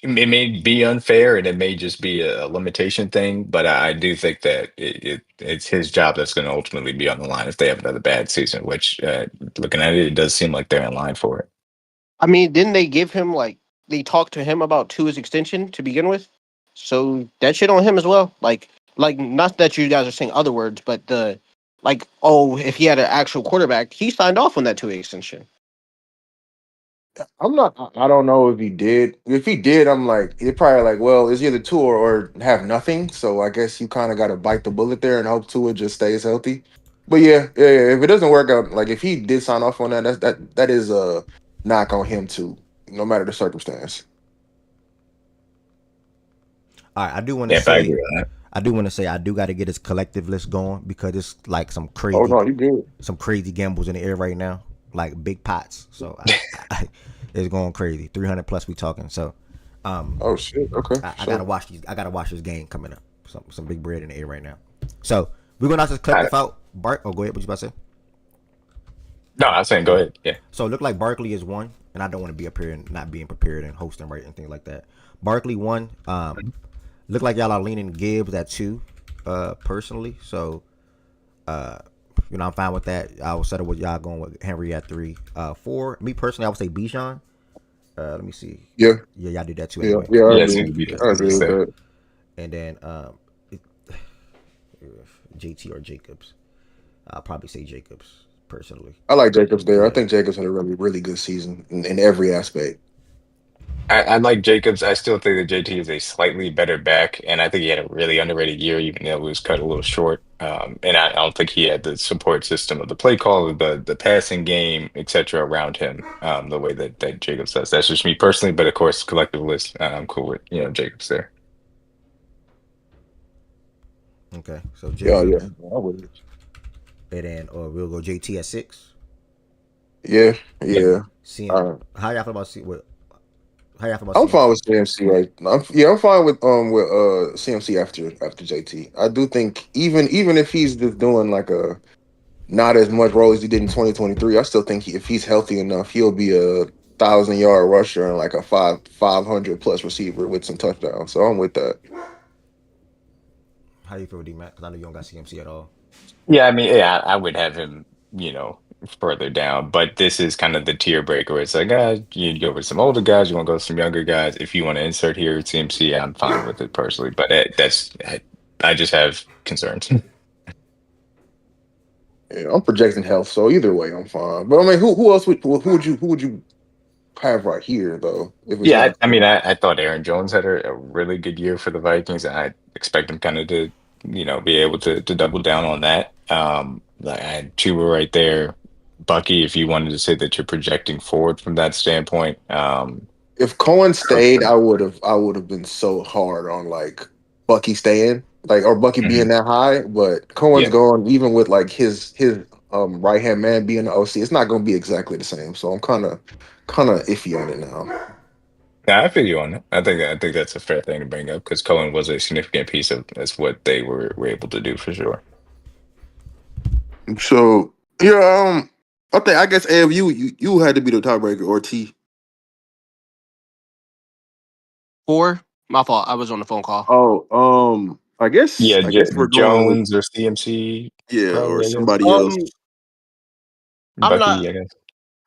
it may be unfair and it may just be a limitation thing, but I do think that it's his job that's going to ultimately be on the line if they have another bad season, which looking at it, it does seem like they're in line for it. I mean, didn't they give him they talked to him about Tua's extension to begin with? So that shit on him as well. Like not that you guys are saying other words, but if he had an actual quarterback, he signed off on that Tua extension. I'm not. I don't know if he did. If he did, I'm like, he's probably like, well, it's either Tua or have nothing. So I guess you kind of got to bite the bullet there and hope Tua just stays healthy. But yeah. If it doesn't work out, like if he did sign off on that is a knock on him too, no matter the circumstance. All right, I do want to Yeah, I agree say, on that. I do got to get his collective list going because it's like some Oh crazy, no, you good? some crazy gambles in the air right now, like big pots. So it's going crazy. 300 plus we talking. So Oh shit. Okay. I gotta watch these. I gotta watch this game coming up. Some big bread in the air right now. So we're gonna just collective out. Bart, oh go ahead. What you about to say? No, I was saying go ahead. Yeah. So it looked like Barkley is one, and I don't want to be up here and not being prepared and hosting right and things like that. Barkley one. Look like y'all are leaning Gibbs at 2, personally. So, I'm fine with that. I will settle with y'all going with Henry at 3. 4, me personally, I would say Bijan. Let me see. Yeah. Yeah, y'all do that too Yeah. anyway. Yeah. I Yeah, agree. so we I agree with that. And then JT or Jacobs. I'll probably say Jacobs personally. I like Jacobs there. I Yeah. think Jacobs had a really, really good season in every aspect. I like Jacobs. I still think that JT is a slightly better back, and I think he had a really underrated year, even though it was cut a little short. And I don't think he had the support system of the play call, the passing game, etc. around him, the way that Jacobs does. That's just me personally, but of course, collective list, I'm cool with Jacobs there. Okay, so Yeah. Jacobs, I would. and then we'll go JT at 6. Yeah. Yeah. Yeah. How y'all feel about how y'all feel about I'm fine CMC? with CMC right. I'm fine with CMC after JT. I do think even if he's just doing like a not as much role as he did in 2023, I still think if he's healthy enough, he'll be a 1,000-yard rusher and like a 500 plus receiver with some touchdowns. So I'm with that. How you feel with D-Mac? Because I know you don't got CMC at all. Yeah, I mean, yeah, I would have him, further down, but this is kind of the tier breaker where it's like, you go with some older guys, you want to go with some younger guys. If you want to insert here at CMC, I'm fine with it personally, but I just have concerns. Yeah, I'm projecting health, so either way, I'm fine. But I mean, who else who would you have right here though? If it's Yeah, not I mean, I thought Aaron Jones had a really good year for the Vikings, and I expect him kind of to, be able to double down on that. Like I had Chuba right there, Bucky, if you wanted to say that you're projecting forward from that standpoint. if Cohen stayed, I would have been so hard on like Bucky staying, like or Bucky being Mhm. that high. But Cohen's Yeah, gone, even with like his right hand man being the OC, it's not going to be exactly the same. So I'm kind of iffy on it now. yeah, I feel you on that. I think that's a fair thing to bring up because Cohen was a significant piece of that's what they were able to do for sure. So yeah, I guess AF you had to be the tiebreaker or T. 4, my fault. I was on the phone call. Oh, I guess Yeah, we're going with Jones or CMC, yeah, or probably, I guess. somebody else. Um, I'm Bucky, not I guess.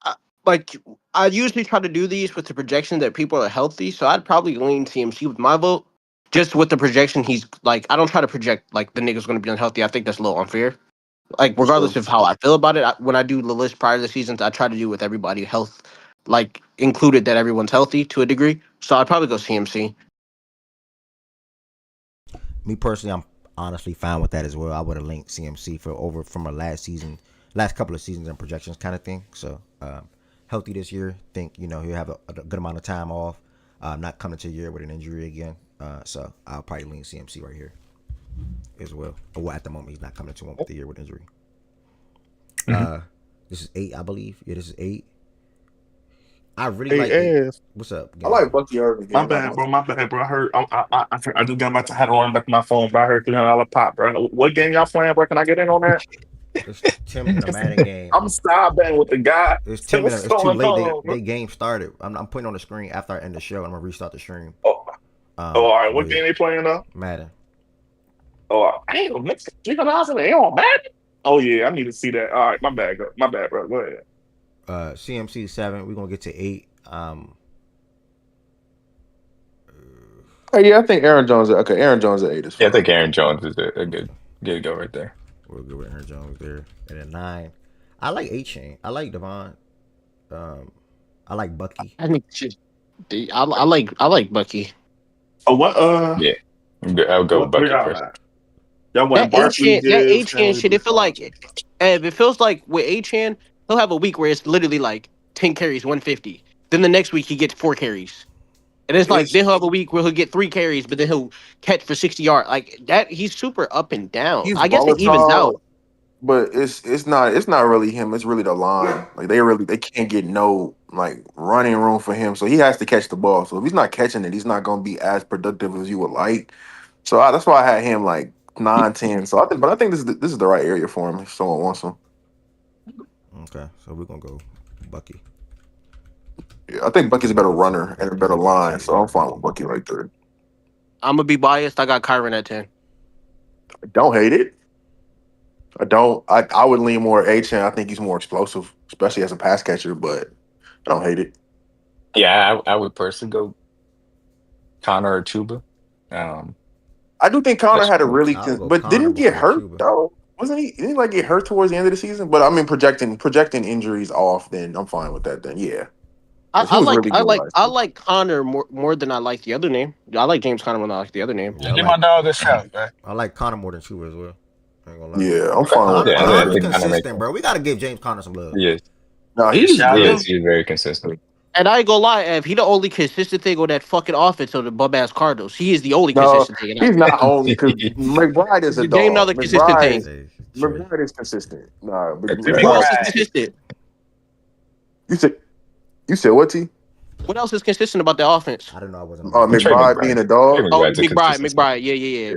I, like I usually try to do these with the projection that people are healthy, so I'd probably lean CMC with my vote. just with the projection, he's like, I don't try to project like the nigga's going to be unhealthy. I think that's a little unfair. Like, regardless of how I feel about it, when I do the list prior to the seasons, I try to do with everybody health, like included that everyone's healthy to a degree. So I'd probably go CMC. Me personally, I'm honestly fine with that as well. I would have linked CMC from a last couple of seasons and projections kind of thing. So healthy this year. Think he'll have a good amount of time off. Not coming to the year with an injury again. So I'll probably lean CMC right here as well. Well, at the moment, he's not coming to the year with injury. This is 8, I believe. Yeah, this is 8. I really like it. What's up? I like Bucky Irving. My bad, bro. I heard. I just got I had to run back to my phone, but I heard $300 pop, bro. What game y'all playing, bro? Can I get in on that? It's Tim in the Madden game. I'm side betting with the guy. It's Tim. It's too late. They game started. I'm putting on the screen after I end the show. I'm gonna restart the stream. All right. What game they playing now? Madden. Oh, damn, $300 they on Madden. Oh yeah, I need to see that. All right, my bad, bro. Go ahead. CMC 7. We're gonna get to 8. Yeah, I think Aaron Jones. Okay, Aaron Jones at 8 is fine. Yeah, I think Aaron Jones is a good go right there. We're good with Aaron Jones there. And at 9, I like A-Chain. I like Devon. I like Bucky. I like Bucky. Oh, what? Yeah, I'll go with Bucky first. Y'all went Barkley. That H-Chan shit. It feels like with H-Chan, he'll have a week where it's literally like 10 carries, 150. Then the next week he gets 4 carries. And it's like then he'll have a week where he'll get 3 carries, but then he'll catch for 60 yards. Like that, he's super up and down. I guess it evens out. But it's not really him. It's really the line. Like they can't get no like running room for him. So he has to catch the ball. So if he's not catching it, he's not going to be as productive as you would like. So that's why I had him like 9, 10. So I think this is the right area for him if someone wants him. Okay, so we're gonna go Bucky. Yeah, I think Bucky's a better runner and a better line. So I'm fine with Bucky right there. I'm gonna be biased. I got Kyron at 10. I don't hate it. I don't. I would lean more H-Chan. I think he's more explosive, especially as a pass catcher. But I don't hate it. Yeah, I would personally go Connor or Chuba. I do think Connor had a really, but didn't he get hurt Chuba. though? Wasn't he? Didn't he like get hurt towards the end of the season? But I mean, projecting injuries off, then I'm fine with that. Then yeah. I like Connor more than I like the other name. I like James Conner more than I like the other name. Yeah, my dog a shout, man. I like Connor more than Chuba as well. I ain't gonna lie. Yeah, I'm fine with Connor's consistent, bro. We gotta give James Conner some love. Yes. No, he's very consistent. And I ain't gonna lie, Ev, he the only consistent thing on that fucking offense of the bum-ass Cardinals. He is the only consistent thing. He's not only because McBride is a dog. Name another consistent thing. McBride is consistent. Nah, who else is consistent? You said what, T? What else is consistent about the offense? I don't know. I wasn't. McBride being a dog. McBride. Yeah.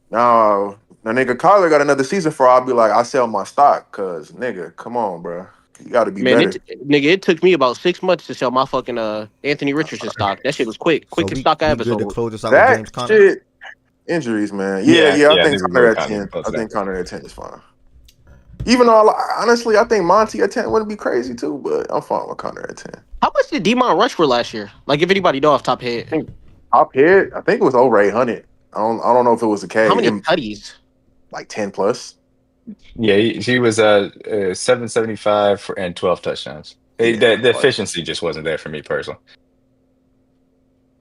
No, now nigga, Kyler got another season for. I'll be like, I sell my stock, cause nigga, come on, bro. You got to be better. It took me about 6 months to sell my fucking Anthony Richardson stock. That shit was quick. Quickest stock I ever sold. That shit, injuries, man. Yeah. I think Connor at 10. I think Connor at 10 is fine. Even though, honestly, I think Monty at 10 wouldn't be crazy too, but I'm fine with Connor at 10. How much did D-Mon rush for last year? Like, if anybody know off top head. Top head? I think it was over 800. I don't know if it was a K. How many tutties? Like 10 plus. Yeah, he was 775 and 12 touchdowns. The efficiency just wasn't there for me personally.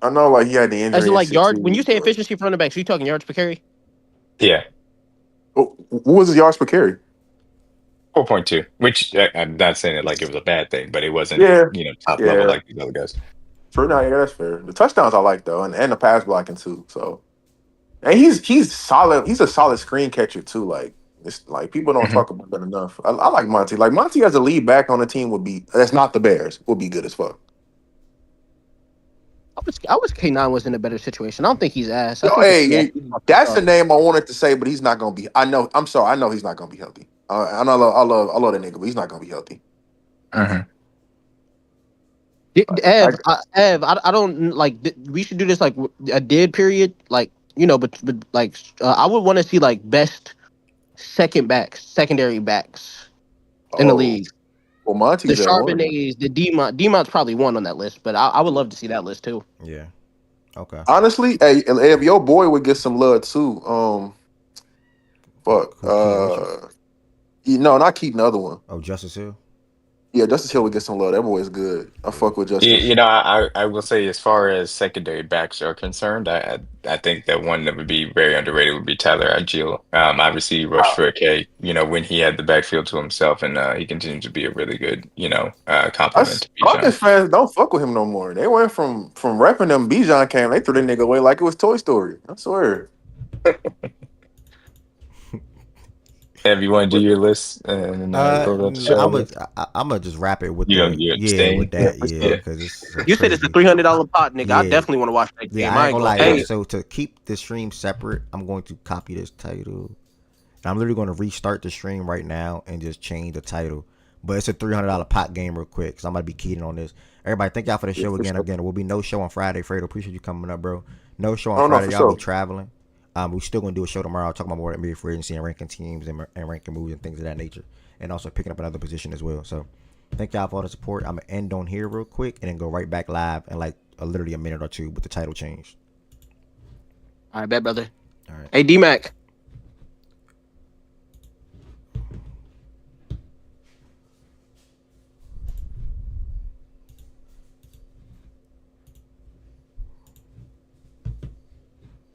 I know, like he had the injury. As in, like yards. When you say efficiency for running backs, are you talking yards per carry? Yeah. What was his yards per carry? 4.2. Which I'm not saying it like it was a bad thing, but it wasn't. Top level like these other guys. That's fair. The touchdowns I like though, and the pass blocking too. So, and he's solid. He's a solid screen catcher too. Like. It's like people don't talk about that enough. I like Monty. Like Monty as a lead back on the team that's not the Bears would be good as fuck. I wish K9 was in a better situation. I don't think he's ass. That's the name I wanted to say, but he's not gonna be. I'm sorry. I know he's not gonna be healthy. I love that nigga, but he's not gonna be healthy. Ev, I don't like. We should do this like a dead period, like but like I would want to see like best. Secondary backs in the league. Well, Monty's the Charbonnets, the Demont's probably one on that list, but I would love to see that list too. Yeah. Okay. Honestly, hey, if your boy would get some love too, fuck, Keaton Mitchell. no, not Keaton, the other one. Oh, Justice Hill. Yeah, Justice Hill would get some love. That boy is good. I fuck with Justice. I will say, as far as secondary backs are concerned, I think that one that would be very underrated would be Tyler Agile. Obviously, he rushed for a K, when he had the backfield to himself, and he continued to be a really good, compliment to Falcons Bijan. fans don't fuck with him no more. They went from repping them. Bijan came, they threw that nigga away like it was Toy Story. I swear. Have you want to do your list and close out the show? I'm gonna just wrap it with You with abstain? that, Yeah. because it's You said it's a crazy. $300 pot, nigga. I Yeah. definitely want to watch that Yeah, game. I I ain't ain't gonna gonna lie. pay Yeah, it. so to keep the stream separate, I'm going to copy this title. I'm literally going to restart the stream right now and just change the title. But it's a $300 pot game real quick, because I'm going to be keying on this. Everybody, thank y'all for the show For again. sure. Again, there will be no show on Friday. Fredo, appreciate you coming up, bro. No show on Oh, no, Friday. for Y'all be sure. traveling. We still going to do a show tomorrow talking about more NBA free agency and ranking teams and ranking moves and things of that nature. And also picking up another position as well. So thank y'all for all the support. I'm going to end on here real quick and then go right back live in like literally a minute or two with the title change. All right, bet, brother. All right. Hey, D-Mac.